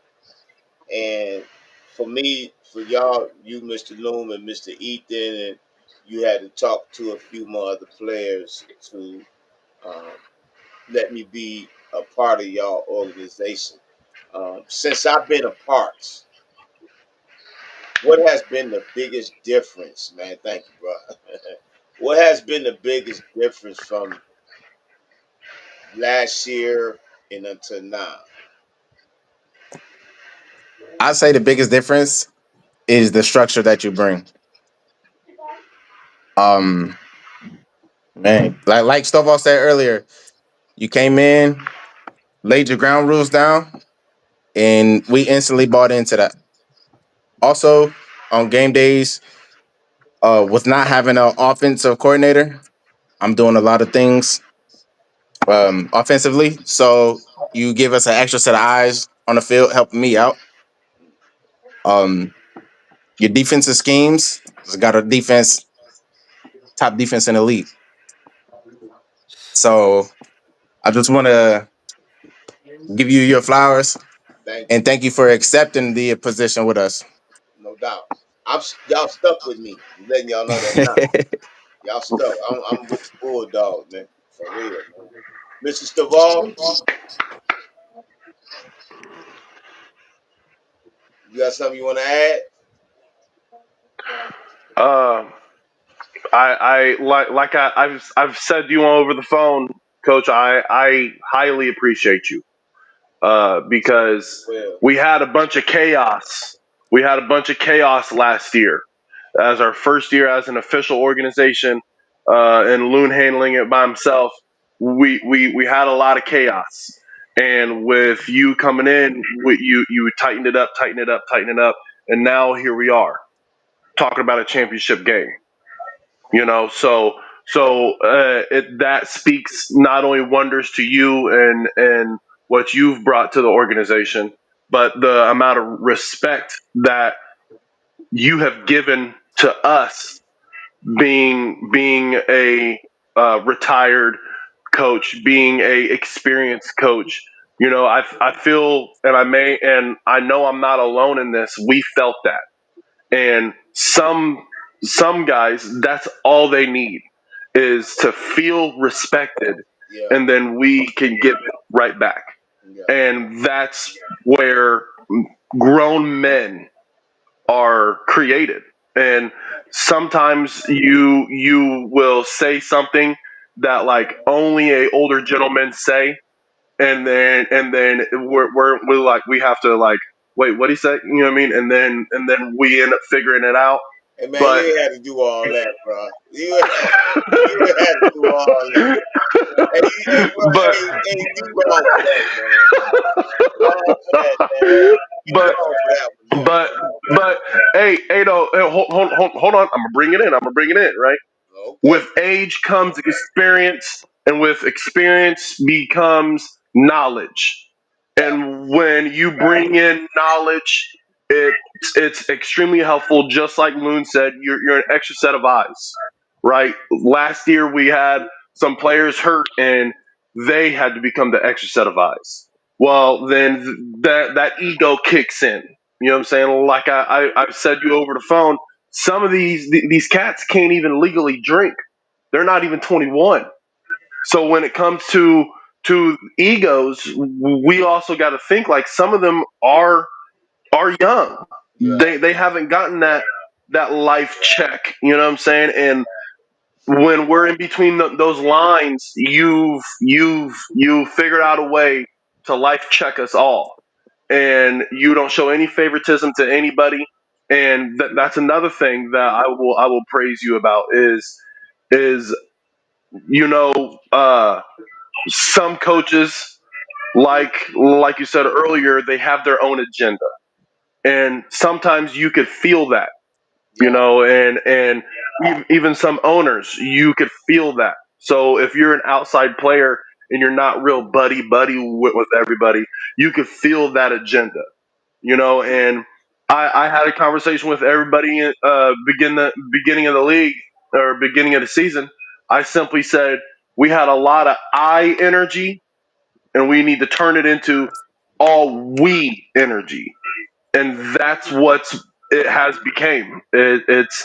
And for me, for y'all, you, Mr. Loom and Mr. Ethan, and you had to talk to a few more other players to um, let me be a part of y'all organization. Since I've been a part, what has been the biggest difference, man? Thank you, bro. What has been the biggest difference from last year and until now? I'd say the biggest difference is the structure that you bring. Um, man, like Stovall said earlier, you came in, laid your ground rules down, and we instantly bought into that. Also, on game days, with not having an offensive coordinator, I'm doing a lot of things offensively. So you give us an extra set of eyes on the field, helping me out. Um, your defensive schemes has got a top defense in the league. So I just want to give you your flowers Thank and you. thank you for accepting the position with us. No doubt. Y'all stuck with me. I'm letting y'all know that now. Y'all stuck. I'm with the Bulldogs, man. For real, man. Mr. Stovall, you got something you want to add? Uh, I I've said to you over the phone, Coach. I highly appreciate you. Because Well, we had a bunch of chaos. We had a bunch of chaos last year as our first year as an official organization, and Loon handling it by himself. we had a lot of chaos. And with you coming in, you tightened it up, tighten it up, tighten it up, and now here we are talking about a championship game. That speaks not only wonders to you and what you've brought to the organization, but the amount of respect that you have given to us, being a retired coach, being a experienced coach. I feel, and I know I'm not alone in this. We felt that, and some guys, that's all they need is to feel respected, Yeah, and then we can give it right back. yeah, And that's where grown men are created. And sometimes you will say something that like only a older gentleman say, and then we're like, we have to like, wait, what he said, you know what I mean? And then we end up figuring it out. hey man, you But ain't had to do all that, bro. You ain't had to do all that. Hey, bro, but hey, you wrong for that, man. You wrong for that, man. You but wrong for that one there, but but hey, no, hey, hold on, I'm gonna bring it in, right? bro. Okay. With age comes experience, and with experience becomes knowledge. Yeah, And when you bring in knowledge, it's extremely helpful. Just like Moon said, you're an extra set of eyes, right? Last year we had some players hurt, and they had to become the extra set of eyes. Well, then that ego kicks in. You know what I'm saying? Like I've said you over the phone. Some of these cats can't even legally drink. They're not even 21. So when it comes to egos, we also got to think like some of them are young. yeah, They haven't gotten that life check. You know what I'm saying? And when we're in between those lines, you've figured out a way to life check us all, and you don't show any favoritism to anybody. And that's another thing that I will praise you about is you know some coaches, like you said earlier, they have their own agenda, and sometimes you could feel that, yeah, and even some owners, you could feel that. So if you're an outside player and you're not real buddy buddy with everybody, you could feel that agenda, and I had a conversation with everybody beginning of the league, or beginning of the season. I simply said we had a lot of I energy, and we need to turn it into all we energy, and that's what it has became. It's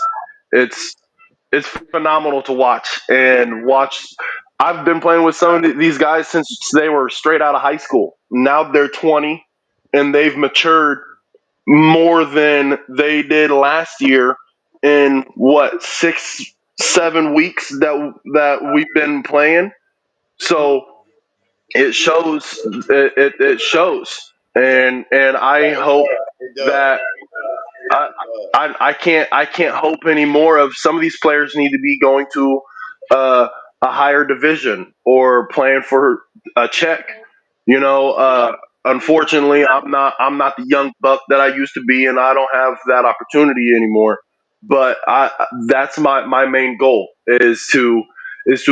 it's phenomenal to watch and watch. I've been playing with some of these guys since they were straight out of high school. Now they're 20, and they've matured more than they did last year in what, 6 7 weeks that we've been playing. So it shows. It shows, and yeah. I It hope does. It does. that I, It I can't hope anymore of some of these players need to be going to a higher division or playing for a check. You know, unfortunately, I'm not the young buck that I used to be, and I don't have that opportunity anymore. But that's my main goal is to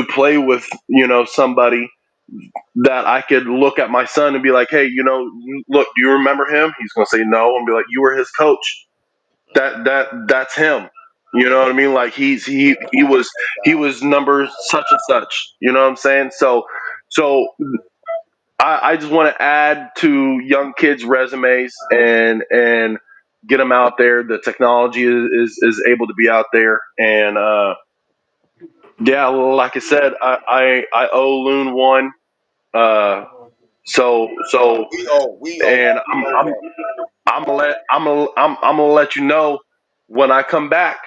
play with somebody that I could look at my son and be like, hey, look, do you remember him? He's gonna say no, and be like, you were his coach. That's him. You know what I mean? Like he was he does. was number such and such. You know what I'm saying? So I just want to add to young kids' resumes and get them out there. The technology is able to be out there, and yeah, like I said, I owe Loon one. Uh, so and We owe that. I'm gonna let you know when I come back.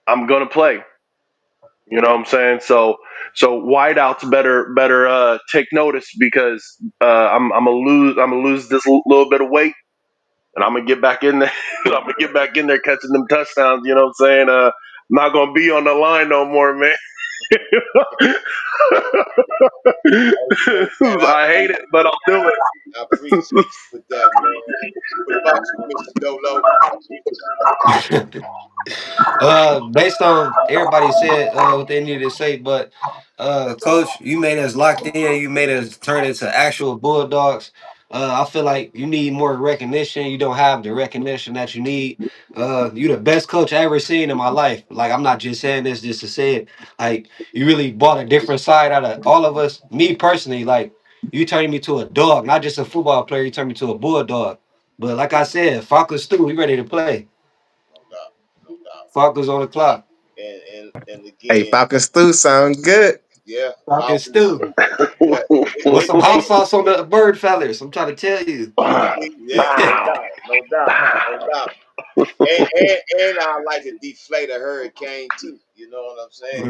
I'm gonna play. You know what I'm saying? So wideouts better take notice, because I'm gonna lose this little bit of weight, and I'm gonna get back in there. I'm gonna get back in there catching them touchdowns. You know what I'm saying? I'm not gonna be on the line no more, man. Hey, hey, man, I hate it, but I'll do it. I appreciate you with that, man. What about you, Mr. Dolo? Based on everybody said what they needed to say, but coach, you made us locked in, you made us turn into actual bulldogs. I feel like you need more recognition. You don't have the recognition that you need. You the best coach I ever seen in my life. Like I'm not just saying this just to say it. Like you really brought a different side out of all of us. Me personally, like you turned me to a dog, not just a football player. You turned me to a bulldog. But like I said, Falkland Stew, we ready to play. No doubt, no doubt. Falkland's on the clock. And Hey, again, Falcon Stew sound good. yeah, Falcon Falcons Stew. too. Yeah, With it some hot takes sauce on the bird feathers. I'm trying to tell you. yeah, no doubt, no doubt, no doubt. And I like to deflate a hurricane too. You know what I'm saying?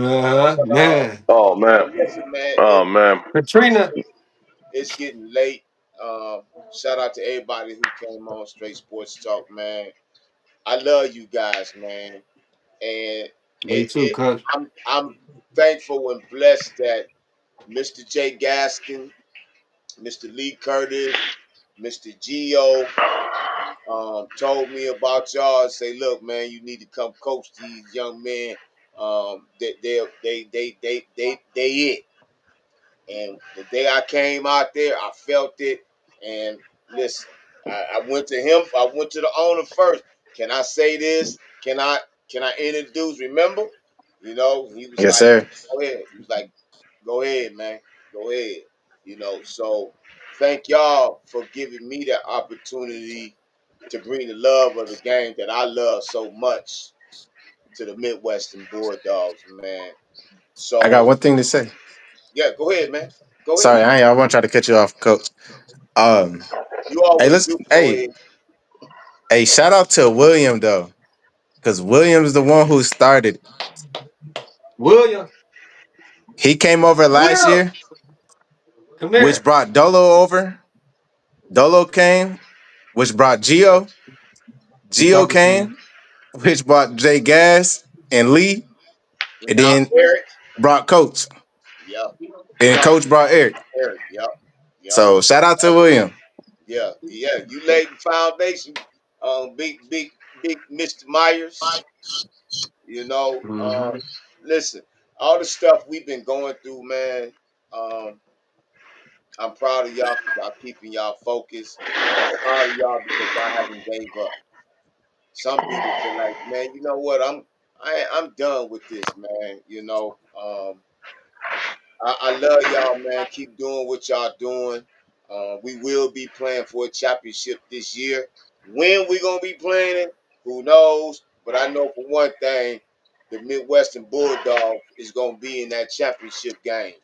But Man. Oh man. listen, man, Oh man. Katrina. it's getting late. Shout out to everybody who came on Straight Sports Talk, man. I love you guys, man, and Me too, coach. I'm thankful and blessed that Mr. Jay Gaskin, Mr. Lee Curtis, Mr. Geo told me about y'all and say, look, man, you need to come coach these young men. They it. And the day I came out there, I felt it. And listen, I went to him. I went to the owner first. Can I say this? Can I introduce? Remember, he was Yes, like, sir. go ahead. He was like, go ahead, man, go ahead. So thank y'all for giving me that opportunity to bring the love of the game that I love so much to the Midwestern Bulldogs, man. I got So one thing to say. yeah, go ahead, man. Go ahead. Sorry, I won't try to cut you off, Coach. Um, You hey, always let's do. Go hey ahead. hey shout out to William though, because William's the one who started. William. He came over last Will. year, Come which here. brought Dolo over. Dolo came, which brought Gio. We Gio talking to you. came, which brought Jay Gas and Lee, And and now then Eric. brought Coach. Yep. And Yep. Coach brought Eric. Eric. Yep. Yep. So shout out to William. Yeah. Yeah. You laid the foundation. Big Mr. Myers. You know. Mm-hmm. Listen, all the stuff we've been going through, man. Um, I'm proud of y'all because y'all keeping y'all focused. I'm proud of y'all because y'all haven't gave up. Some people feel like, man, you know what? I'm done with this, man. I love y'all, man. Keep doing what y'all doing. We will be playing for a championship this year. When we gonna be playing it, who knows? But I know for one thing, the Midwestern Bulldogs is gonna be in that championship game,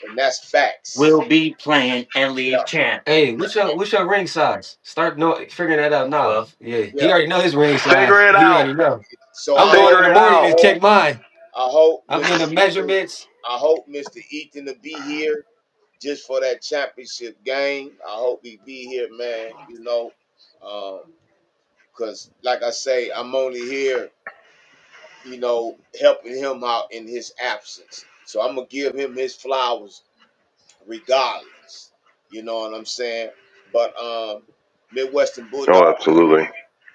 and that's facts. Will be playing and leave Yeah, champ. Hey, what's your ring size? Start figuring that out now. 12. Yeah, he yeah. already know his ring size. Figure it He out. already know. So I'm I going in hope, the Figure it morning I out. to hope, check mine. I hope I'm Mr. doing the Ethan, measurements. I hope Mr. Ethan to be here just for that championship game. I hope he be here, man. Because like I say, I'm only here, helping him out in his absence. So I'm gonna give him his flowers regardless. You know what I'm saying? But Midwestern Oh, Bulldogs, absolutely.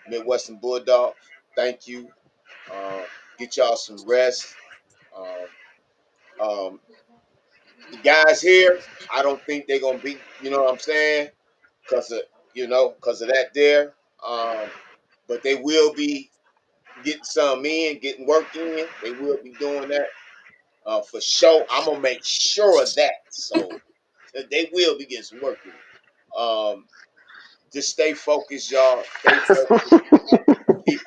Midwestern Bulldogs, thank you. Um, get y'all some rest. Um, um, the guys here, I don't think they're gonna be, you know what I'm saying? Cause of that there. But they will be getting some in, getting work in. They will be doing that for sure. I'm gonna make sure of that. So they will be getting some work in. Just stay focused, y'all. Stay focused. Keep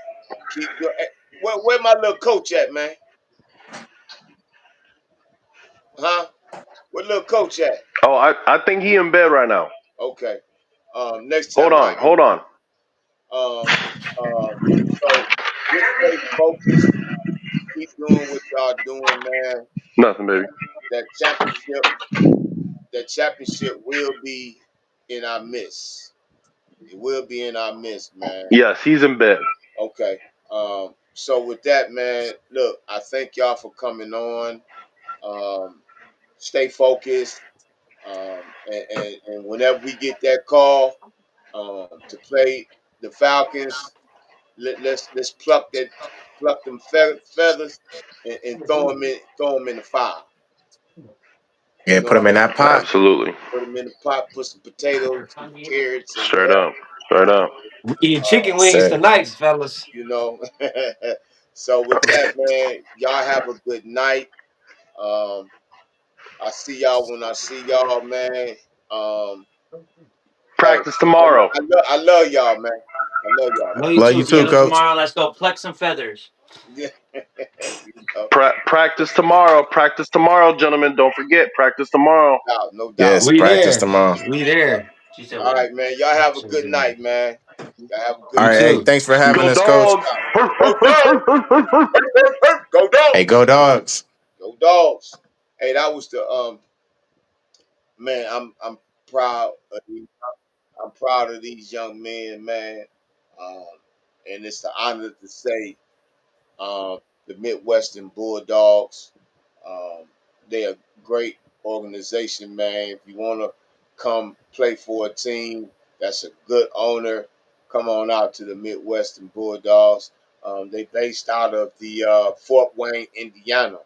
keep doing. Where my little coach at, man? Huh? Where little coach at? Oh, I think he in bed right now. Okay. Next Hold time I on. Hold on. um so just stay focused. Keep doing what y'all doing, man. Nothing, baby. That championship, that championship will be in our midst. It will be in our midst, man. Yes, he's in bed. Okay. So with that, man, look, I thank y'all for coming on. Um, stay focused. And whenever we get that call to play the Falcons, let's pluck them feathers and throw them in the fire. You Yeah, know put what them I in mean? that pot. Absolutely. Put them in the pot, put some potatoes, some carrots, and Straight whatever. up. Straight up. We eating chicken Uh, wings Sir. tonight, fellas. you know. So with that, man, y'all have a good night. Um, I see y'all when I see y'all, man. Um, hey, Practice tomorrow. I love y'all, man. I love y'all, Love you Love you too. too, See you coach. tomorrow. Let's go pluck some feathers. man. You know, Practice tomorrow. Practice tomorrow, gentlemen. Don't forget. Practice tomorrow. no doubt, no doubt. Yes, We practice there. tomorrow. We there. She said, All "Wait." right, man. Y'all have a good night, man. Y'all have a All good You right, night. hey, too. thanks for having Go us, coach. dogs. Go dogs! Go Hey, dogs! go dogs. Go dogs! Hey, that was the man. I'm proud. I'm proud of these young men, man. Um, and it's an honor to say the Midwestern Bulldogs. Um, they're a great organization, man. If you want to come play for a team that's a good owner, come on out to the Midwestern Bulldogs. They based out of the Fort Wayne, Indiana.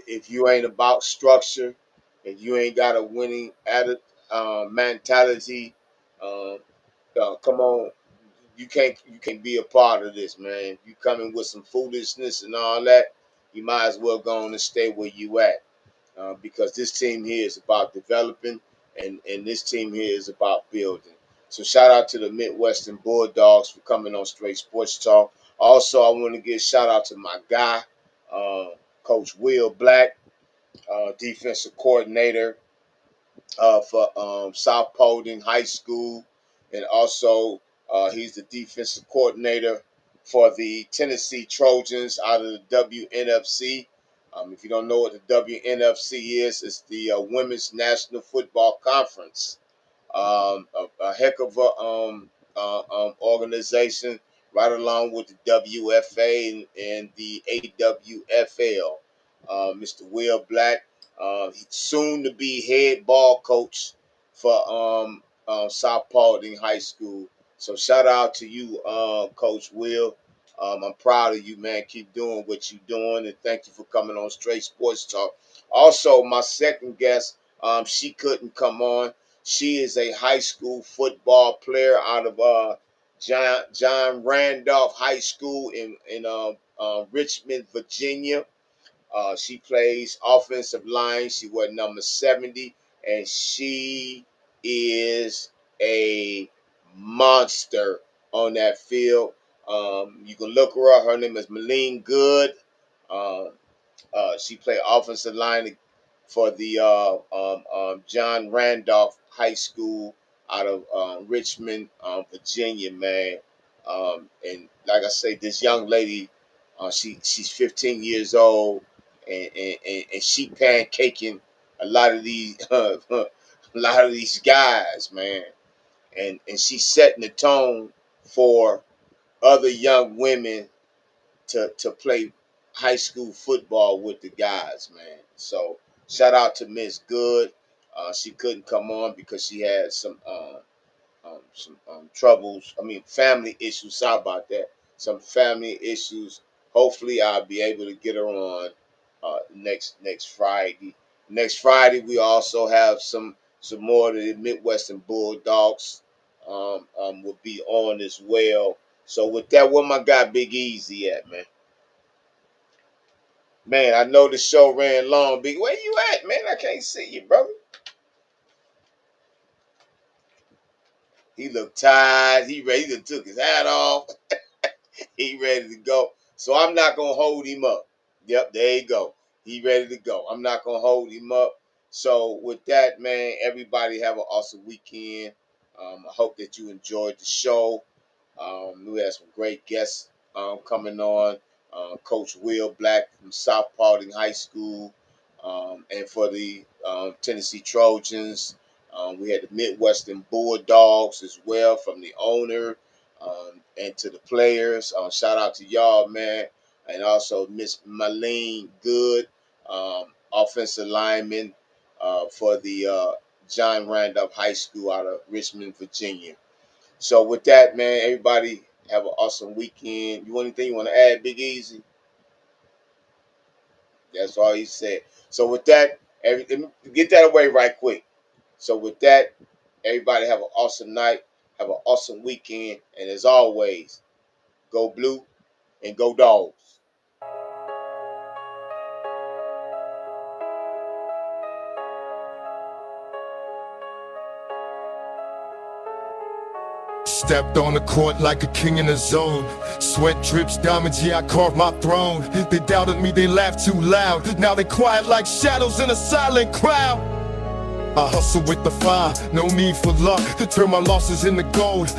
If you ain't about structure, if you ain't got a winning mentality, um, come on, you can't be a part of this, man. You coming with some foolishness and all that, you might as well go on and stay where you at, because this team here is about developing, and this team here is about building. So shout out to the Midwestern Bulldogs for coming on Straight Sports Talk. Also, I want to give a shout out to my guy, uh, Coach Will Black, defensive coordinator for South Paulding High School, and also he's the defensive coordinator for the Tennessee Trojans out of the WNFC. If you don't know what the WNFC is, it's the Women's National Football Conference. A heck of a organization, right along with the WFA and the AWFL. Mr. Will Black, soon to be head ball coach for South Paulding High School. So shout out to you, Coach Will. I'm proud of you, man. Keep doing what you're doing, and thank you for coming on Straight Sports Talk. Also, my second guest, she couldn't come on. She is a high school football player out of John Randolph High School in Richmond, Virginia. She plays offensive line. She was number 70, and she is a monster on that field. You can look her up. Her name is Malene Good. Uh, she played offensive line for the John Randolph High School out of Richmond, Virginia, man. And like I say, this young lady, she's 15 years old, and she pancaking a lot of these a lot of these guys, man. And she's setting the tone for other young women to play high school football with the guys, man. So shout out to Miss Good. She couldn't come on because she had some troubles. I mean, family issues. Sorry about that. Some family issues. Hopefully, I'll be able to get her on next Friday. Next Friday, we also have some more of the Midwestern Bulldogs will be on as well. So with that, where my guy Big Easy at, man? Man, I know the show ran long. Big, where you at, man? I can't see you, brother. He looked tired. He ready to took his hat off. He ready to go. So I'm not gonna hold him up. Yep, there you go. He ready to go. I'm not gonna hold him up. So with that, man, everybody have an awesome weekend. I hope that you enjoyed the show. We had some great guests coming on. Coach Will Black from South Paulding High School, and for the Tennessee Trojans, we had the Midwestern Bulldogs as well from the owner and to the players. Shout out to y'all, man, and also Miss Malene Good. offensive lineman for the John Randolph High School out of Richmond, Virginia. So with that, man, everybody have an awesome weekend. You want anything you want to add, Big Easy? That's all he said. So with that, let me get that away right quick. So with that, everybody have an awesome night, have an awesome weekend, and as always, go blue and go dogs. Stepped on the court like a king in the zone. Sweat drips, diamonds, yeah, I carved my throne. They doubted me, they laughed too loud. Now they quiet like shadows in a silent crowd. I hustle with the fire, no need for luck to turn my losses into gold.